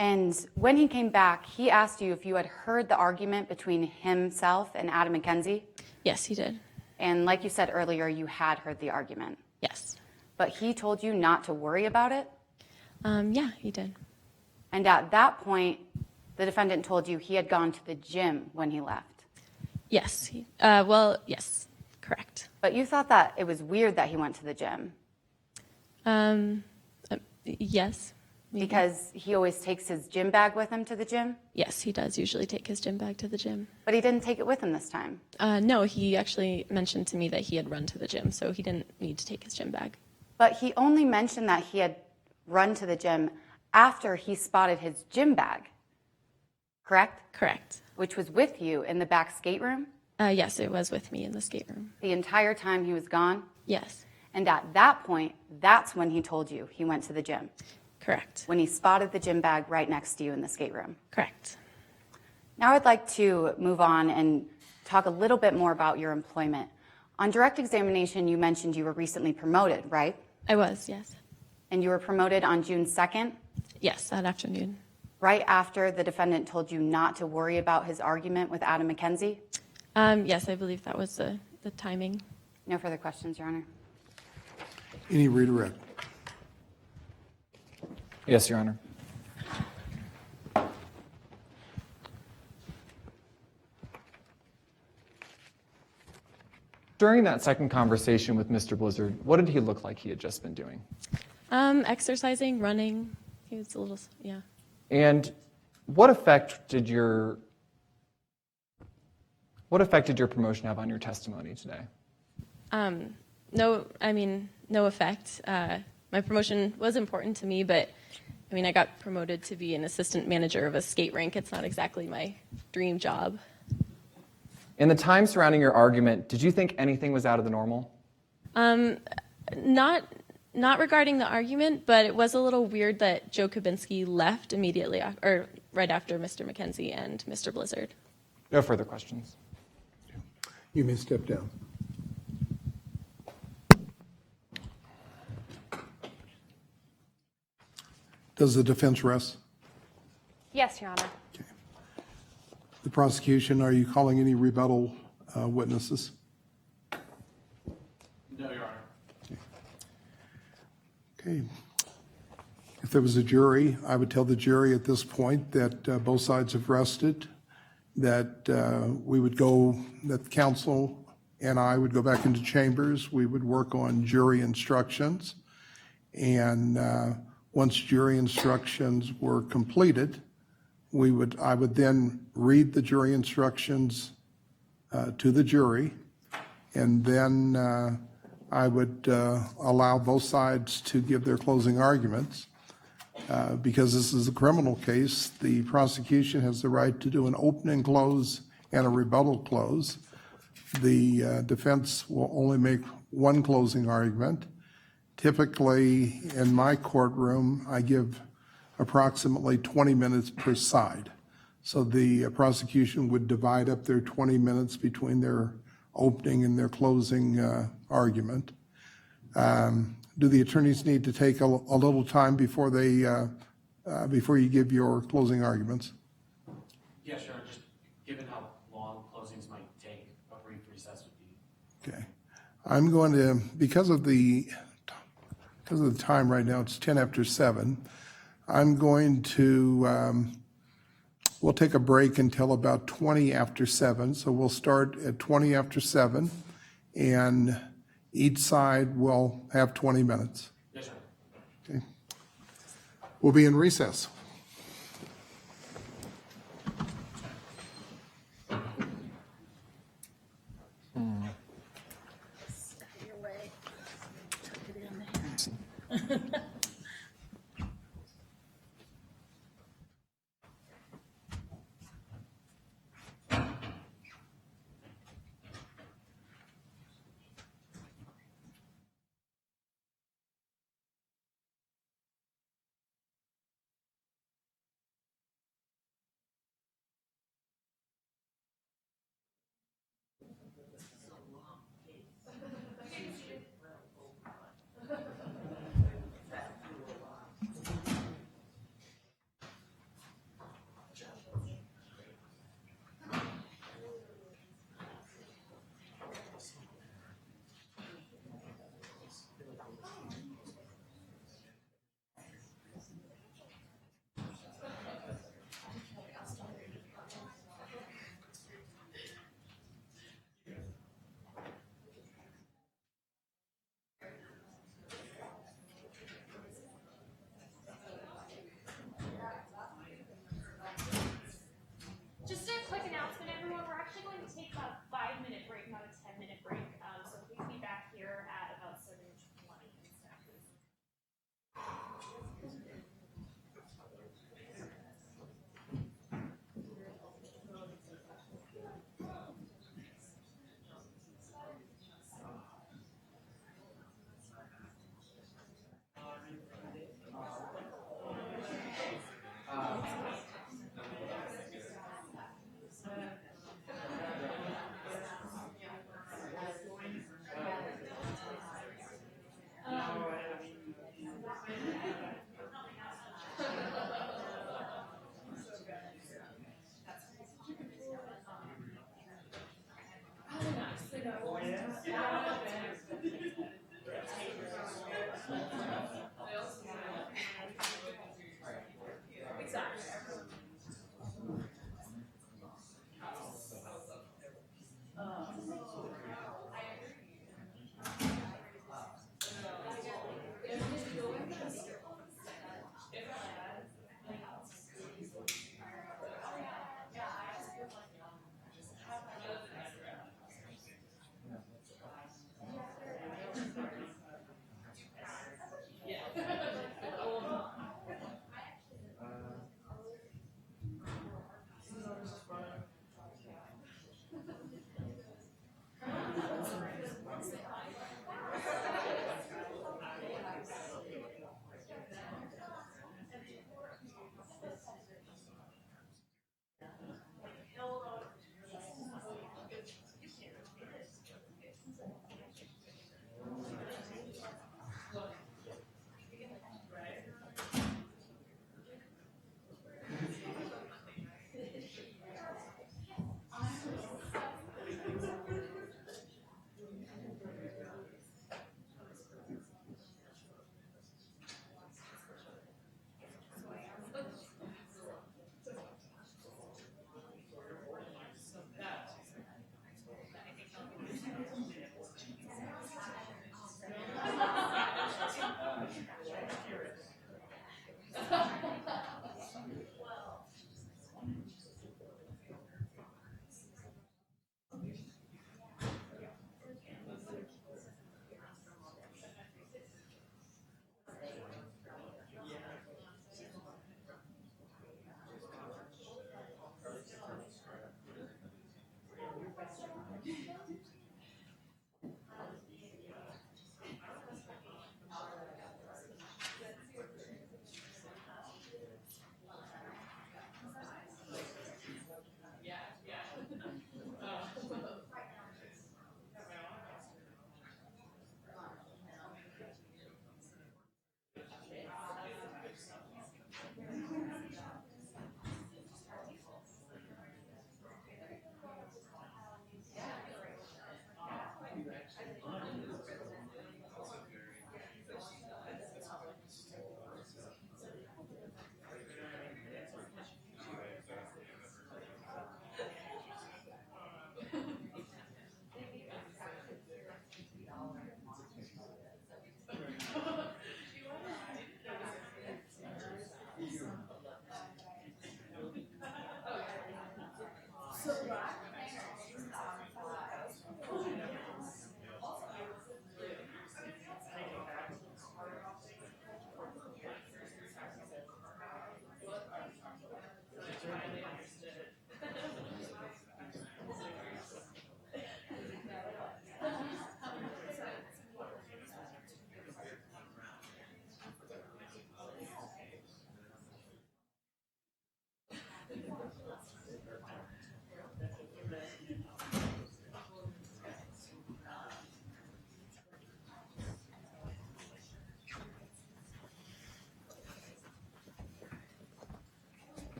And when he came back, he asked you if you had heard the argument between himself and Adam McKenzie? Yes, he did. And like you said earlier, you had heard the argument? Yes. But he told you not to worry about it? Yeah, he did. And at that point, the defendant told you he had gone to the gym when he left? Yes. Yes, correct. But you thought that it was weird that he went to the gym? Yes. Maybe. Because he always takes his gym bag with him to the gym? Yes, he does usually take his gym bag to the gym. But he didn't take it with him this time? No, he actually mentioned to me that he had run to the gym, so he didn't need to take his gym bag. But he only mentioned that he had run to the gym after he spotted his gym bag, correct? Correct. Which was with you in the back skate room? Yes, it was with me in the skate room. The entire time he was gone? Yes. And at that point, that's when he told you he went to the gym? Correct. When he spotted the gym bag right next to you in the skate room? Correct. Now I'd like to move on and talk a little bit more about your employment. On direct examination, you mentioned you were recently promoted, right? I was, yes. And you were promoted on June 2nd? Yes, that afternoon. Right after the defendant told you not to worry about his argument with Adam McKenzie? Yes, I believe that was the timing. No further questions, Your Honor. Any redirect? Yes, Your Honor. During that second conversation with Mr. Blizzard, what did he look like he had just been doing? Exercising, running. He was a little, yeah. And what effect did your promotion have on your testimony today? No effect. My promotion was important to me, but I got promoted to be an assistant manager of a skate rink. It's not exactly my dream job. In the time surrounding your argument, did you think anything was out of the normal? Not regarding the argument, but it was a little weird that Joe Kubinski left immediately, or right after Mr. McKenzie and Mr. Blizzard. No further questions. You may step down. Does the defense rest? Yes, Your Honor. The prosecution, are you calling any rebuttal witnesses? No, Your Honor. Okay. If there was a jury, I would tell the jury at this point that both sides have rested, that we would go, that counsel and I would go back into chambers. We would work on jury instructions. And once jury instructions were completed, I would then read the jury instructions to the jury, and then I would allow both sides to give their closing arguments. Because this is a criminal case, the prosecution has the right to do an opening close and a rebuttal close. The defense will only make one closing argument. Typically, in my courtroom, I give approximately 20 minutes per side. So the prosecution would divide up their 20 minutes between their opening and their closing argument. Do the attorneys need to take a little time before they, before you give your closing arguments? Yeah, sure. Just given how long closings might take, a brief recess would be. Okay. I'm going to, because of the time right now, it's 10 after 7. I'm going to, we'll take a break until about 20 after 7. So we'll start at 20 after 7, and each side will have 20 minutes. Yes, sir. Okay. We'll be in recess. Your way. Get it in there.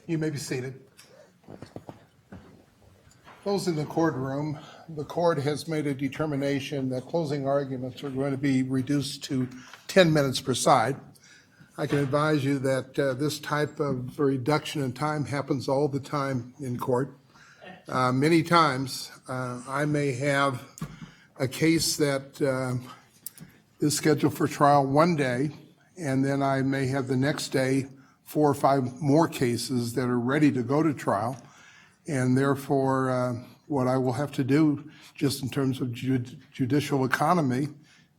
You may be seated. Closing the courtroom, the court has made a determination that closing arguments are going to be reduced to 10 minutes per side. I can advise you that this type of reduction in time happens all the time in court. Many times, I may have a case that is scheduled for trial one day, and then I may have the next day 4 or 5 more cases that are ready to go to trial. And therefore, what I will have to do, just in terms of judicial economy,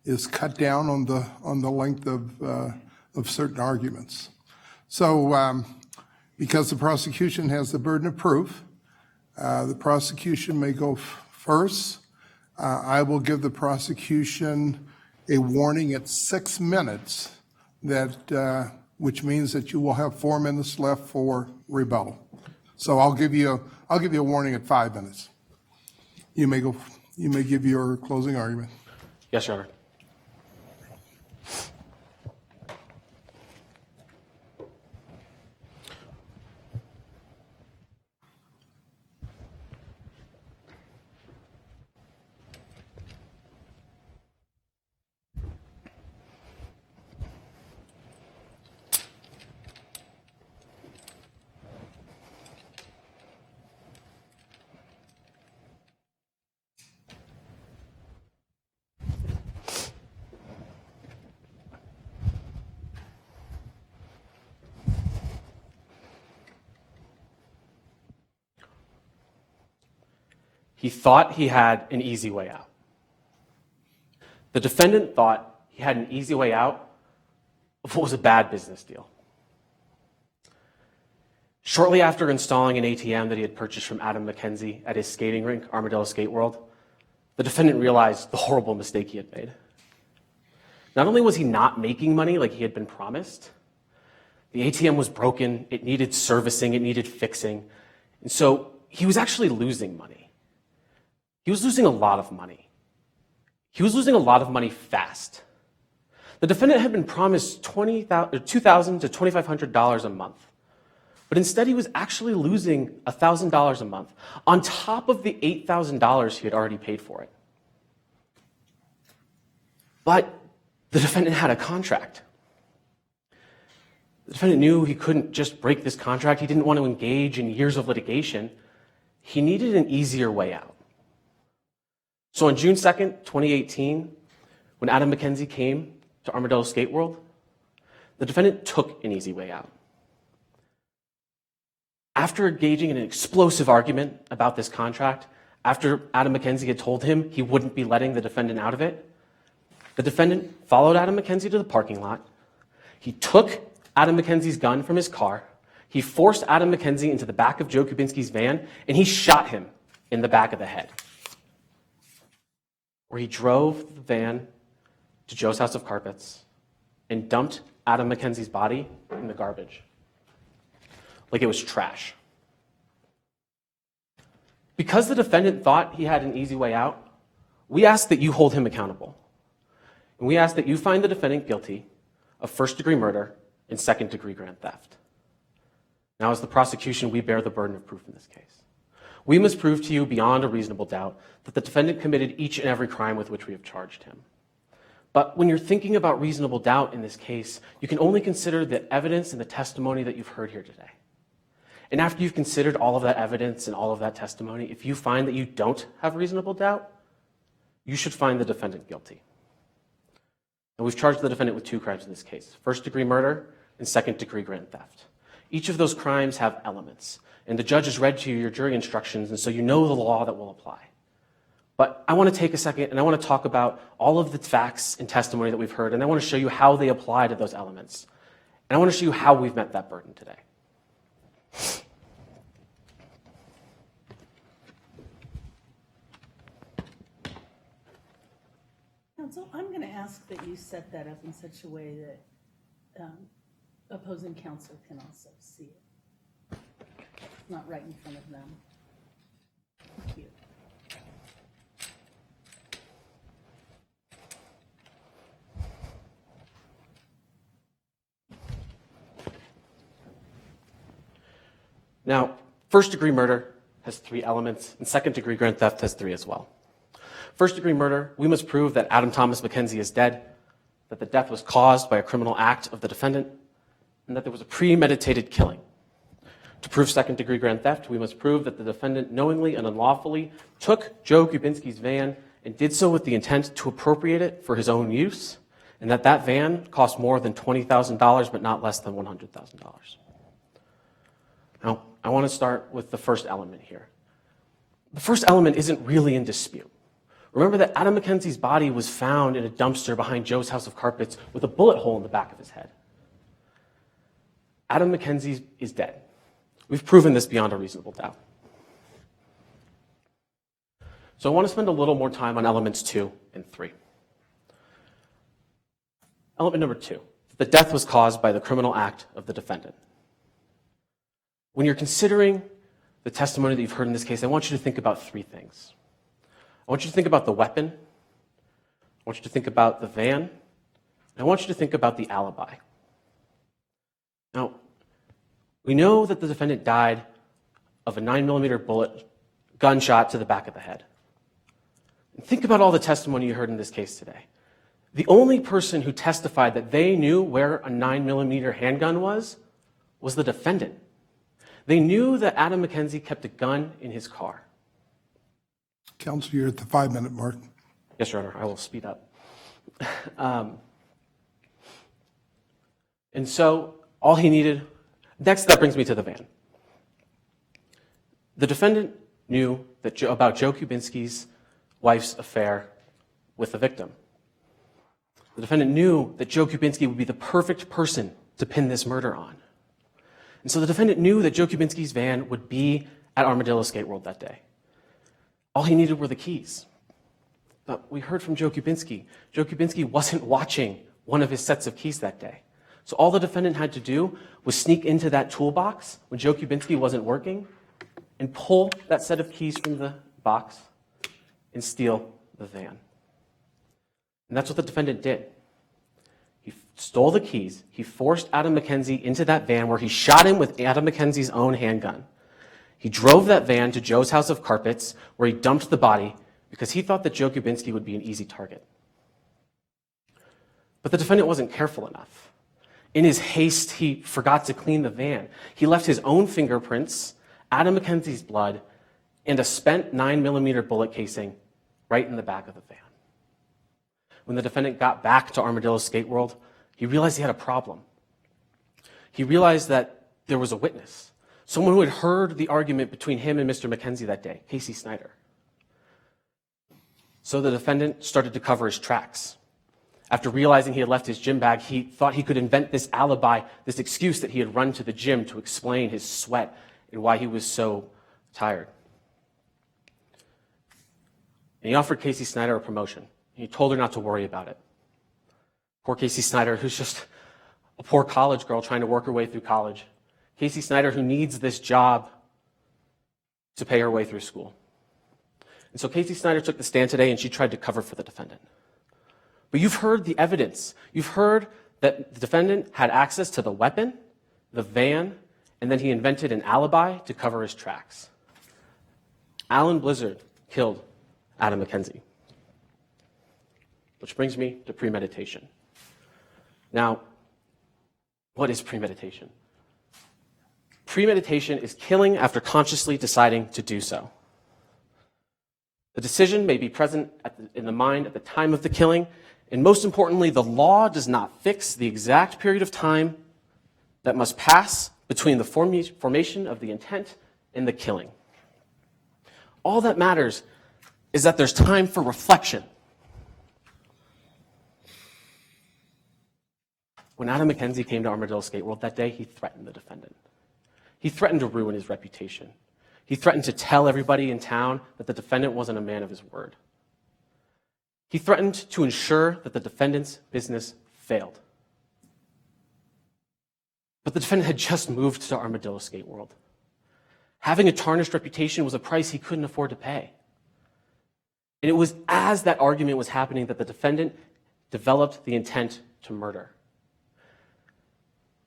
is cut down on the length of certain arguments. So, because the prosecution has the burden of proof, the prosecution may go first. I will give the prosecution a warning at 6 minutes, that which means that you will have 4 minutes left for rebuttal. So I'll give you a warning at 5 minutes. You may give your closing argument. Yes, Your Honor. He thought he had an easy way out. The defendant thought he had an easy way out of what was a bad business deal. Shortly after installing an ATM that he had purchased from Adam McKenzie at his skating rink, Armadillo Skate World, the defendant realized the horrible mistake he had made. Not only was he not making money like he had been promised, the ATM was broken, it needed servicing, it needed fixing, and so he was actually losing money. He was losing a lot of money. He was losing a lot of money fast. The defendant had been promised $2,000 to $2,500 a month, but instead he was actually losing $1,000 a month on top of the $8,000 he had already paid for it. But the defendant had a contract. The defendant knew he couldn't just break this contract. He didn't want to engage in years of litigation. He needed an easier way out. So on June 2nd, 2018, when Adam McKenzie came to Armadillo Skate World, the defendant took an easy way out. After engaging in an explosive argument about this contract, after Adam McKenzie had told him he wouldn't be letting the defendant out of it, the defendant followed Adam McKenzie to the parking lot. He took Adam McKenzie's gun from his car. He forced Adam McKenzie into the back of Joe Kubinski's van, and he shot him in the back of the head, where he drove the van to Joe's House of Carpets and dumped Adam McKenzie's body in the garbage, like it was trash. Because the defendant thought he had an easy way out, we ask that you hold him accountable. And we ask that you find the defendant guilty of first-degree murder and second-degree grand theft. Now, as the prosecution, we bear the burden of proof in this case. We must prove to you beyond a reasonable doubt that the defendant committed each and every crime with which we have charged him. But when you're thinking about reasonable doubt in this case, you can only consider the evidence and the testimony that you've heard here today. And after you've considered all of that evidence and all of that testimony, if you find that you don't have reasonable doubt, you should find the defendant guilty. And we've charged the defendant with 2 crimes in this case: first-degree murder and second-degree grand theft. Each of those crimes have elements, and the judge has read to you your jury instructions, and so you know the law that will apply. But I want to take a second, and I want to talk about all of the facts and testimony that we've heard, and I want to show you how they apply to those elements. And I want to show you how we've met that burden today. Counsel, I'm going to ask that you set that up in such a way that opposing counsel can also see it. Not right in front of them. Thank you. Now, first-degree murder has 3 elements, and second-degree grand theft has 3 as well. First-degree murder, we must prove that Adam Thomas McKenzie is dead, that the death was caused by a criminal act of the defendant, and that there was a premeditated killing. To prove second-degree grand theft, we must prove that the defendant knowingly and unlawfully took Joe Kubinski's van and did so with the intent to appropriate it for his own use, and that that van cost more than $20,000 but not less than $100,000. Now, I want to start with the first element here. The first element isn't really in dispute. Remember that Adam McKenzie's body was found in a dumpster behind Joe's house of carpets with a bullet hole in the back of his head. Adam McKenzie is dead. We've proven this beyond a reasonable doubt. So I want to spend a little more time on elements 2 and 3. Element number 2, the death was caused by the criminal act of the defendant. When you're considering the testimony that you've heard in this case, I want you to think about 3 things. I want you to think about the weapon, I want you to think about the van, and I want you to think about the alibi. Now, we know that the defendant died of a 9mm bullet gunshot to the back of the head. And think about all the testimony you heard in this case today. The only person who testified that they knew where a 9mm handgun was the defendant. They knew that Adam McKenzie kept a gun in his car. Counsel, you're at the 5-minute mark. Yes, Your Honor, I will speed up. And so all he needed, next that brings me to the van. The defendant knew that about Joe Kubinski's wife's affair with the victim. The defendant knew that Joe Kubinski would be the perfect person to pin this murder on. And so the defendant knew that Joe Kubinski's van would be at Armadillo Skate World that day. All he needed were the keys. But we heard from Joe Kubinski. Joe Kubinski wasn't watching one of his sets of keys that day. So all the defendant had to do was sneak into that toolbox when Joe Kubinski wasn't working and pull that set of keys from the box and steal the van. And that's what the defendant did. He stole the keys. He forced Adam McKenzie into that van where he shot him with Adam McKenzie's own handgun. He drove that van to Joe's house of carpets where he dumped the body because he thought that Joe Kubinski would be an easy target. But the defendant wasn't careful enough. In his haste, he forgot to clean the van. He left his own fingerprints, Adam McKenzie's blood, and a spent 9mm bullet casing right in the back of the van. When the defendant got back to Armadillo Skate World, he realized he had a problem. He realized that there was a witness, someone who had heard the argument between him and Mr. McKenzie that day, Casey Snyder. So the defendant started to cover his tracks. After realizing he had left his gym bag, he thought he could invent this alibi, this excuse that he had run to the gym to explain his sweat and why he was so tired. And he offered Casey Snyder a promotion. He told her not to worry about it. Poor Casey Snyder, who's just a poor college girl trying to work her way through college. Casey Snyder, who needs this job to pay her way through school. And so Casey Snyder took the stand today and she tried to cover for the defendant. But you've heard the evidence. You've heard that the defendant had access to the weapon, the van, and then he invented an alibi to cover his tracks. Alan Blizzard killed Adam McKenzie. Which brings me to premeditation. Now, what is premeditation? Premeditation is killing after consciously deciding to do so. The decision may be present in the mind at the time of the killing, and most importantly, the law does not fix the exact period of time that must pass between the formation of the intent and the killing. All that matters is that there's time for reflection. When Adam McKenzie came to Armadillo Skate World that day, he threatened the defendant. He threatened to ruin his reputation. He threatened to tell everybody in town that the defendant wasn't a man of his word. He threatened to ensure that the defendant's business failed. But the defendant had just moved to Armadillo Skate World. Having a tarnished reputation was a price he couldn't afford to pay. And it was as that argument was happening that the defendant developed the intent to murder.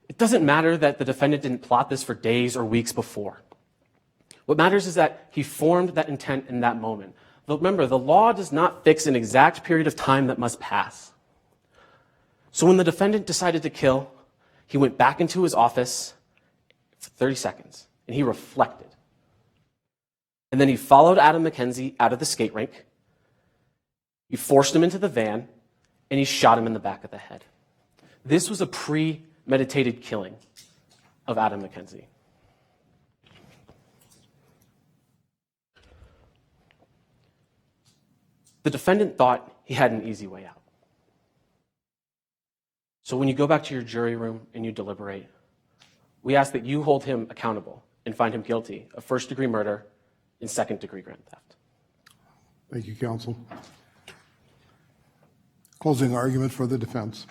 It doesn't matter that the defendant didn't plot this for days or weeks before. What matters is that he formed that intent in that moment. But remember, the law does not fix an exact period of time that must pass. So when the defendant decided to kill, he went back into his office for 30 seconds, and he reflected. And then he followed Adam McKenzie out of the skate rink. He forced him into the van, and he shot him in the back of the head. This was a premeditated killing of Adam McKenzie. The defendant thought he had an easy way out. So when you go back to your jury room and you deliberate, we ask that you hold him accountable and find him guilty of first-degree murder and second-degree grand theft. Thank you, counsel. Closing argument for the defense.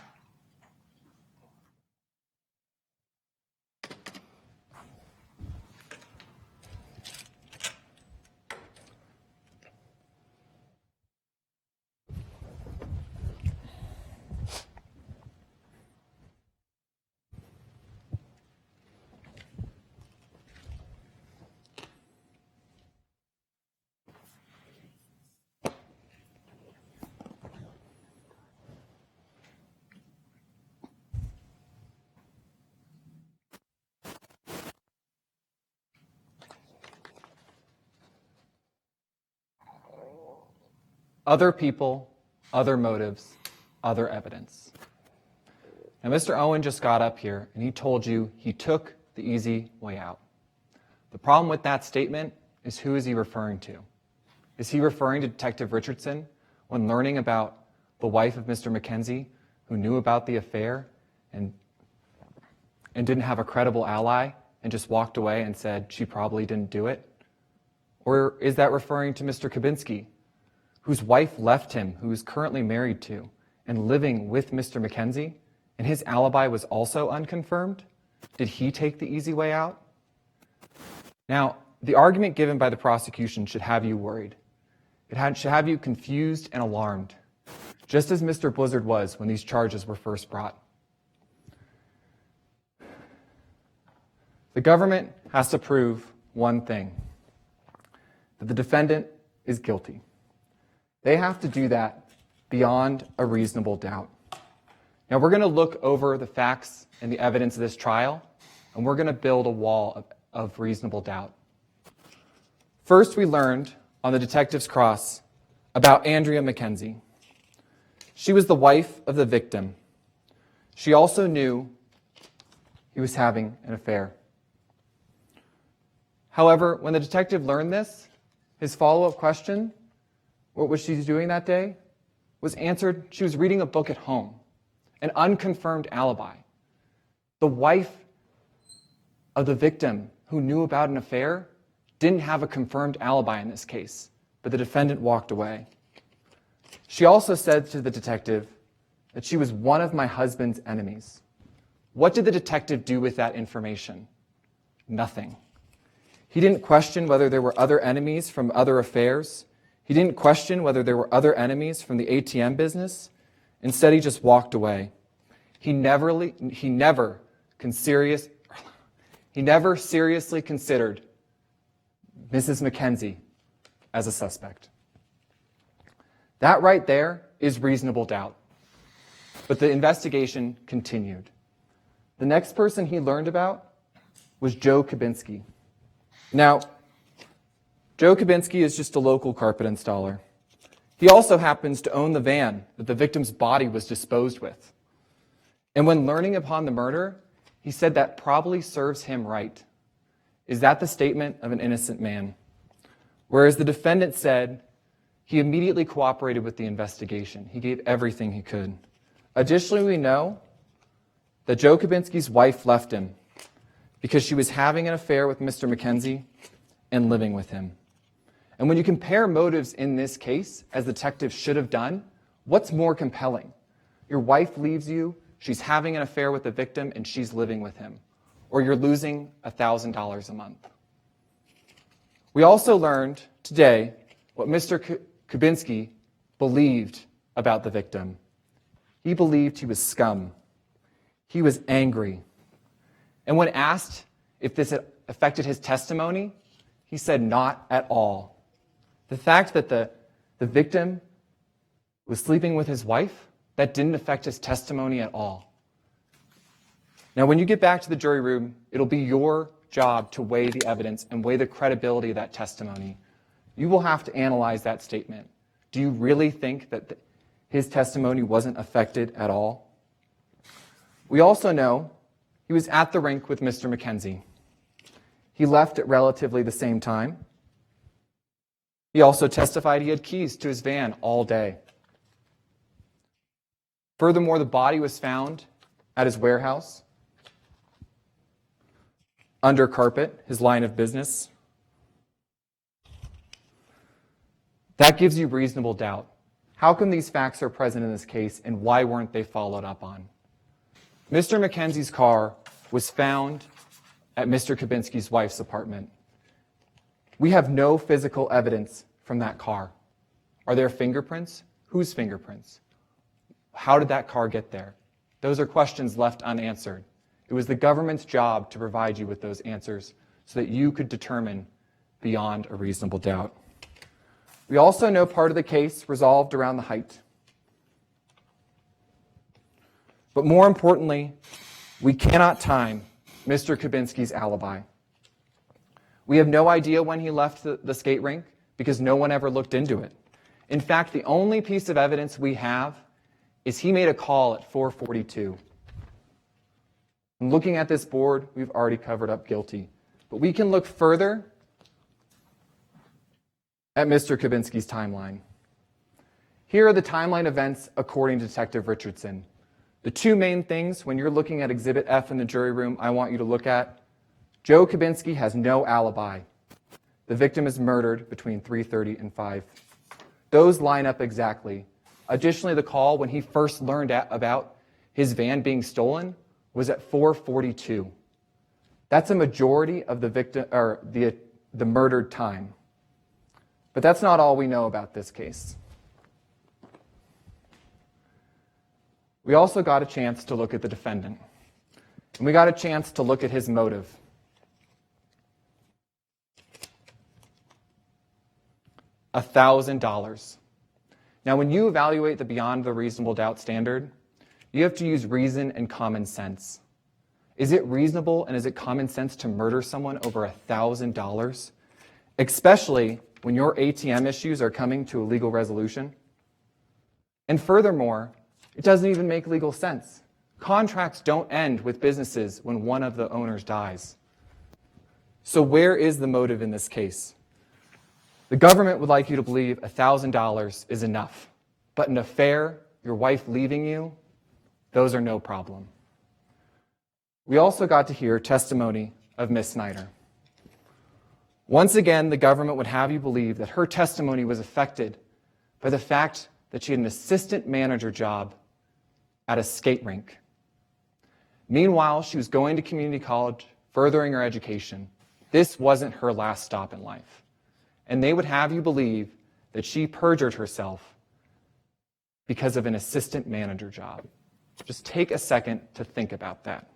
Other people, other motives, other evidence. Now, Mr. Owen just got up here and he told you he took the easy way out. The problem with that statement is, who is he referring to? Is he referring to Detective Richardson when learning about the wife of Mr. McKenzie, who knew about the affair and didn't have a credible ally and just walked away and said she probably didn't do it? Or is that referring to Mr. Kubinski, whose wife left him, who is currently married to and living with Mr. McKenzie, and his alibi was also unconfirmed? Did he take the easy way out? Now, the argument given by the prosecution should have you worried. It should have you confused and alarmed, just as Mr. Blizzard was when these charges were first brought. The government has to prove one thing, that the defendant is guilty. They have to do that beyond a reasonable doubt. Now, we're going to look over the facts and the evidence of this trial, and we're going to build a wall of reasonable doubt. First, we learned on the detective's cross about Andrea McKenzie. She was the wife of the victim. She also knew he was having an affair. However, when the detective learned this, his follow-up question, what was she doing that day, was answered, she was reading a book at home, an unconfirmed alibi. The wife of the victim who knew about an affair didn't have a confirmed alibi in this case, but the defendant walked away. She also said to the detective that she was one of my husband's enemies. What did the detective do with that information? Nothing. He didn't question whether there were other enemies from other affairs. He didn't question whether there were other enemies from the ATM business. Instead, he just walked away. He never seriously considered Mrs. McKenzie as a suspect. That right there is reasonable doubt. But the investigation continued. The next person he learned about was Joe Kubinski. Now, Joe Kubinski is just a local carpet installer. He also happens to own the van that the victim's body was disposed with. And when learning upon the murder, he said that probably serves him right. Is that the statement of an innocent man? Whereas the defendant said he immediately cooperated with the investigation. He gave everything he could. Additionally, we know that Joe Kubinski's wife left him because she was having an affair with Mr. McKenzie and living with him. And when you compare motives in this case, as the detective should have done, what's more compelling? Your wife leaves you, she's having an affair with the victim, and she's living with him. Or you're losing $1,000 a month. We also learned today what Mr. Kubinski believed about the victim. He believed he was scum. He was angry. And when asked if this affected his testimony, He said not at all. The fact that the victim was sleeping with his wife, that didn't affect his testimony at all. Now, when you get back to the jury room, it'll be your job to weigh the evidence and weigh the credibility of that testimony. You will have to analyze that statement. Do you really think that his testimony wasn't affected at all? We also know he was at the rink with Mr. McKenzie. He left at relatively the same time. He also testified he had keys to his van all day. Furthermore, the body was found at his warehouse, under carpet, his line of business. That gives you reasonable doubt. How come these facts are present in this case, and why weren't they followed up on? Mr. McKenzie's car was found at Mr. Kubinski's wife's apartment. We have no physical evidence from that car. Are there fingerprints? Whose fingerprints? How did that car get there? Those are questions left unanswered. It was the government's job to provide you with those answers so that you could determine beyond a reasonable doubt. We also know part of the case resolved around the height. But more importantly, we cannot time Mr. Kubinski's alibi. We have no idea when he left the skate rink because no one ever looked into it. In fact, the only piece of evidence we have is he made a call at 4:42. And looking at this board, we've already covered up guilty. But we can look further at Mr. Kubinski's timeline. Here are the timeline events according to Detective Richardson. The two main things when you're looking at Exhibit F in the jury room I want you to look at: Joe Kubinski has no alibi. The victim is murdered between 3:30 and 5. Those line up exactly. Additionally, the call when he first learned about his van being stolen was at 4:42. That's a majority of the victim or the murdered time. But that's not all we know about this case. We also got a chance to look at the defendant. And we got a chance to look at his motive. $1,000. Now, when you evaluate the beyond the reasonable doubt standard, you have to use reason and common sense. Is it reasonable and is it common sense to murder someone over $1,000? Especially when your ATM issues are coming to a legal resolution? And furthermore, it doesn't even make legal sense. Contracts don't end with businesses when one of the owners dies. So where is the motive in this case? The government would like you to believe $1,000 is enough. But an affair, your wife leaving you, those are no problem. We also got to hear testimony of Miss Snyder. Once again, the government would have you believe that her testimony was affected by the fact that she had an assistant manager job at a skate rink. Meanwhile, she was going to community college, furthering her education. This wasn't her last stop in life. And they would have you believe that she perjured herself because of an assistant manager job. Just take a second to think about that.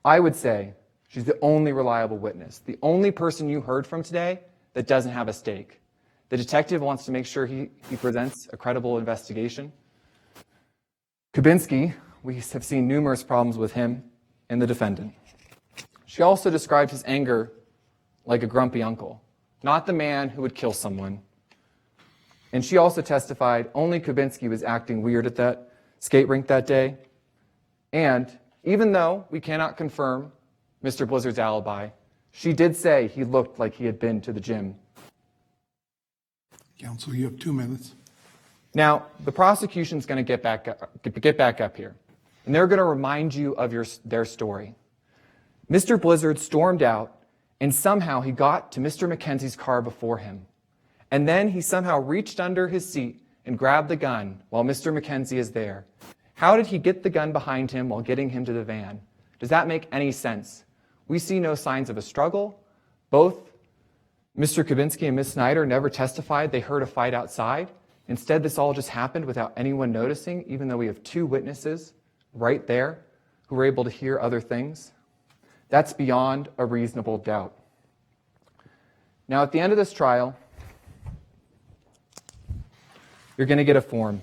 I would say she's the only reliable witness, the only person you heard from today that doesn't have a stake. The detective wants to make sure he presents a credible investigation. Kubinski, we have seen numerous problems with him and the defendant. She also described his anger like a grumpy uncle, not the man who would kill someone. And she also testified only Kubinski was acting weird at that skate rink that day. And even though we cannot confirm Mr. Blizzard's alibi, she did say he looked like he had been to the gym. Counsel, you have 2 minutes. Now, the prosecution's going to get back up here, and they're going to remind you of their story. Mr. Blizzard stormed out, and somehow he got to Mr. McKenzie's car before him. And then he somehow reached under his seat and grabbed the gun while Mr. McKenzie is there. How did he get the gun behind him while getting him to the van? Does that make any sense? We see no signs of a struggle. Both Mr. Kubinski and Ms. Snyder never testified they heard a fight outside. Instead, this all just happened without anyone noticing, even though we have 2 witnesses right there who were able to hear other things. That's beyond a reasonable doubt. Now, at the end of this trial, you're going to get a form.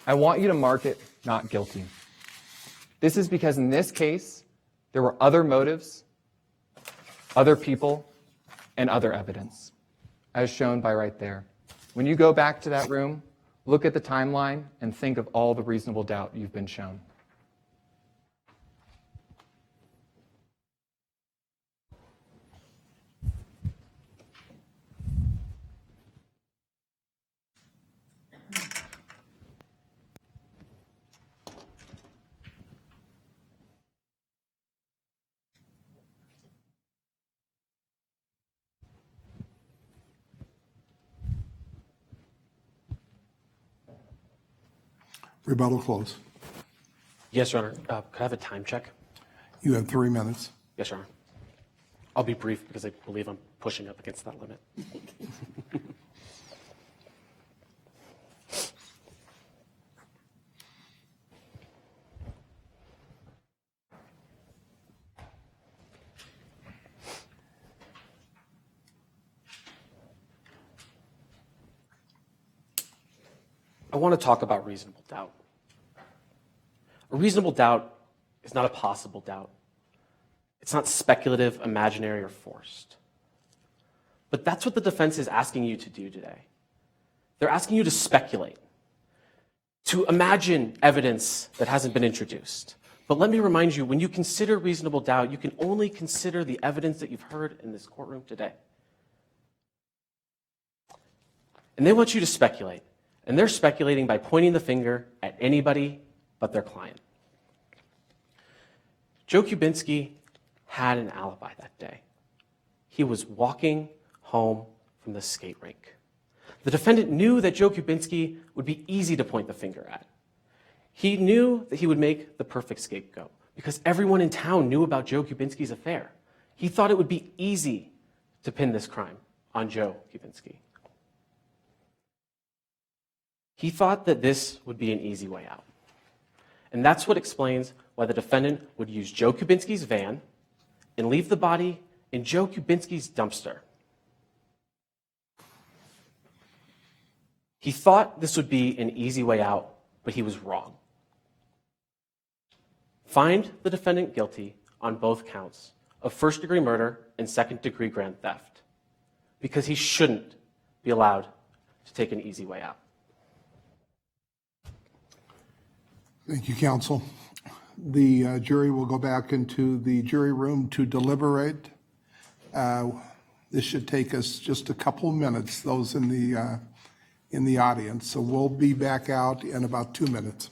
I want you to mark it not guilty. This is because in this case, there were other motives, other people, and other evidence, as shown by right there. When you go back to that room, look at the timeline and think of all the reasonable doubt you've been shown. Rebuttal close. Yes, Your Honor. Could I have a time check? You have 3 minutes. Yes, Your Honor. I'll be brief because I believe I'm pushing up against that limit. I want to talk about reasonable doubt. A reasonable doubt is not a possible doubt. It's not speculative, imaginary, or forced. But that's what the defense is asking you to do today. They're asking you to speculate, to imagine evidence that hasn't been introduced. But let me remind you, when you consider reasonable doubt, you can only consider the evidence that you've heard in this courtroom today. And they want you to speculate. And they're speculating by pointing the finger at anybody but their client. Joe Kubinski had an alibi that day. He was walking home from the skate rink. The defendant knew that Joe Kubinski would be easy to point the finger at. He knew that he would make the perfect scapegoat because everyone in town knew about Joe Kubinski's affair. He thought it would be easy to pin this crime on Joe Kubinski. He thought that this would be an easy way out. And that's what explains why the defendant would use Joe Kubinski's van and leave the body in Joe Kubinski's dumpster. He thought this would be an easy way out, but he was wrong. Find the defendant guilty on both counts of first-degree murder and second-degree grand theft, because he shouldn't be allowed to take an easy way out. Thank you, counsel. The jury will go back into the jury room to deliberate. This should take us just a couple minutes, those in the audience. So we'll be back out in about 2 minutes.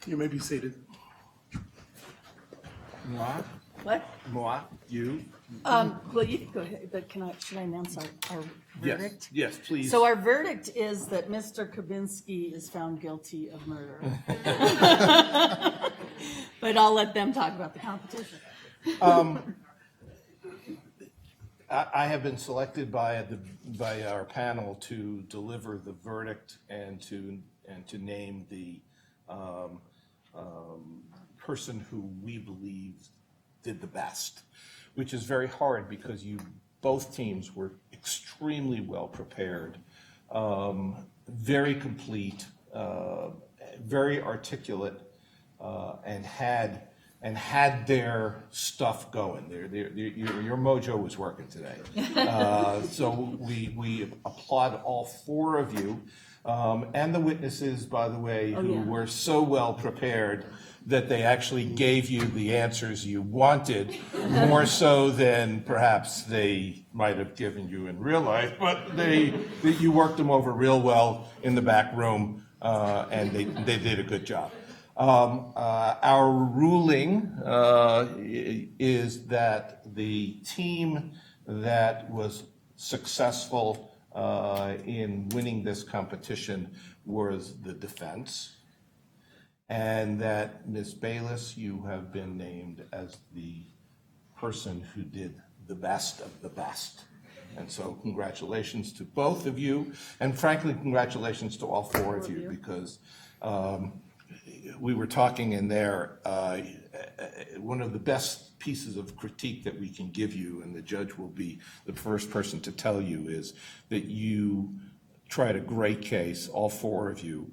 You may be seated. Moi? What? Moi, you. Well, you can go ahead, but should I announce our verdict? Yes, please. So our verdict is that Mr. Kubinski is found guilty of murder. But I'll let them talk about the competition. I have been selected by our panel to deliver the verdict and to name the person who we believe did the best, which is very hard because both teams were extremely well prepared, very complete, very articulate, and had their stuff going. Your mojo was working today. So we applaud all four of you, and the witnesses, by the way, who were so well prepared that they actually gave you the answers you wanted, more so than perhaps they might have given you in real life, but you worked them over real well in the back room, and they did a good job. Our ruling is that the team that was successful in winning this competition was the defense, and that Ms. Bayless, you have been named as the person who did the best of the best. And so congratulations to both of you, and frankly, congratulations to all four of you, because we were talking in there, one of the best pieces of critique that we can give you, and the judge will be the first person to tell you, is that you tried a great case, all four of you,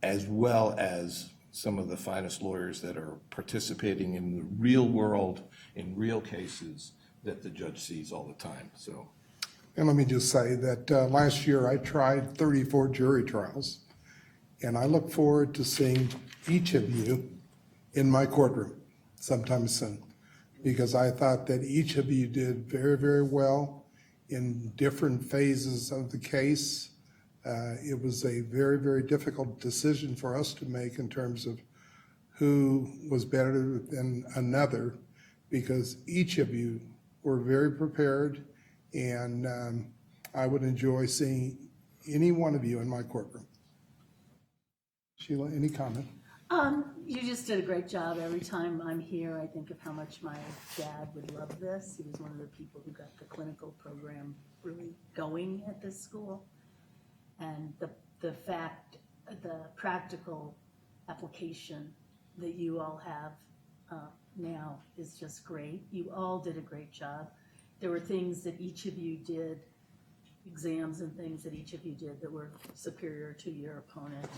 as well as some of the finest lawyers that are participating in the real world, in real cases that the judge sees all the time. So, And let me just say that last year I tried 34 jury trials, and I look forward to seeing each of you in my courtroom sometime soon, because I thought that each of you did very, very well in different phases of the case. It was a very, very difficult decision for us to make in terms of who was better than another, because each of you were very prepared, and I would enjoy seeing any one of you in my courtroom. Sheila, any comment? You just did a great job. Every time I'm here, I think of how much my dad would love this. He was one of the people who got the clinical program really going at this school. And the practical application that you all have now is just great. You all did a great job. There were things that each of you did, exams and things that each of you did that were superior to your opponent.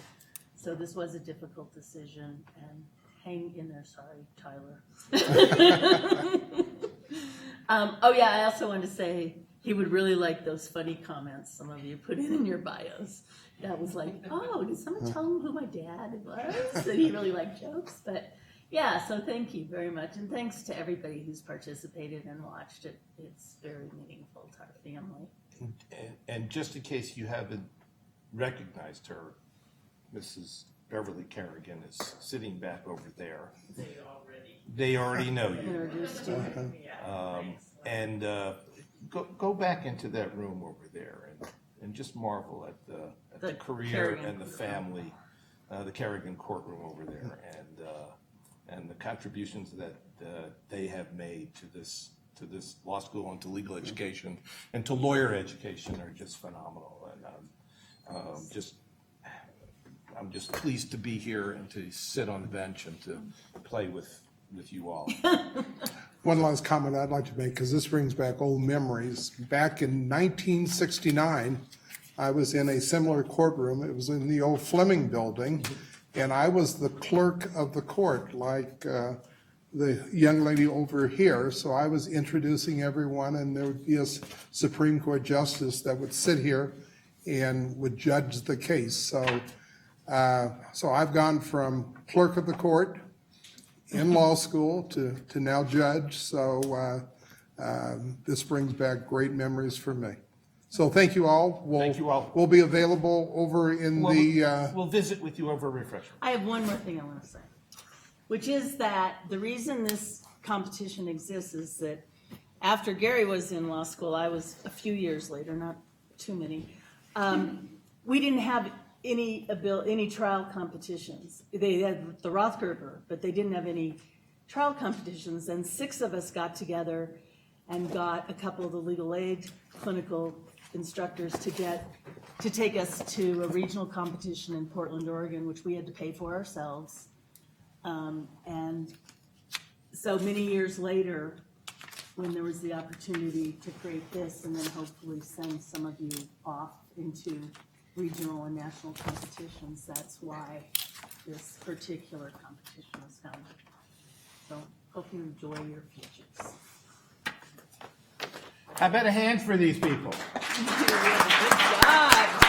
So this was a difficult decision, and hang in there. Sorry, Tyler. Oh yeah, I also wanted to say he would really like those funny comments some of you put in your bios. That was like, oh, did someone tell him who my dad was? And he really liked jokes, but Yeah, so thank you very much, and thanks to everybody who's participated and watched it. It's very meaningful to our family. And just in case you haven't recognized her, Mrs. Beverly Carrigan is sitting back over there. They already know you. Introduced you. And go back into that room over there and just marvel at the career Carrigan and the family, the Carrigan courtroom over there, and the contributions that they have made to this law school and to legal education and to lawyer education are just phenomenal. And I'm just pleased to be here and to sit on the bench and to play with you all. One last comment I'd like to make, because this brings back old memories. Back in 1969, I was in a similar courtroom. It was in the old Fleming building, and I was the clerk of the court, like the young lady over here. So I was introducing everyone, and there would be a Supreme Court justice that would sit here and would judge the case. So I've gone from clerk of the court in law school to now judge. So this brings back great memories for me. So thank you all. Thank you all. We'll be available over in We'll visit with you over refreshment. I have one more thing I want to say, which is that the reason this competition exists is that after Gary was in law school, I was a few years later, not too many. We didn't have any trial competitions. They had the Rothgerber, but they didn't have any trial competitions. And 6 of us got together and got a couple of the legal aid clinical instructors to take us to a regional competition in Portland, Oregon, which we had to pay for ourselves. And so many years later, when there was the opportunity to create this and then hopefully send some of you off into regional and national competitions, that's why this particular competition was founded. So hope you enjoy your futures. How about a hand for these people? Good job.